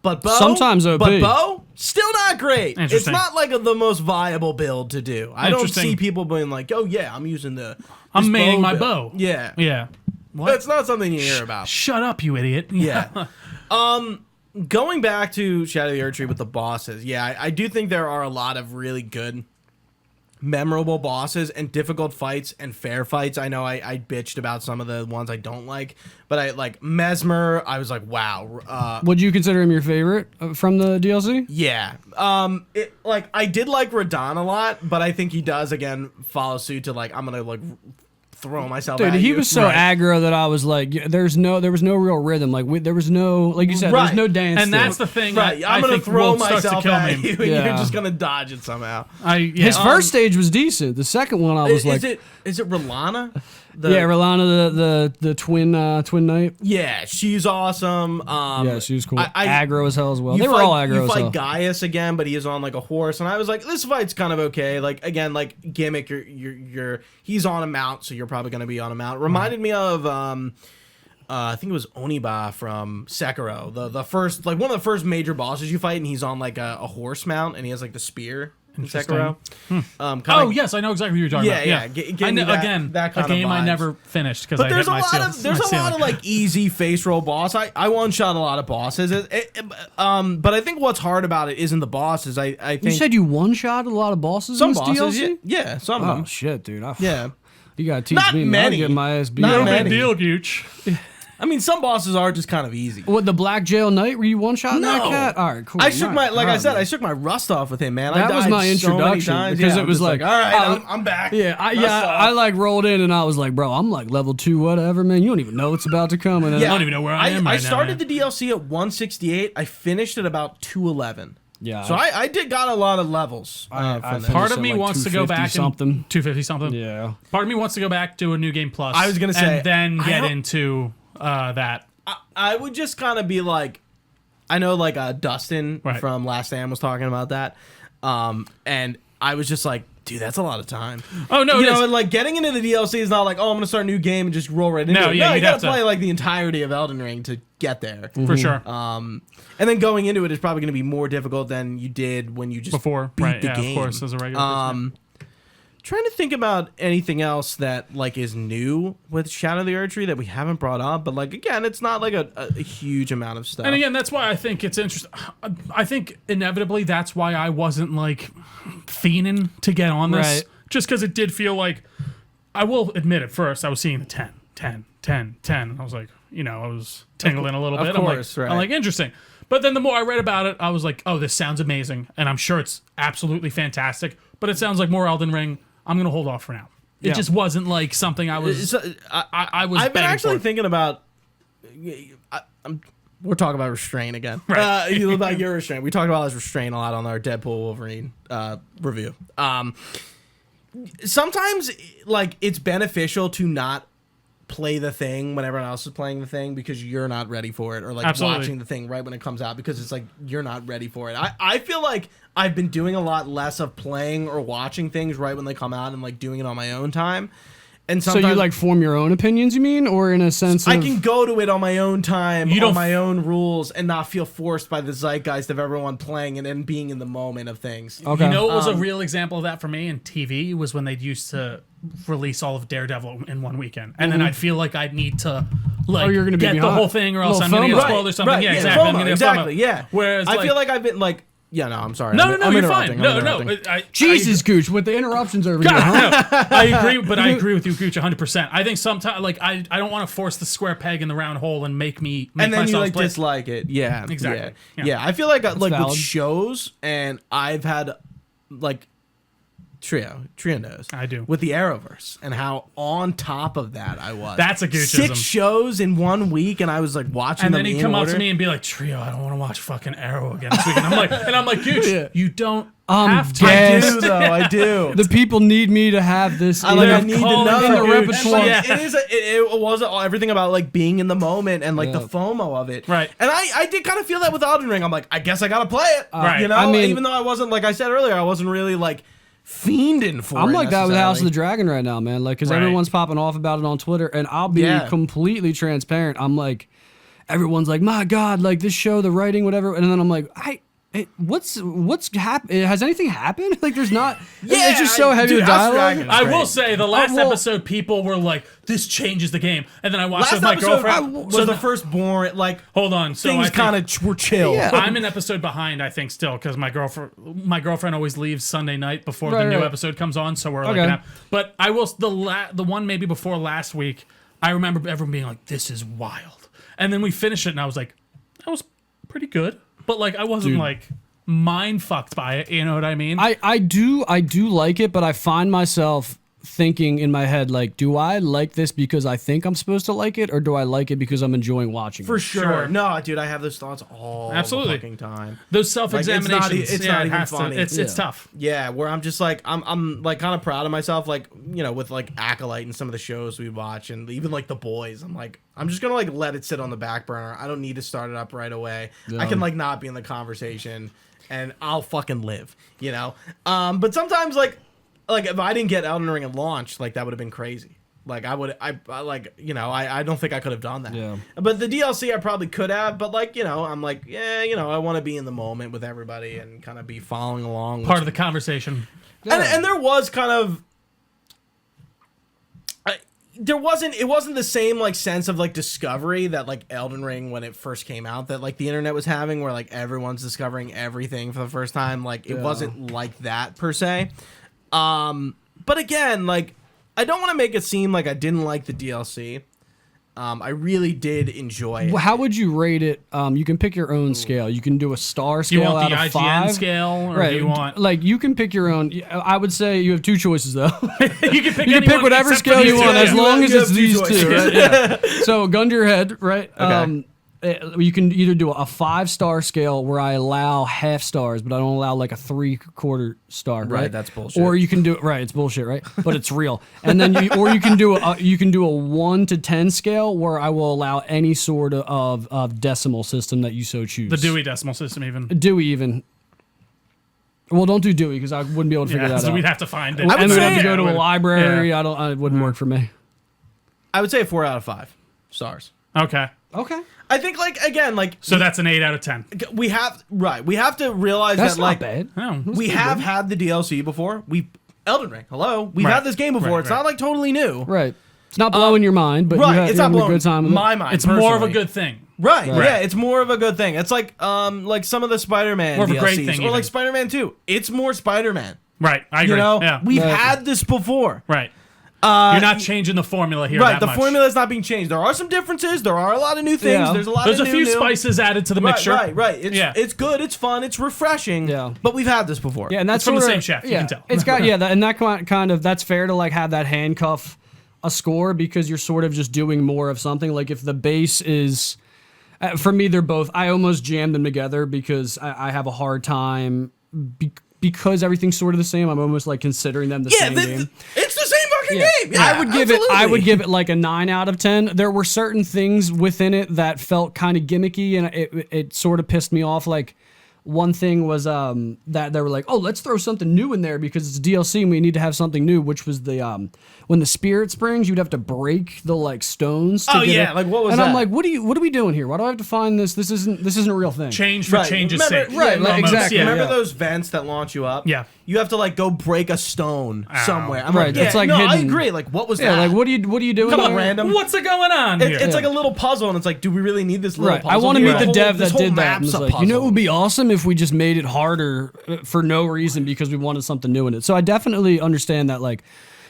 Speaker 1: But bow,
Speaker 3: Sometimes OP.
Speaker 1: But bow, still not great. It's
Speaker 2: Interesting.
Speaker 1: not like the most viable build to do. I don't
Speaker 2: Interesting.
Speaker 1: see people being like, oh yeah, I'm using this
Speaker 2: I'm maining my
Speaker 1: build."
Speaker 2: bow.
Speaker 1: Yeah.
Speaker 2: Yeah. What?
Speaker 1: That's not something you hear about.
Speaker 2: Shut up, you idiot.
Speaker 1: Yeah. Going back to Shadow of the Erdtree with the bosses, I do think there are a lot of really good, memorable bosses and difficult fights and fair fights. I know I bitched about some of the ones I don't like, but I like Mesmer. I was like, wow.
Speaker 3: Would you consider him your favorite from the DLC?
Speaker 1: Yeah. I did like Radahn a lot, but I think he does again follow suit to like I'm gonna like throw myself.
Speaker 3: Dude,
Speaker 1: at
Speaker 3: he
Speaker 1: you.
Speaker 3: was so aggro that I was like, there was no real rhythm. Like there was no, like you said, there was
Speaker 1: Right.
Speaker 3: no dance.
Speaker 2: And
Speaker 3: to
Speaker 2: that's
Speaker 3: it.
Speaker 2: the thing.
Speaker 1: Right,
Speaker 2: I
Speaker 1: I'm gonna
Speaker 2: think
Speaker 1: throw
Speaker 2: Wolf starts
Speaker 1: myself
Speaker 2: to kill
Speaker 1: at
Speaker 2: me.
Speaker 1: you, and
Speaker 3: Yeah.
Speaker 1: you're just gonna dodge it somehow.
Speaker 3: His first stage was decent. The second one, I was like,
Speaker 1: is it Rolana?
Speaker 3: Rolana, the twin knight.
Speaker 1: Yeah, she's awesome.
Speaker 3: Yeah, she was cool.
Speaker 1: I
Speaker 3: aggro as hell as well. They were
Speaker 1: fight,
Speaker 3: all aggro
Speaker 1: You
Speaker 3: as hell.
Speaker 1: fight Gaius again, but he is on like a horse, and I was like, this fight's kind of okay. Like again, like gimmick, he's on a mount, so you're probably gonna be on a mount. Reminded me of I think it was Oniba from Sekiro, the first, like one of the first major bosses you fight, and he's on like a horse mount, and he has like the spear. In Sekiro.
Speaker 2: Yes, I know exactly what you're talking about. Yeah,
Speaker 1: I know,
Speaker 2: again,
Speaker 1: that kind
Speaker 2: a game
Speaker 1: of
Speaker 2: I never finished because
Speaker 1: but
Speaker 2: I
Speaker 1: there's
Speaker 2: hit
Speaker 1: a
Speaker 2: my
Speaker 1: lot of there's a lot of like easy face roll boss. I one shot a lot of bosses. But I think what's hard about it isn't the bosses. I think
Speaker 3: You said you one shot a lot of bosses.
Speaker 1: some
Speaker 3: in this
Speaker 1: bosses,
Speaker 3: DLC?
Speaker 1: yeah, some of
Speaker 3: Oh
Speaker 1: them.
Speaker 3: shit, dude!
Speaker 1: Yeah,
Speaker 3: You gotta teach
Speaker 1: Not
Speaker 3: me.
Speaker 1: many.
Speaker 3: I'll get my ass beat.
Speaker 1: Not
Speaker 2: No
Speaker 1: many.
Speaker 2: big deal, Gooch.
Speaker 1: I mean some bosses are just kind of easy.
Speaker 3: What, the Black Jail Knight? Were you one shot that
Speaker 1: No.
Speaker 3: cat? All right, cool.
Speaker 1: I shook my
Speaker 3: I
Speaker 1: shook my rust off with him, man.
Speaker 3: That
Speaker 1: I
Speaker 3: was
Speaker 1: died
Speaker 3: my
Speaker 1: so many
Speaker 3: introduction,
Speaker 1: times.
Speaker 3: because
Speaker 1: Yeah,
Speaker 3: it was
Speaker 1: I'm just
Speaker 3: like,
Speaker 1: all right,
Speaker 3: oh,
Speaker 1: I'm back.
Speaker 3: Yeah,
Speaker 1: Rust off.
Speaker 3: I like rolled in and I was like, bro, I'm like level 2, whatever, man. You don't even know what's about to come. And then
Speaker 1: Yeah,
Speaker 2: I don't even know where I am right
Speaker 1: I
Speaker 2: now,
Speaker 1: started
Speaker 2: man.
Speaker 1: the DLC at 168. I finished at about 211.
Speaker 3: yeah,
Speaker 1: So I did got a lot of levels.
Speaker 3: I
Speaker 1: from
Speaker 3: finished
Speaker 1: that.
Speaker 2: Part of
Speaker 3: at,
Speaker 2: me
Speaker 3: like,
Speaker 2: wants to go
Speaker 3: 250
Speaker 2: back
Speaker 3: something.
Speaker 2: 250 something.
Speaker 3: Yeah.
Speaker 2: Part of me wants to go back to a new game plus.
Speaker 1: I was gonna say,
Speaker 2: and then
Speaker 1: I
Speaker 2: get
Speaker 1: don't-
Speaker 2: into that.
Speaker 1: I would just kind of be like, I know like Dustin
Speaker 2: Right.
Speaker 1: from Last Stand was talking about that, and I was just like, dude, that's a lot of time.
Speaker 2: Oh no,
Speaker 1: You
Speaker 2: it
Speaker 1: know,
Speaker 2: is.
Speaker 1: and like getting into the DLC is not like, oh, I'm gonna start a new game and just roll right into
Speaker 2: No,
Speaker 1: it.
Speaker 2: yeah,
Speaker 1: you
Speaker 2: you'd
Speaker 1: gotta
Speaker 2: have to-
Speaker 1: play like the entirety of Elden Ring to get there.
Speaker 2: for sure.
Speaker 1: And then going into it is probably gonna be more difficult than you did when you just
Speaker 2: Before,
Speaker 1: beat
Speaker 2: right?
Speaker 1: the
Speaker 2: Yeah,
Speaker 1: game.
Speaker 2: of course, as a regular. person.
Speaker 1: Trying to think about anything else that like is new with Shadow of the Erdtree that we haven't brought up, but like again, it's not like a huge amount of stuff.
Speaker 2: And again, that's why I think it's interesting. I think inevitably that's why I wasn't like fiending to get on this.
Speaker 3: Right.
Speaker 2: Just because it did feel like, I will admit at first, I was seeing the 10, 10, 10, 10. And I was like, I was tingling a little
Speaker 1: of
Speaker 2: bit.
Speaker 1: course,
Speaker 2: I'm
Speaker 1: right.
Speaker 2: like, interesting. But then the more I read about it, I was like, oh, this sounds amazing. And I'm sure it's absolutely fantastic. But it sounds like more Elden Ring. I'm going to hold off for now. It
Speaker 3: Yeah.
Speaker 2: just wasn't like something I was.
Speaker 1: So,
Speaker 2: I was.
Speaker 1: I've been
Speaker 2: begging
Speaker 1: actually
Speaker 2: for.
Speaker 1: thinking about. We're talking about restraint again.
Speaker 2: Right.
Speaker 1: About your restraint. We talked about this restraint a lot on our Deadpool Wolverine review. Sometimes, like, it's beneficial to not play the thing when everyone else is playing the thing because you're not ready for it, or like
Speaker 2: Absolutely.
Speaker 1: watching the thing right when it comes out because it's like you're not ready for it. I feel like I've been doing a lot less of playing or watching things right when they come out and like doing it on my own time. And
Speaker 3: So
Speaker 1: sometimes
Speaker 3: you like form your own opinions, you mean, or in a sense of
Speaker 1: I can go to it on my own time,
Speaker 2: You
Speaker 1: on
Speaker 2: don't-
Speaker 1: my own rules, and not feel forced by the zeitgeist of everyone playing and then being in the moment of things.
Speaker 3: Okay.
Speaker 2: You know what was a real example of that for me in TV was when they used to release all of Daredevil in one weekend. And then I'd feel like I'd need to like
Speaker 3: you're gonna be
Speaker 2: get the
Speaker 3: behind.
Speaker 2: whole thing or else
Speaker 3: Little
Speaker 2: I'm going to get
Speaker 3: FOMO.
Speaker 2: spoiled or something.
Speaker 1: Right,
Speaker 2: yeah,
Speaker 1: yeah,
Speaker 2: exactly. I'm
Speaker 1: FOMO,
Speaker 2: gonna get
Speaker 1: exactly,
Speaker 2: FOMO.
Speaker 1: yeah.
Speaker 2: Whereas
Speaker 1: I
Speaker 2: like,
Speaker 1: feel like I've been like, yeah, no, I'm sorry.
Speaker 2: no,
Speaker 1: I'm
Speaker 2: you're fine.
Speaker 1: interrupting,
Speaker 2: No,
Speaker 1: I'm
Speaker 2: no.
Speaker 1: interrupting.
Speaker 3: Jesus, Gooch, with the interruptions over here, huh?
Speaker 2: I agree, but I agree with you, Gooch, 100%. I think sometimes, like, I don't want to force the square peg in the round hole and make
Speaker 1: And then
Speaker 2: myself
Speaker 1: you like
Speaker 2: play.
Speaker 1: dislike it. Yeah,
Speaker 2: Exactly.
Speaker 1: Yeah,
Speaker 2: Yeah.
Speaker 1: I feel like with
Speaker 3: valid.
Speaker 1: shows, and I've had like Trio knows.
Speaker 2: I do.
Speaker 1: With the Arrowverse and how on top of that I was.
Speaker 2: That's a Goochism.
Speaker 1: 6 shows in 1 week, and I was like watching
Speaker 2: And
Speaker 1: them
Speaker 2: then he'd
Speaker 1: in
Speaker 2: come up
Speaker 1: order.
Speaker 2: to me and be like, Trio, I don't want to watch fucking Arrow again this week. And I'm like, Gooch,
Speaker 3: Yeah.
Speaker 2: you don't
Speaker 3: I'm
Speaker 2: have to.
Speaker 1: I
Speaker 3: dead.
Speaker 1: do though. I do.
Speaker 3: The people need me to have this.
Speaker 1: I
Speaker 3: in
Speaker 1: need to
Speaker 2: calling
Speaker 1: know
Speaker 2: in the
Speaker 1: Gooch.
Speaker 3: repertoire.
Speaker 1: Like,
Speaker 2: Yeah.
Speaker 1: it was everything about like being in the moment and like
Speaker 3: Yeah.
Speaker 1: the FOMO of it.
Speaker 2: Right.
Speaker 1: And I did kind of feel that with Elden Ring. I'm like, I guess I gotta play it.
Speaker 2: Right.
Speaker 1: You know,
Speaker 3: I mean-
Speaker 1: even though I wasn't, like I said earlier, I wasn't really like fiending for it.
Speaker 3: I'm like that with House of the
Speaker 1: necessarily.
Speaker 3: Dragon right now, man. Like, because
Speaker 2: Right.
Speaker 3: everyone's popping off about it on Twitter, and I'll be
Speaker 1: Yeah.
Speaker 3: completely transparent. I'm like, everyone's like, my God, like this show, the writing, whatever, and then I'm like, what's happened? Has anything happened? Like, there's not.
Speaker 1: Yeah,
Speaker 3: it's just so heavy
Speaker 1: dude,
Speaker 3: with
Speaker 1: House of
Speaker 3: dialogue.
Speaker 1: Dragon.
Speaker 2: I
Speaker 1: Great.
Speaker 2: will say the last
Speaker 3: well-
Speaker 2: episode, people were like, "This changes the game," and then I watched it
Speaker 1: Last
Speaker 2: with my
Speaker 1: episode
Speaker 2: girlfriend.
Speaker 1: was the first boring. Like
Speaker 2: Hold on, so I
Speaker 1: things
Speaker 2: think-
Speaker 1: kind of were chill.
Speaker 3: Yeah.
Speaker 2: I'm an episode behind, I think, still, because my girlfriend always leaves Sunday night before
Speaker 3: Right,
Speaker 2: the new
Speaker 3: right.
Speaker 2: episode comes on, so we're like,
Speaker 3: Okay.
Speaker 2: but I will the one maybe before last week. I remember everyone being like, "This is wild," and then we finished it, and I was like, "That was pretty good," but like I wasn't
Speaker 3: Dude.
Speaker 2: like mind fucked by it. You know what I mean?
Speaker 3: I do like it, but I find myself thinking in my head, like, do I like this because I think I'm supposed to like it, or do I like it because I'm enjoying watching
Speaker 1: For
Speaker 3: it?
Speaker 1: sure. No, dude, I have those thoughts all
Speaker 2: Absolutely.
Speaker 1: the fucking time.
Speaker 2: Those self-examinations.
Speaker 1: It's not even
Speaker 2: it
Speaker 1: funny.
Speaker 2: It's tough.
Speaker 1: Yeah, where I'm just like I'm like kind of proud of myself, like, you know, with like Acolyte and some of the shows we watch, and even like The Boys. I'm like, I'm just gonna like let it sit on the back burner. I don't need to start it up right away. I can like not be in the conversation, and I'll fucking live, you know. But sometimes like if I didn't get Elden Ring at launch, like that would have been crazy. Like I like, you know, I don't think I could have done that.
Speaker 3: Yeah.
Speaker 1: But the DLC I probably could have, but like, you know, I'm like, yeah, you know, I want to be in the moment with everybody and kind of be following along.
Speaker 2: Part of the conversation.
Speaker 1: And there was kind of it wasn't the same like sense of like discovery that like Elden Ring when it first came out that like the internet was having, where like everyone's discovering everything for the first time. Like it wasn't like that per se. But again, like I don't want to make it seem like I didn't like the DLC. I really did enjoy it.
Speaker 3: Well, how would you rate it? You can pick your own scale. You can do a star scale
Speaker 2: You want the
Speaker 3: out of
Speaker 2: IGN
Speaker 3: 5.
Speaker 2: scale, or
Speaker 3: Right.
Speaker 2: do you want?
Speaker 3: Like you can pick your own. I would say you have 2 choices though.
Speaker 2: You can pick,
Speaker 3: You can pick whatever scale you want, as long as
Speaker 1: You
Speaker 3: it's
Speaker 1: have 2
Speaker 3: these
Speaker 1: choices.
Speaker 3: 2. Right? Yeah. So gun to your head, right?
Speaker 1: Okay.
Speaker 3: You can either do a 5-star scale where I allow half stars, but I don't allow like a 3/4 star. Right,
Speaker 1: that's bullshit.
Speaker 3: Or you can do it right. It's bullshit, right? But it's real. And then you can do a 1 to 10 scale where I will allow any sort of decimal system that you so choose.
Speaker 2: The Dewey Decimal System, even.
Speaker 3: Dewey even. Well, don't do Dewey because I wouldn't be able to figure that
Speaker 2: so
Speaker 3: out.
Speaker 2: we'd have to find it.
Speaker 1: I would
Speaker 3: And we'd
Speaker 1: say-
Speaker 3: have to go to a library.
Speaker 2: Yeah.
Speaker 3: It wouldn't work for me.
Speaker 1: I would say 4 out of 5 stars.
Speaker 2: Okay.
Speaker 3: Okay.
Speaker 1: I think like again, like
Speaker 2: So that's an 8 out of 10.
Speaker 1: we have to realize
Speaker 3: That's
Speaker 1: that
Speaker 3: not
Speaker 1: like
Speaker 3: bad.
Speaker 2: Oh.
Speaker 1: we have had the DLC before. Elden Ring. Hello, we've
Speaker 2: Right.
Speaker 1: had this game before.
Speaker 2: Right,
Speaker 1: It's
Speaker 2: right.
Speaker 1: not like totally new.
Speaker 3: Right. It's not blowing your mind, but
Speaker 1: Right,
Speaker 3: you
Speaker 1: it's
Speaker 3: you're
Speaker 1: not
Speaker 3: having a
Speaker 1: blowing
Speaker 3: good time with it.
Speaker 1: my mind.
Speaker 2: It's more of a
Speaker 1: personally.
Speaker 2: good thing.
Speaker 1: Right,
Speaker 2: Right.
Speaker 1: yeah, it's more of a good thing. It's like some of the Spider-Man
Speaker 2: More of a
Speaker 1: DLCs,
Speaker 2: great thing,
Speaker 1: or
Speaker 2: even.
Speaker 1: like Spider-Man 2. It's more Spider-Man.
Speaker 2: Right. I agree.
Speaker 1: You know,
Speaker 2: Yeah.
Speaker 1: we've
Speaker 3: Right.
Speaker 1: had this before.
Speaker 2: Right. You're not changing the formula here.
Speaker 1: Right,
Speaker 2: that
Speaker 1: the
Speaker 2: much.
Speaker 1: formula is not being changed. There are some differences. There are a lot of new things.
Speaker 3: Yeah.
Speaker 1: There's a lot
Speaker 2: There's
Speaker 1: of
Speaker 2: a
Speaker 1: new,
Speaker 2: few spices added to the
Speaker 1: Right,
Speaker 2: mixture.
Speaker 1: right.
Speaker 2: Yeah.
Speaker 1: It's good. It's fun. It's refreshing.
Speaker 3: Yeah.
Speaker 1: But we've had this before.
Speaker 3: Yeah, and that's
Speaker 2: It's from the
Speaker 3: sorta-
Speaker 2: same chef, you
Speaker 3: Yeah,
Speaker 2: can tell.
Speaker 3: It's got and that kind of that's fair to like have that handcuff a score because you're sort of just doing more of something. Like if the base is, for me, they're both. I almost jam them together because I have a hard time because everything's sort of the same. I'm almost like considering them the same game.
Speaker 1: It's the same fucking
Speaker 3: Yeah.
Speaker 1: game. Yeah,
Speaker 3: I would give
Speaker 1: absolutely.
Speaker 3: it like a 9 out of 10. There were certain things within it that felt kind of gimmicky, and it sort of pissed me off. Like one thing was that they were like, oh, let's throw something new in there because it's DLC and we need to have something new, which was the when the spirit springs, you'd have to break the like stones. To
Speaker 1: Oh,
Speaker 3: get
Speaker 1: yeah,
Speaker 3: it.
Speaker 1: like, what was
Speaker 3: and I'm
Speaker 1: that?
Speaker 3: like, what are we doing here? Why do I have to find this? This isn't a real thing.
Speaker 2: Change for
Speaker 1: Right.
Speaker 2: change's
Speaker 1: Remember-
Speaker 2: sake.
Speaker 3: Right, like,
Speaker 2: Almost,
Speaker 3: exactly.
Speaker 2: Yeah.
Speaker 1: Remember
Speaker 3: Yeah.
Speaker 1: those vents that launch you up?
Speaker 2: Yeah.
Speaker 1: You have to like go break a stone somewhere. I'm
Speaker 3: Right,
Speaker 1: like, yeah,
Speaker 3: it's like
Speaker 1: no, I
Speaker 3: hidden.
Speaker 1: agree. Like, what was
Speaker 3: Yeah,
Speaker 1: that?
Speaker 3: like what are you doing?
Speaker 1: Come on,
Speaker 3: there?
Speaker 1: random.
Speaker 2: What's going on here?
Speaker 1: It's like a little puzzle, and it's like, do we really need this little
Speaker 3: Right.
Speaker 1: puzzle?
Speaker 3: I want to
Speaker 1: here?
Speaker 3: meet the
Speaker 1: whole-
Speaker 3: dev
Speaker 1: this
Speaker 3: that
Speaker 1: whole
Speaker 3: did that. And
Speaker 1: map's
Speaker 3: was
Speaker 1: a
Speaker 3: like, you know, it
Speaker 1: puzzle.
Speaker 3: would be awesome if we just made it harder for no reason because we wanted something new in it. So I definitely understand that, like,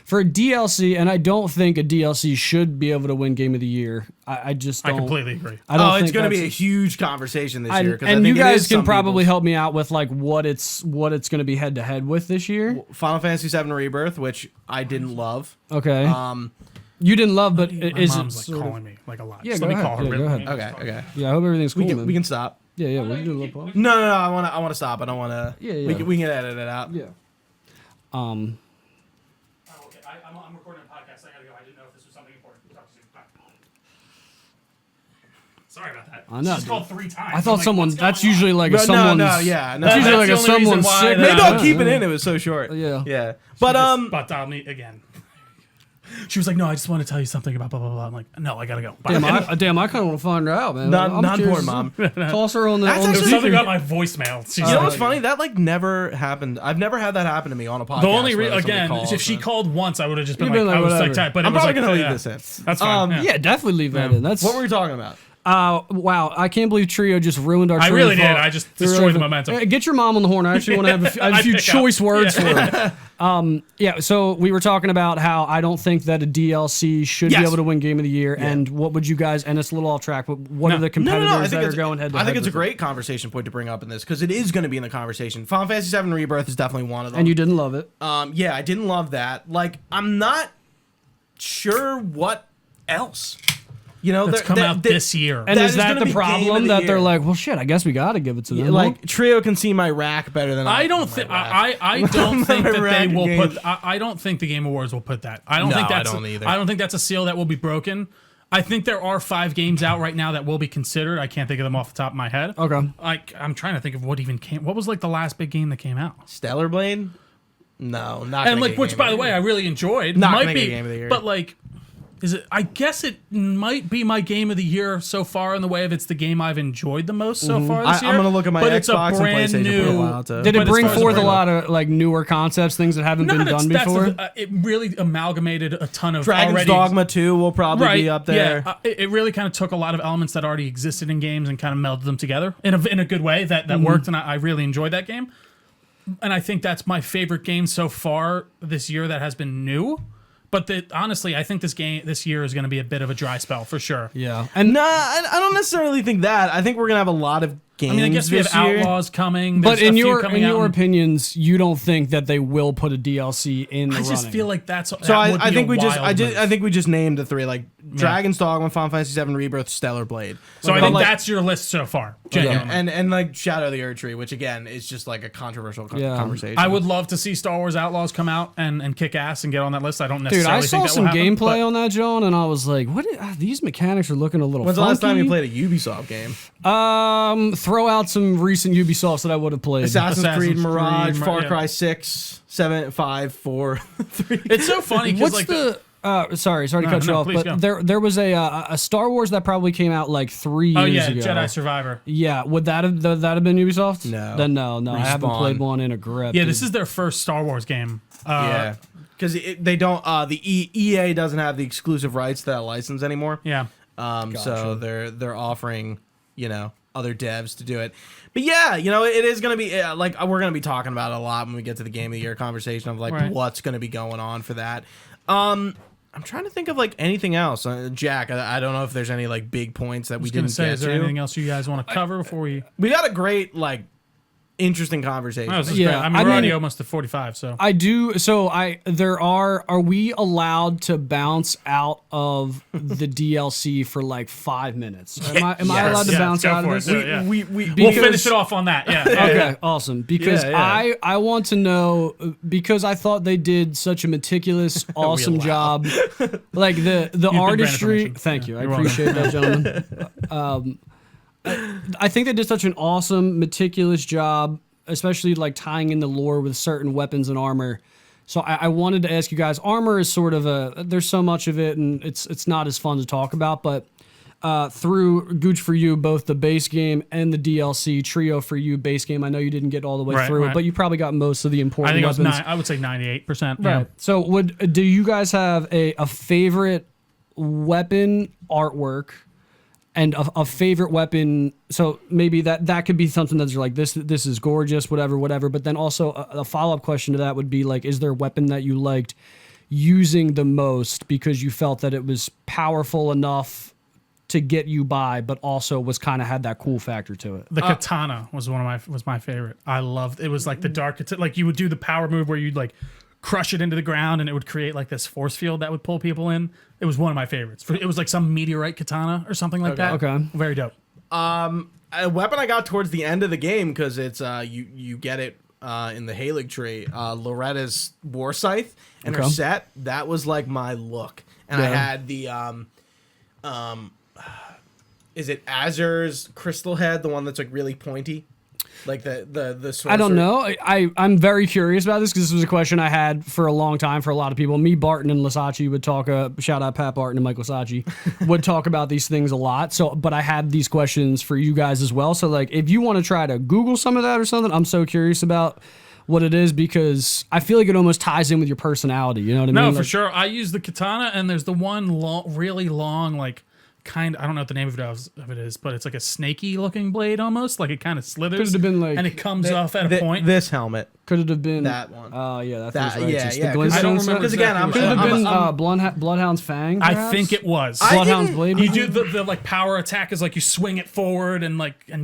Speaker 3: for a DLC, and I don't think a DLC should be able to win Game of the Year. I just don't.
Speaker 2: I completely agree.
Speaker 3: I don't
Speaker 1: It's
Speaker 3: think
Speaker 1: going to be a
Speaker 3: that's-
Speaker 1: huge conversation this
Speaker 3: I-
Speaker 1: year. 'Cause I
Speaker 3: and
Speaker 1: think
Speaker 3: you
Speaker 1: it
Speaker 3: guys
Speaker 1: is
Speaker 3: can
Speaker 1: some
Speaker 3: probably
Speaker 1: people's-
Speaker 3: help me out with like what it's going to be head to head with this year.
Speaker 1: Final Fantasy VII Rebirth, which I didn't love.
Speaker 3: Okay. You didn't love, but
Speaker 2: My
Speaker 3: is
Speaker 2: mom's
Speaker 3: it
Speaker 2: like
Speaker 3: sort of-
Speaker 2: calling me like a lot.
Speaker 3: Yeah,
Speaker 2: Just
Speaker 3: go
Speaker 2: let me
Speaker 3: ahead.
Speaker 2: call her.
Speaker 3: Yeah,
Speaker 2: really
Speaker 3: go ahead.
Speaker 2: quick.
Speaker 1: Okay.
Speaker 3: Yeah, I hope everything's cool.
Speaker 1: We
Speaker 3: man.
Speaker 1: can stop.
Speaker 3: Yeah, we can do a little pause.
Speaker 1: No. I want to stop. I don't want to.
Speaker 3: Yeah, yeah.
Speaker 1: We can edit it out.
Speaker 3: Yeah.
Speaker 2: Oh, okay. I'm recording a podcast. I gotta go. I didn't know if this was something important. We'll talk to you soon. Bye. Sorry about that.
Speaker 3: I know,
Speaker 2: She's
Speaker 3: dude.
Speaker 2: called 3 times.
Speaker 3: I thought
Speaker 2: I'm like,
Speaker 3: someone.
Speaker 2: what's going
Speaker 3: That's
Speaker 2: on?
Speaker 3: usually like a
Speaker 1: No,
Speaker 3: someone's.
Speaker 1: yeah. No.
Speaker 3: That's usually like a
Speaker 2: That's the only
Speaker 3: someone's
Speaker 2: reason why
Speaker 3: sick.
Speaker 2: that-
Speaker 1: Maybe I'll
Speaker 2: Yeah.
Speaker 1: keep it in. It was so short.
Speaker 3: Yeah.
Speaker 1: Yeah. But
Speaker 2: But I'll meet again. She was like, "No, I just want to tell you something about blah blah blah." I'm like, "No, I gotta go." Bye.
Speaker 3: Damn, I kind of want to find her out, man. I'm
Speaker 1: non
Speaker 3: curious.
Speaker 1: porn mom.
Speaker 3: Toss her on the.
Speaker 1: That's
Speaker 3: on the
Speaker 2: There was
Speaker 1: actually-
Speaker 2: something
Speaker 3: speaker.
Speaker 2: about my voicemail. She's
Speaker 1: You know
Speaker 2: like-
Speaker 1: what's funny? That like never happened. I've never had that happen to me on a podcast.
Speaker 2: The only
Speaker 1: where somebody
Speaker 2: again,
Speaker 1: calls
Speaker 2: if she
Speaker 1: and-
Speaker 2: called once, I would have just been
Speaker 3: You'd
Speaker 2: like,
Speaker 3: been like,
Speaker 2: I was
Speaker 3: whatever.
Speaker 2: like tight. But
Speaker 1: I'm
Speaker 2: it was
Speaker 1: probably
Speaker 2: like,
Speaker 1: gonna leave
Speaker 2: yeah.
Speaker 1: this in.
Speaker 2: That's fine.
Speaker 3: Yeah, definitely leave that in. That's
Speaker 1: What were we talking about?
Speaker 3: Wow, I can't believe Trio just ruined our
Speaker 2: I
Speaker 3: train
Speaker 2: really
Speaker 3: of
Speaker 2: did.
Speaker 3: thought.
Speaker 2: I just destroyed the momentum.
Speaker 3: Get your mom on the horn. I actually want to have a few choice words for her. Yeah, so we were talking about how I don't think that a DLC should be able to win Game of the Year, and what would you guys, and it's a little off track, but what are the competitors that are going head to head?
Speaker 1: I think it's a
Speaker 3: with
Speaker 1: great conversation point to bring up in this, because it is going to be in the conversation. Final Fantasy VII Rebirth is definitely one of them.
Speaker 3: And you didn't love it.
Speaker 1: Yeah, I didn't love that. Like, I'm not sure what else. You know,
Speaker 2: that's come out this year.
Speaker 3: And is that the problem that they're like, well, shit, I guess we got to give it to them?
Speaker 1: Like, Trio can see my rack better than
Speaker 2: I don't think. I don't think that they will put. I don't think the Game Awards will put that. I don't think that's.
Speaker 1: I don't either.
Speaker 2: I don't think that's a seal that will be broken. I think there are 5 games out right now that will be considered. I can't think of them off the top of my head.
Speaker 3: Okay.
Speaker 2: I'm trying to think of what even came. What was like the last big game that came out?
Speaker 1: Stellar Blade? No, not.
Speaker 2: And like, which by the way, I really enjoyed.
Speaker 1: Not
Speaker 2: might
Speaker 1: gonna
Speaker 2: be
Speaker 1: get Game of the Year.
Speaker 2: But like. Is it? I guess it might be my game of the year so far in the way of it's the game I've enjoyed the most so far this year.
Speaker 1: I'm gonna look at my
Speaker 2: but
Speaker 1: Xbox
Speaker 2: it's a brand
Speaker 1: and PlayStation
Speaker 2: new.
Speaker 1: profile to.
Speaker 3: Did it bring forth a lot of like newer concepts, things that haven't been done before?
Speaker 2: It really amalgamated a ton of
Speaker 1: Dragon's Dogma 2 will probably be up there.
Speaker 2: Yeah, it really kind of took a lot of elements that already existed in games and kind of melded them together in a good way that worked, and I really enjoyed that game. And I think that's my favorite game so far this year that has been new. But honestly, I think this year is going to be a bit of a dry spell for sure.
Speaker 3: Yeah,
Speaker 1: and I don't necessarily think that. I think we're gonna have a lot of games.
Speaker 2: I mean, I guess we have Outlaws coming.
Speaker 3: But in your opinions, you don't think that they will put a DLC in the running?
Speaker 2: I just feel like that's.
Speaker 1: So I think we just named the 3 like Dragon's Dogma, Final Fantasy VII Rebirth, Stellar Blade.
Speaker 2: So I think that's your list so far. Genuinely.
Speaker 1: And like Shadow of the Erdtree, which again is just like a controversial conversation.
Speaker 2: I would love to see Star Wars Outlaws come out and kick ass and get on that list. I don't necessarily.
Speaker 3: Dude, I
Speaker 2: think
Speaker 3: saw some gameplay on that, John, and I was like, "What? These mechanics are looking a little."
Speaker 1: When's
Speaker 3: funky.
Speaker 1: the last time you played a Ubisoft game?
Speaker 3: Throw out some recent Ubisofts that I would have played.
Speaker 1: Assassin's Creed, Mirage, Far Cry 6, 7, 5, 4, 3.
Speaker 2: It's so funny because like
Speaker 3: sorry to cut you off, but there was a Star Wars that probably came out like 3 years ago.
Speaker 2: Jedi Survivor.
Speaker 3: Yeah, would that have been Ubisoft?
Speaker 1: No.
Speaker 3: Then no. I haven't played one in a grip.
Speaker 2: Yeah, this is their first Star Wars game.
Speaker 1: Yeah. Because they don't. The EA doesn't have the exclusive rights to that license anymore.
Speaker 2: Yeah.
Speaker 1: So they're offering other devs to do it. But yeah, it is gonna be like we're gonna be talking about it a lot when we get to the Game of the Year conversation of like what's gonna be going on for that. I'm trying to think of like anything else. Jack, I don't know if there's any like big points that we didn't get to.
Speaker 2: Is there anything else you guys want to cover before we?
Speaker 1: We got a great like interesting conversation.
Speaker 2: Oh, yeah, I mean, we're already almost at 45, so.
Speaker 3: I do, are we allowed to bounce out of the DLC for like 5 minutes? Am I allowed to bounce out of this?
Speaker 2: We'll finish it off on that, yeah.
Speaker 3: Okay, awesome. Because I want to know, because I thought they did such a meticulous, awesome job. Like the artistry. Thank you, I appreciate that, gentlemen. I think they did such an awesome, meticulous job, especially like tying in the lore with certain weapons and armor. So I wanted to ask you guys, armor is sort of there's so much of it and it's not as fun to talk about, but through Gooch for you, both the base game and the DLC, Trio for you, base game, I know you didn't get all the way through it, but you probably got most of the important weapons.
Speaker 2: I would say 98%.
Speaker 3: Right. So do you guys have a favorite weapon artwork? And a favorite weapon, so maybe that could be something that's like this is gorgeous, whatever. But then also a follow-up question to that would be like, is there a weapon that you liked using the most because you felt that it was powerful enough to get you by, but also was kind of had that cool factor to it?
Speaker 2: The katana was my favorite. I loved it. Was like the dark, like you would do the power move where you'd like crush it into the ground and it would create like this force field that would pull people in. It was one of my favorites. It was like some meteorite katana or something like that.
Speaker 3: Okay.
Speaker 2: Very dope.
Speaker 1: A weapon I got towards the end of the game because it's you get it in the Halig tree. Loretta's war scythe and her set, that was like my look. And I had the is it Azur's crystal head, the one that's like really pointy? Like the sorcerer.
Speaker 3: I don't know. I'm very curious about this because this was a question I had for a long time for a lot of people. Me, Barton, and Lasachi would talk. Shout out Pat Barton and Mike Lasachi would talk about these things a lot. So, but I had these questions for you guys as well. So, like, if you want to try to Google some of that or something, I'm so curious about what it is because I feel like it almost ties in with your personality. You know what I mean?
Speaker 2: No, for sure. I use the katana, and there's the one really long like kind. I don't know what the name of it is, but it's like a snaky looking blade almost. Like it kind of slithers.
Speaker 3: Could it have been like
Speaker 2: and it comes off at a point.
Speaker 1: This helmet.
Speaker 3: Could it have been
Speaker 1: that one?
Speaker 3: Oh yeah,
Speaker 1: That-
Speaker 3: feels right.
Speaker 1: yeah,
Speaker 3: Just
Speaker 1: yeah,
Speaker 3: the
Speaker 1: 'cause
Speaker 2: I don't
Speaker 3: glintstone
Speaker 2: remember
Speaker 3: stuff?
Speaker 1: Because again,
Speaker 2: exactly
Speaker 3: Could it have been
Speaker 1: I'm-
Speaker 3: Bloodhound's Fang?
Speaker 2: I
Speaker 3: perhaps?
Speaker 2: think it was.
Speaker 3: Bloodhound's
Speaker 1: didn't-
Speaker 3: Blade.
Speaker 2: You do the like power attack is like you swing it forward and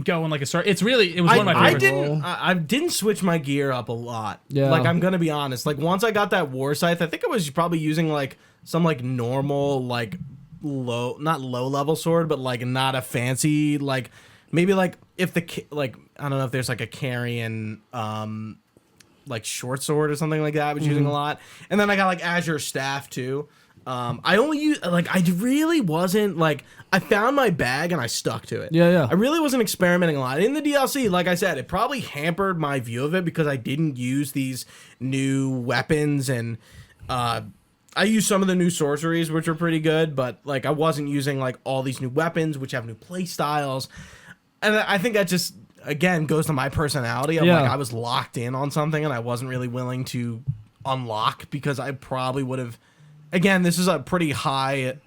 Speaker 2: go in like a start. It was one of my
Speaker 1: I
Speaker 2: favorites.
Speaker 1: I didn't switch my gear up a lot.
Speaker 3: Yeah.
Speaker 1: Like I'm gonna be honest. Like once I got that war scythe, I think I was probably using like some like normal like not low level sword, but like not a fancy like maybe like if like I don't know if there's like a carrion like short sword or something like that I was using a lot. And then I got like Azure staff too. I only use like I really wasn't like I found my bag and I stuck to it.
Speaker 3: Yeah.
Speaker 1: I really wasn't experimenting a lot in the DLC. Like I said, it probably hampered my view of it because I didn't use these new weapons and I used some of the new sorceries, which were pretty good, but like I wasn't using like all these new weapons, which have new play styles. And I think that just again goes to my personality. I'm like I was locked in on something and I wasn't really willing to unlock because I probably would have. Again, this is a pretty high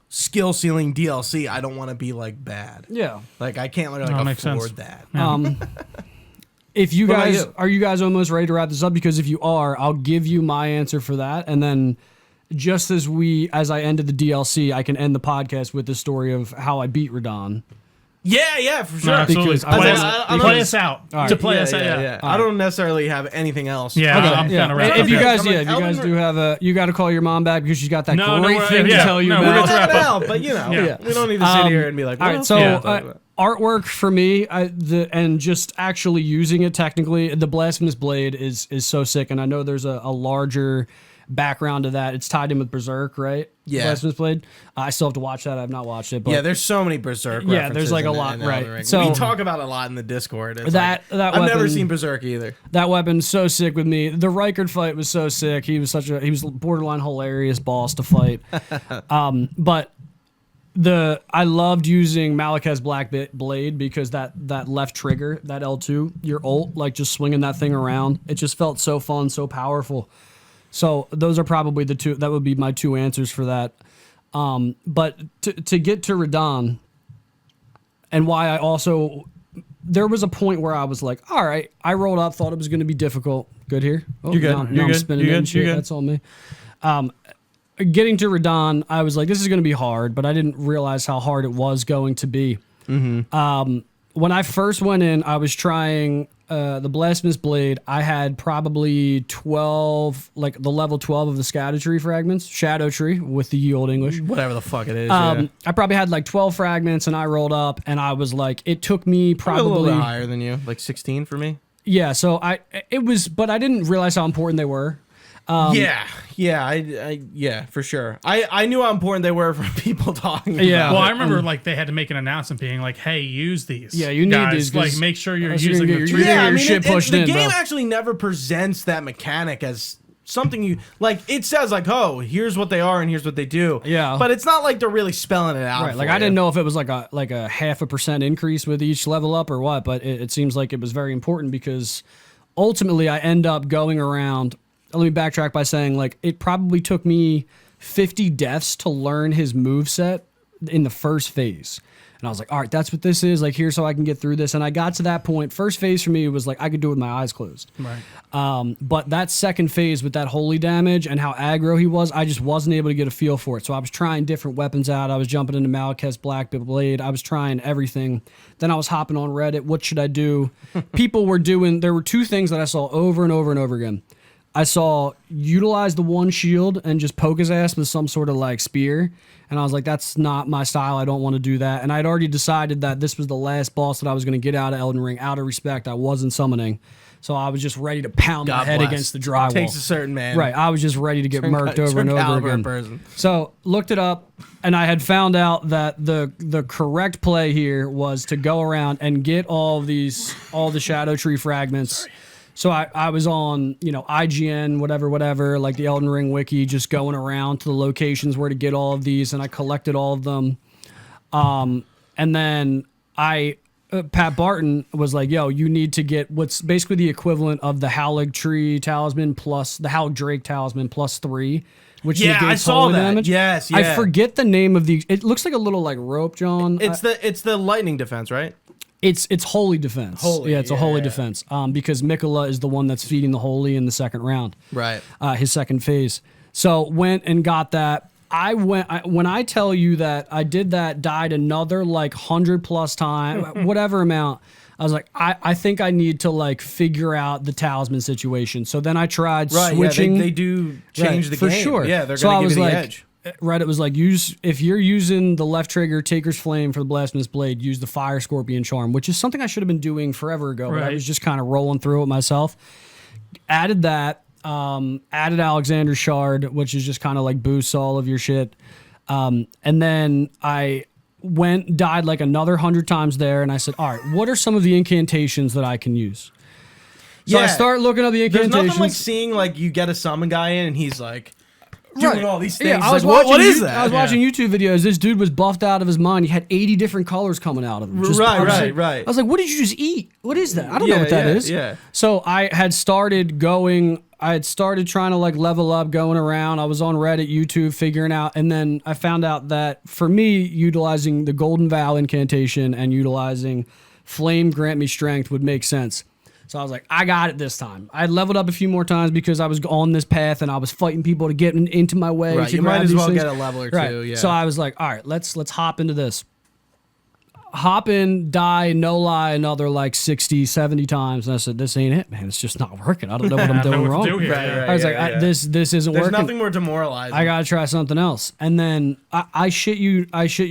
Speaker 1: skill ceiling DLC. I don't want to be like bad.
Speaker 3: Yeah.
Speaker 1: Like I can't like
Speaker 2: makes
Speaker 1: afford
Speaker 2: sense.
Speaker 1: that.
Speaker 3: If you
Speaker 1: What about
Speaker 3: guys
Speaker 1: you?
Speaker 3: are you guys almost ready to wrap this up? Because if you are, I'll give you my answer for that, and then just as I ended the DLC, I can end the podcast with the story of how I beat Radahn.
Speaker 1: Yeah, for sure.
Speaker 2: Absolutely.
Speaker 3: Because I
Speaker 2: Play,
Speaker 3: was-
Speaker 2: us,
Speaker 1: I-
Speaker 2: play us out.
Speaker 3: right.
Speaker 2: To play
Speaker 1: Yeah,
Speaker 2: us out.
Speaker 1: yeah. I don't necessarily have anything else.
Speaker 2: Yeah,
Speaker 3: Okay,
Speaker 2: I'm kind of
Speaker 3: If
Speaker 2: wrapping
Speaker 3: you
Speaker 2: up.
Speaker 3: guys,
Speaker 1: I'm like,
Speaker 3: if you guys
Speaker 1: Elden-
Speaker 3: do have you got to call your mom back because she's got that
Speaker 2: No,
Speaker 3: great
Speaker 2: we're-
Speaker 3: thing to
Speaker 2: yeah,
Speaker 3: tell you
Speaker 2: no,
Speaker 3: about.
Speaker 2: we're
Speaker 1: We'll
Speaker 2: Let's
Speaker 1: talk
Speaker 2: wrap
Speaker 1: it
Speaker 2: up.
Speaker 1: out, but you know,
Speaker 2: Yeah.
Speaker 1: we don't need to sit here and be like,
Speaker 3: all right,
Speaker 1: well,
Speaker 3: so
Speaker 1: yeah.
Speaker 3: artwork for me, and just actually using it technically, the Blasphemous Blade is so sick, and I know there's a larger background to that. It's tied in with Berserk, right?
Speaker 1: Yeah.
Speaker 3: Blasphemous Blade. I still have to watch that. I've not watched it, but
Speaker 1: Yeah, there's so many Berserk
Speaker 3: Yeah,
Speaker 1: references
Speaker 3: there's, like, a
Speaker 1: in-
Speaker 3: lot,
Speaker 1: in Elden
Speaker 3: right.
Speaker 1: Ring.
Speaker 3: So-
Speaker 1: we talk about it a lot in the Discord. It's
Speaker 3: That
Speaker 1: I've never
Speaker 3: weapon-
Speaker 1: seen Berserk either.
Speaker 3: that weapon's so sick with me. The Rykard fight was so sick. He was borderline hilarious boss to fight. But I loved using Malekith's Black Blade because that left trigger, that L2, your ult, like just swinging that thing around, it just felt so fun, so powerful. So those are probably the two. That would be my two answers for that. But to get to Radahn, and why I also, there was a point where I was like, all right, I rolled up, thought it was going to be difficult. Good here. Oh,
Speaker 1: You're good.
Speaker 3: Now
Speaker 1: You're
Speaker 3: I'm
Speaker 1: good.
Speaker 3: spinning
Speaker 1: You're
Speaker 3: in
Speaker 1: good.
Speaker 3: shit.
Speaker 1: You're good.
Speaker 3: That's all me. Getting to Radahn, I was like, this is going to be hard, but I didn't realize how hard it was going to be. When I first went in, I was trying the Blasphemous Blade. I had probably 12, like the level 12 of the Shadow Tree fragments, Shadow Tree with the ye old English.
Speaker 1: Whatever the fuck it is. Yeah.
Speaker 3: I probably had like 12 fragments, and I rolled up, and I was like, it took me
Speaker 1: Probably a little
Speaker 3: probably
Speaker 1: bit higher than you, like 16 for me.
Speaker 3: yeah. So but I didn't realize how important they were.
Speaker 1: Yeah, for sure. I knew how important they were from people talking.
Speaker 3: Yeah.
Speaker 1: about
Speaker 2: Well,
Speaker 1: it.
Speaker 2: I remember like they had to make an announcement being like, "Hey, use these.
Speaker 3: Yeah, you need
Speaker 2: guys.
Speaker 3: these 'cause
Speaker 2: Like, make sure you're
Speaker 3: else you're
Speaker 2: using
Speaker 3: gonna
Speaker 2: the
Speaker 3: get
Speaker 2: tree."
Speaker 3: your-
Speaker 1: yeah, I
Speaker 3: your
Speaker 1: mean,
Speaker 3: shit pushed
Speaker 1: the
Speaker 3: in,
Speaker 1: game
Speaker 3: bro.
Speaker 1: actually never presents that mechanic as something you like. It says like, oh, here's what they are and here's what they do.
Speaker 3: Yeah.
Speaker 1: but it's not like they're really spelling it out.
Speaker 3: Right, like
Speaker 1: for
Speaker 3: I didn't
Speaker 1: you.
Speaker 3: know if it was like a 0.5% increase with each level up or what, but it seems like it was very important because ultimately I end up going around. Let me backtrack by saying like it probably took me 50 deaths to learn his moveset in the first phase. And I was like, all right, that's what this is. Like, here's how I can get through this. And I got to that point. First phase for me was like I could do it with my eyes closed.
Speaker 2: Right.
Speaker 3: But that second phase with that holy damage and how aggro he was, I just wasn't able to get a feel for it. So I was trying different weapons out. I was jumping into Malekith's Black Blade. I was trying everything. Then I was hopping on Reddit. What should I do? There were two things that I saw over and over and over again. I saw utilize the one shield and just poke his ass with some sort of like spear. And I was like, that's not my style. I don't want to do that. And I'd already decided that this was the last boss that I was going to get out of Elden Ring. Out of respect, I wasn't summoning. So I was just ready to pound my
Speaker 1: God
Speaker 3: head
Speaker 1: bless.
Speaker 3: against the drywall.
Speaker 1: Takes a certain man.
Speaker 3: Right. I was just ready to get murked over and over
Speaker 1: caliber
Speaker 3: again.
Speaker 1: person.
Speaker 3: So looked it up, and I had found out that the correct play here was to go around and get all the Shadow Tree fragments. So I was on, IGN, whatever, like the Elden Ring wiki, just going around to the locations where to get all of these, and I collected all of them. And then Pat Barton was like, yo, you need to get what's basically the equivalent of the Halig Tree Talisman plus the Halig Drake Talisman plus 3 which
Speaker 1: Yeah, I
Speaker 3: negates
Speaker 1: saw
Speaker 3: holy
Speaker 1: that.
Speaker 3: damage.
Speaker 1: Yes,
Speaker 3: I
Speaker 1: yeah.
Speaker 3: forget the name of the. It looks like a little like rope, John.
Speaker 1: It's the lightning defense, right?
Speaker 3: It's holy defense.
Speaker 1: Holy,
Speaker 3: yeah, it's a holy
Speaker 1: yeah.
Speaker 3: defense. Because Mikola is the one that's feeding the holy in the second round.
Speaker 1: Right.
Speaker 3: His second phase. So went and got that. When I tell you that I did that, died another like 100+ time, whatever amount. I was like, I think I need to like figure out the talisman situation. So then I tried switching.
Speaker 1: Yeah, they do change the
Speaker 3: for
Speaker 1: game.
Speaker 3: sure.
Speaker 1: Yeah, they're going to give you the edge.
Speaker 3: Right, it was like if you're using the left trigger, Taker's Flame for the Blasphemous Blade, use the Fire Scorpion Charm, which is something I should have been doing forever ago, but I was just kind of rolling through it myself. Added that, added Alexander Shard, which is just kind of like boosts all of your shit. And then I died like another 100 times there, and I said, all right, what are some of the incantations that I can use? So I start looking up the incantations.
Speaker 1: There's nothing like seeing like you get a summon guy in and he's like doing all these things.
Speaker 3: Yeah, I was
Speaker 1: like,
Speaker 3: watching
Speaker 1: what is that?
Speaker 3: I was watching YouTube videos. This dude was buffed out of his mind. He had 80 different colors coming out of him.
Speaker 1: Right.
Speaker 3: I was like, what did you just eat? What is that? I don't know what that is.
Speaker 1: Yeah.
Speaker 3: So I had started trying to like level up, going around. I was on Reddit, YouTube, figuring out, and then I found out that for me, utilizing the Golden Vow incantation and utilizing Flame Grant Me Strength would make sense. So I was like, I got it this time. I leveled up a few more times because I was on this path and I was fighting people to get into my way.
Speaker 1: Right,
Speaker 3: to
Speaker 1: you
Speaker 3: grab
Speaker 1: might as
Speaker 3: these
Speaker 1: well
Speaker 3: things.
Speaker 1: get a level or
Speaker 3: Right.
Speaker 1: two. Yeah.
Speaker 3: So I was like, all right, let's hop into this. Hop in, die, no lie, another like 60, 70 times. And I said, this ain't it, man. It's just not working. I don't know what I'm doing wrong.
Speaker 2: Right,
Speaker 3: I was like, this isn't
Speaker 1: There's
Speaker 3: working.
Speaker 1: nothing more demoralizing.
Speaker 3: I gotta try something else. And then I shit you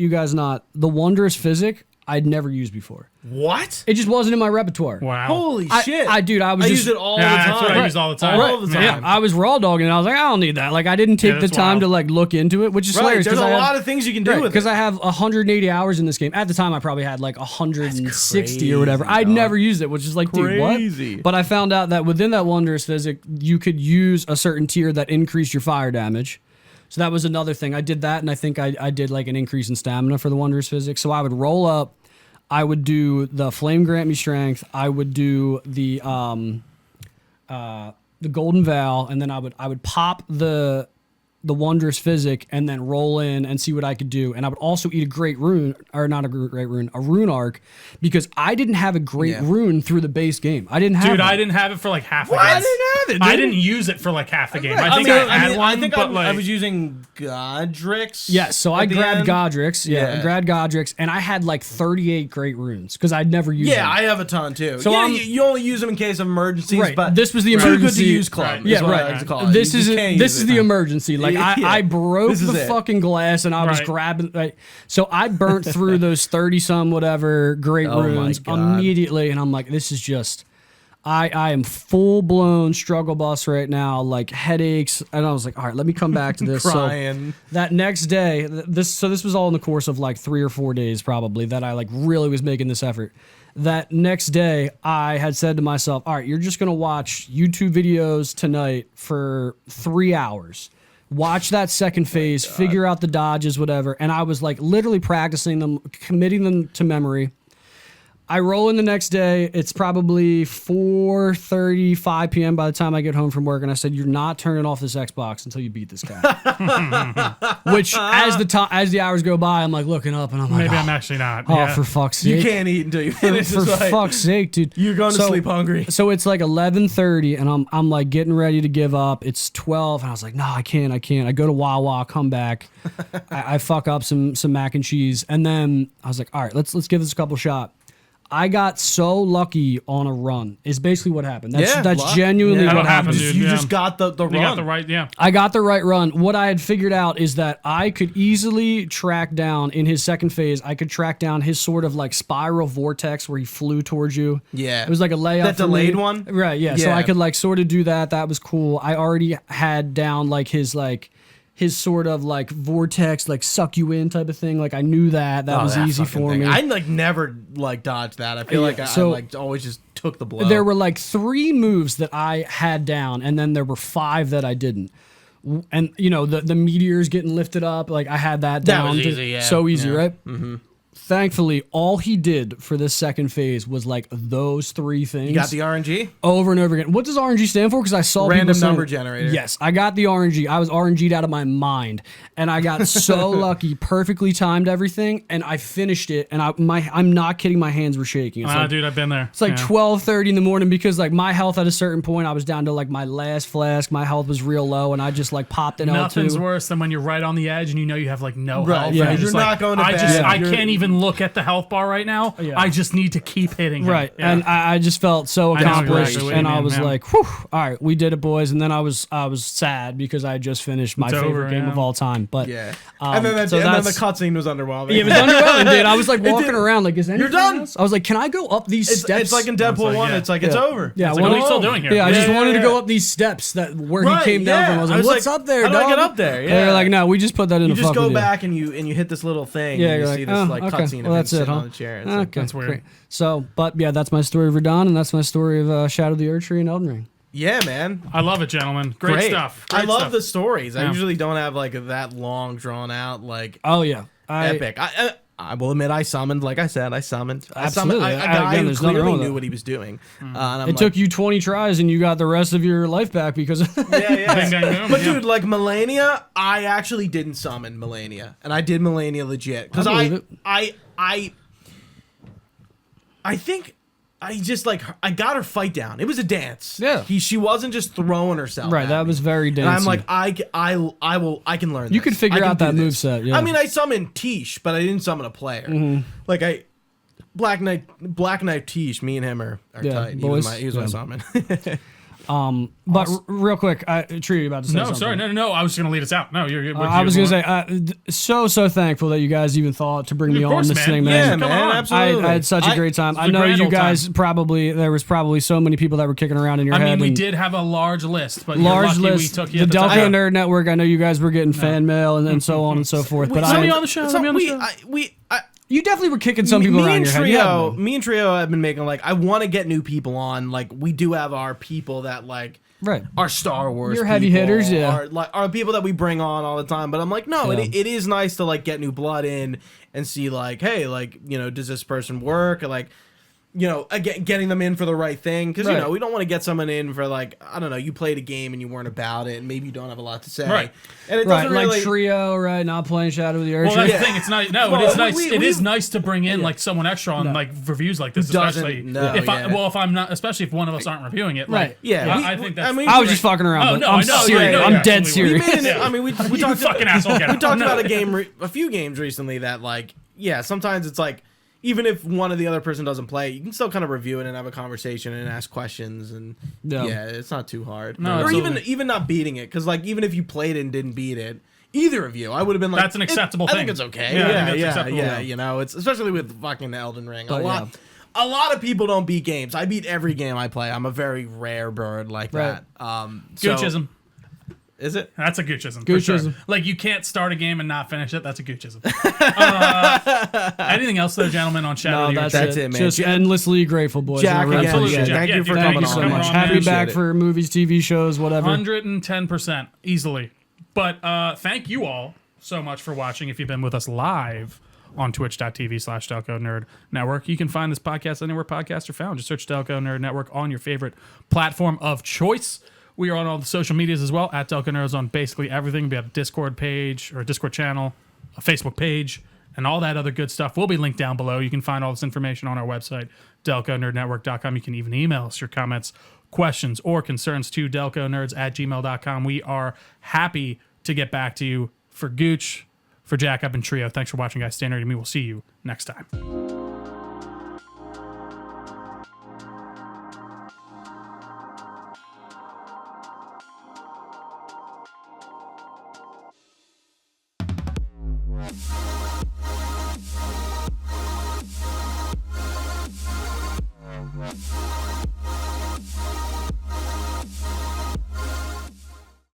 Speaker 3: guys not. The Wondrous Physic I'd never used before.
Speaker 1: What?
Speaker 3: It just wasn't in my repertoire.
Speaker 2: Wow.
Speaker 1: Holy shit.
Speaker 3: I
Speaker 1: use it all the time.
Speaker 2: That's what I use all the time.
Speaker 1: All the time.
Speaker 3: Yeah, I was raw dogging it. I was like, I don't need that. Like, I didn't take the
Speaker 2: that's
Speaker 3: time
Speaker 2: wild.
Speaker 3: to like look into it, which is
Speaker 1: Right,
Speaker 3: hilarious.
Speaker 1: there's a
Speaker 3: 'cause I
Speaker 1: lot
Speaker 3: have-
Speaker 1: of things you can do with it.
Speaker 3: because I have 180 hours in this game. At the time, I probably had like 160 or whatever.
Speaker 1: crazy,
Speaker 3: I'd
Speaker 1: dog.
Speaker 3: never used it, which is like, dude,
Speaker 1: Crazy.
Speaker 3: what? But I found out that within that Wondrous Physic, you could use a certain tier that increased your fire damage. So that was another thing. I did that, and I think I did like an increase in stamina for the Wondrous Physic. So I would roll up. I would do the Flame Grant Me Strength. I would do the Golden Vow, and then I would pop the Wondrous Physic and then roll in and see what I could do. And I would also eat a great rune, or not a great rune, a rune arc, because I didn't have a great rune through the base game. I didn't have
Speaker 2: Dude,
Speaker 3: one.
Speaker 2: I didn't have it for like half the game.
Speaker 1: I didn't have it,
Speaker 2: I
Speaker 1: dude.
Speaker 2: didn't use it for like half the game.
Speaker 1: Right.
Speaker 2: I think I had one,
Speaker 1: I think
Speaker 2: but
Speaker 1: I
Speaker 2: like
Speaker 1: was using Godric's.
Speaker 3: Yes, so I
Speaker 1: at the
Speaker 3: grabbed
Speaker 1: end.
Speaker 3: Godric's. Yeah, I grabbed Godric's, and I had like 38 great runes because I'd never used them.
Speaker 1: Yeah, I have a ton too.
Speaker 3: So
Speaker 1: So
Speaker 3: I'm-
Speaker 1: you only use them in case of emergencies.
Speaker 3: Right.
Speaker 1: But
Speaker 3: This was the
Speaker 1: too good to
Speaker 3: emergency-
Speaker 1: use club.
Speaker 2: Right.
Speaker 1: is
Speaker 3: Yeah,
Speaker 1: what I
Speaker 3: right.
Speaker 1: like to call it.
Speaker 3: This
Speaker 1: You
Speaker 3: is
Speaker 1: just can't
Speaker 3: this
Speaker 1: use
Speaker 3: is
Speaker 1: it.
Speaker 3: the emergency. Like
Speaker 1: Yeah.
Speaker 3: I broke
Speaker 1: This is
Speaker 3: the
Speaker 1: it.
Speaker 3: fucking glass and I was
Speaker 2: Right.
Speaker 3: grabbing. Like, so I burnt through those 30 some whatever great
Speaker 1: Oh my
Speaker 3: runes
Speaker 1: God.
Speaker 3: immediately, and I'm like, this is just. I am full blown struggle bus right now, like headaches, and I was like, all right, let me come back to this.
Speaker 1: Crying.
Speaker 3: So that next day, this was all in the course of like 3 or 4 days probably that I like really was making this effort. That next day, I had said to myself, all right, you're just gonna watch YouTube videos tonight for 3 hours. Watch that second phase, figure out the dodges, whatever. And I was like literally practicing them, committing them to memory. I roll in the next day. It's probably 4:35 p.m. by the time I get home from work, and I said, "You're not turning off this Xbox until you beat this guy." Which, as the hours go by, I'm like looking up, and I'm like,
Speaker 2: maybe
Speaker 3: "Oh,
Speaker 2: I'm actually not.
Speaker 3: oh,
Speaker 2: Yeah.
Speaker 3: for fuck's sake!"
Speaker 1: You can't eat until you finish.
Speaker 3: For
Speaker 1: It's like,
Speaker 3: fuck's sake, dude.
Speaker 1: You're going to sleep hungry.
Speaker 3: So it's like 11:30, and I'm like getting ready to give up. It's 12, and I was like, no, I can't. I go to Wawa, come back. I fuck up some mac and cheese, and then I was like, all right, let's give this a couple shot. I got so lucky on a run. Is basically what happened. That's
Speaker 1: luck.
Speaker 3: genuinely
Speaker 2: Yeah,
Speaker 3: what
Speaker 2: that happened,
Speaker 3: happened.
Speaker 2: dude.
Speaker 1: You
Speaker 2: Yeah.
Speaker 1: just got the run.
Speaker 2: You got the right, yeah.
Speaker 3: I got the right run. What I had figured out is that I could easily track down in his second phase. I could track down his sort of like spiral vortex where he flew towards you.
Speaker 1: Yeah.
Speaker 3: It was like a layup.
Speaker 1: That
Speaker 3: for me.
Speaker 1: delayed one?
Speaker 3: Right. Yeah. So
Speaker 1: Yeah.
Speaker 3: I could like sort of do that. That was cool. I already had down like his sort of like vortex, like suck you in type of thing. Like I knew that
Speaker 1: Oh,
Speaker 3: was
Speaker 1: that
Speaker 3: easy
Speaker 1: fucking
Speaker 3: for
Speaker 1: thing.
Speaker 3: me.
Speaker 1: I like never like dodged that. I feel like
Speaker 3: so-
Speaker 1: I like always just took the blow.
Speaker 3: There were like 3 moves that I had down, and then there were 5 that I didn't. And you know the meteors getting lifted up, like I had that
Speaker 1: That
Speaker 3: down.
Speaker 1: was easy, yeah.
Speaker 3: So easy,
Speaker 1: Yeah.
Speaker 3: right? Mm-hmm. thankfully, all he did for this second phase was like those 3 things.
Speaker 1: You got the RNG?
Speaker 3: Over and over again. What does RNG stand for? Because I saw
Speaker 1: Random
Speaker 3: people saying,
Speaker 1: number generator.
Speaker 3: Yes, I got the RNG. I was RNG'd out of my mind, and I got so lucky. Perfectly timed everything, and I finished it. And I'm not kidding. My hands were shaking. It's like,
Speaker 2: dude, I've been there.
Speaker 3: It's like 12:30 in the morning because like my health at a certain point, I was down to like my last flask. My health was real low, and I just like popped an L2.
Speaker 2: Nothing's worse than when you're right on the edge and you know you have like no
Speaker 1: Right,
Speaker 2: health.
Speaker 3: yeah.
Speaker 2: and
Speaker 1: You're
Speaker 2: just
Speaker 1: not
Speaker 2: like,
Speaker 1: going to bed.
Speaker 2: I can't even look at the health bar right now.
Speaker 3: Yeah.
Speaker 2: I just need to keep hitting him.
Speaker 3: Right,
Speaker 2: Yeah.
Speaker 3: and I just felt so
Speaker 2: I know
Speaker 3: accomplished,
Speaker 2: exactly what
Speaker 3: and
Speaker 2: you
Speaker 3: I
Speaker 2: mean,
Speaker 3: was
Speaker 2: man.
Speaker 3: like, "Whew! All right, we did it, boys." And then I was sad because I had just finished my
Speaker 2: It's
Speaker 3: favorite
Speaker 2: over,
Speaker 3: game
Speaker 2: yeah.
Speaker 3: of all time. But
Speaker 1: Yeah.
Speaker 3: um,
Speaker 1: and then the
Speaker 3: so that's-
Speaker 1: cutscene was underwhelming.
Speaker 3: it was underwhelming, dude. I was like walking around like, "Is anything
Speaker 1: done.
Speaker 3: else?" I was like, "Can I go up these steps?"
Speaker 1: It's like in Deadpool
Speaker 2: like,
Speaker 1: 1.
Speaker 2: yeah.
Speaker 1: It's like, it's
Speaker 3: Yeah.
Speaker 1: over.
Speaker 3: Yeah,
Speaker 2: It's
Speaker 3: I
Speaker 2: like, what are
Speaker 3: wanted-
Speaker 2: you still doing here?
Speaker 3: Yeah, I just
Speaker 1: Yeah,
Speaker 3: wanted to
Speaker 1: yeah.
Speaker 3: go up these steps where
Speaker 1: Right,
Speaker 3: he came down
Speaker 1: yeah.
Speaker 3: from. I was
Speaker 1: I
Speaker 3: like,
Speaker 1: was
Speaker 3: "What's
Speaker 1: like,
Speaker 3: up there,
Speaker 1: how do I
Speaker 3: dog?"
Speaker 1: get up there?
Speaker 3: And they're
Speaker 1: Yeah.
Speaker 3: like, "No, we just put that in
Speaker 1: You
Speaker 3: the
Speaker 1: just
Speaker 3: fuck
Speaker 1: go
Speaker 3: with you."
Speaker 1: back and you hit this little thing.
Speaker 3: Yeah,
Speaker 1: and
Speaker 3: you're
Speaker 1: you
Speaker 3: like,
Speaker 1: see this
Speaker 3: "Oh,
Speaker 1: like
Speaker 3: okay.
Speaker 1: cutscene
Speaker 3: Well,
Speaker 1: of him
Speaker 3: that's it,
Speaker 1: sitting
Speaker 3: huh?"
Speaker 1: on the chair. It's like,
Speaker 3: Okay,
Speaker 2: That's weird.
Speaker 3: great. So, but yeah, that's my story of Radahn, and that's my story of Shadow of the Erdtree and Elden Ring.
Speaker 1: yeah, man.
Speaker 2: I love it, gentlemen. Great stuff.
Speaker 1: I
Speaker 2: Great
Speaker 1: love
Speaker 2: stuff.
Speaker 1: the stories. I
Speaker 2: Yeah.
Speaker 1: usually don't have like that long, drawn out, like
Speaker 3: Oh yeah,
Speaker 1: epic. I will admit, I summoned. Like I said, I summoned. I
Speaker 3: Absolutely.
Speaker 1: summoned a guy
Speaker 3: Again,
Speaker 1: who
Speaker 3: there's nothing
Speaker 1: clearly
Speaker 3: wrong with
Speaker 1: knew
Speaker 3: that.
Speaker 1: what he was doing. And I'm
Speaker 3: It
Speaker 1: like,
Speaker 3: took you 20 tries and you got the rest of your life back because of
Speaker 1: yeah, yeah.
Speaker 2: Bing, bang, boom.
Speaker 1: But
Speaker 2: Yeah.
Speaker 1: dude, like Melania, I actually didn't summon Melania, and I did Melania legit because
Speaker 3: I believe
Speaker 1: I think I just like I got her fight down. It was a dance.
Speaker 3: Yeah.
Speaker 1: She wasn't just throwing herself.
Speaker 3: right.
Speaker 1: at
Speaker 3: That
Speaker 1: me.
Speaker 3: was very
Speaker 1: And I'm
Speaker 3: dancey.
Speaker 1: like, I can learn.
Speaker 3: You
Speaker 1: this.
Speaker 3: could figure
Speaker 1: I can
Speaker 3: out that
Speaker 1: do this.
Speaker 3: moveset, yeah.
Speaker 1: I mean, I summoned Tish, but I didn't summon a player. Like Black Knight Tish. Me and him are
Speaker 3: Yeah,
Speaker 1: tight.
Speaker 3: boys.
Speaker 1: He was my
Speaker 3: Yeah.
Speaker 1: summon.
Speaker 3: But real quick, Tree, you about to say
Speaker 2: No,
Speaker 3: something?
Speaker 2: sorry, no. I was going to lead us out. No, you're.
Speaker 3: I was gonna say, so thankful that you guys even thought to bring me
Speaker 2: Of
Speaker 3: on
Speaker 2: course,
Speaker 3: this
Speaker 2: man.
Speaker 3: thing,
Speaker 2: Yeah,
Speaker 3: man.
Speaker 1: man,
Speaker 2: on.
Speaker 1: absolutely.
Speaker 3: I had such a great time. I
Speaker 2: a
Speaker 3: know
Speaker 2: grand
Speaker 3: you
Speaker 2: old
Speaker 3: guys
Speaker 2: time.
Speaker 3: there was probably so many people that were kicking around in your
Speaker 2: I
Speaker 3: head.
Speaker 2: mean, we
Speaker 3: and
Speaker 2: did have a large list, but
Speaker 3: large
Speaker 2: you're lucky
Speaker 3: list.
Speaker 2: we took you
Speaker 3: The
Speaker 2: at the
Speaker 3: Delco
Speaker 2: top.
Speaker 3: Nerd Network. I know you guys were getting fan mail and so on and so forth. But
Speaker 2: Let me
Speaker 3: I,
Speaker 2: on the show. Let me on the show.
Speaker 3: you definitely were kicking some people around your head. Yeah,
Speaker 1: Me and Trio have been making like I want to get new people on. Like we do have our people that like
Speaker 3: right.
Speaker 1: are Star Wars.
Speaker 3: Your heavy
Speaker 1: people,
Speaker 3: hitters, yeah.
Speaker 1: are people that we bring on all the time. But I'm like, no,
Speaker 3: Yeah.
Speaker 1: it is nice to like get new blood in and see like, hey, like does this person work? Or like, again, getting them in for the right thing because
Speaker 3: Right.
Speaker 1: we don't want to get someone in for like I don't know, you played a game and you weren't about it and maybe you don't have a lot to say.
Speaker 2: Right.
Speaker 1: And it
Speaker 3: Right,
Speaker 1: doesn't
Speaker 3: like
Speaker 1: really.
Speaker 3: Trio, right? Not playing Shadow of the
Speaker 2: Well,
Speaker 3: Erdtree.
Speaker 2: that's the thing. It's nice. No,
Speaker 1: Well,
Speaker 2: it is nice.
Speaker 1: we-
Speaker 2: It is
Speaker 1: we-
Speaker 2: nice to bring in like someone extra on like reviews like this,
Speaker 1: doesn't
Speaker 2: especially
Speaker 1: know,
Speaker 2: if
Speaker 1: yeah.
Speaker 2: if I'm not, especially if one of us aren't reviewing it. Like,
Speaker 3: Right.
Speaker 1: Yeah,
Speaker 2: I think that's.
Speaker 1: mean,
Speaker 3: I was just fucking around.
Speaker 2: Oh,
Speaker 3: but
Speaker 2: no,
Speaker 3: I'm
Speaker 2: I know,
Speaker 3: serious.
Speaker 2: yeah,
Speaker 3: I'm
Speaker 2: yeah,
Speaker 3: dead
Speaker 2: absolutely.
Speaker 3: serious.
Speaker 1: made it, I mean, we
Speaker 2: You
Speaker 1: talked
Speaker 2: fucking asshole. Get
Speaker 1: we
Speaker 2: out.
Speaker 1: talked
Speaker 2: No.
Speaker 1: about a few games recently that like sometimes it's like even if one of the other person doesn't play, you can still kind of review it and have a conversation and ask questions and
Speaker 3: Yeah.
Speaker 1: it's not too hard.
Speaker 2: No,
Speaker 1: or
Speaker 2: absolutely.
Speaker 1: even not beating it because like even if you played it and didn't beat it, either of you, I would have been like
Speaker 2: That's an acceptable
Speaker 1: I think
Speaker 2: thing.
Speaker 1: it's okay.
Speaker 2: Yeah, I
Speaker 1: Yeah,
Speaker 2: think that's acceptable.
Speaker 1: yeah. It's especially with fucking Elden Ring.
Speaker 3: But,
Speaker 1: A lot of people don't beat games. I beat every game I play. I'm a very rare bird like
Speaker 3: Right.
Speaker 1: that. So-
Speaker 2: Goochism.
Speaker 1: Is it?
Speaker 2: That's a Goochism. For sure.
Speaker 3: Goochism.
Speaker 2: Like you can't start a game and not finish it. That's a Goochism. Anything else, though, gentlemen, on Shadow?
Speaker 3: No,
Speaker 2: of the
Speaker 1: That's
Speaker 2: Erdtree?
Speaker 1: it, man.
Speaker 3: Just endlessly grateful, boys.
Speaker 1: Jack,
Speaker 3: I really
Speaker 1: again,
Speaker 2: Absolutely,
Speaker 3: appreciate
Speaker 1: yeah,
Speaker 3: it.
Speaker 2: Jack.
Speaker 1: thank you for
Speaker 2: dude,
Speaker 1: coming
Speaker 3: Thank you so
Speaker 1: on,
Speaker 3: much.
Speaker 1: man.
Speaker 3: Happy
Speaker 1: Appreciate
Speaker 3: back
Speaker 1: it.
Speaker 3: for movies, TV shows, whatever.
Speaker 2: 110% easily. But thank you all so much for watching. If you've been with us live on twitch.tv/Delco Nerd Network, you can find this podcast anywhere podcasts are found. Just search Delco Nerd Network on your favorite platform of choice. We are on all the social medias as well, at Delco Nerds on basically everything. We have a Discord page or a Discord channel, a Facebook page, and all that other good stuff will be linked down below. You can find all this information on our website, delconerdnetwork.com. You can even email us your comments, questions, or concerns to delconerds@gmail.com. We are happy to get back to you. For Gooch, for Jack, I've been Trio. Thanks for watching, guys. Stay nerdy, and we will see you next time.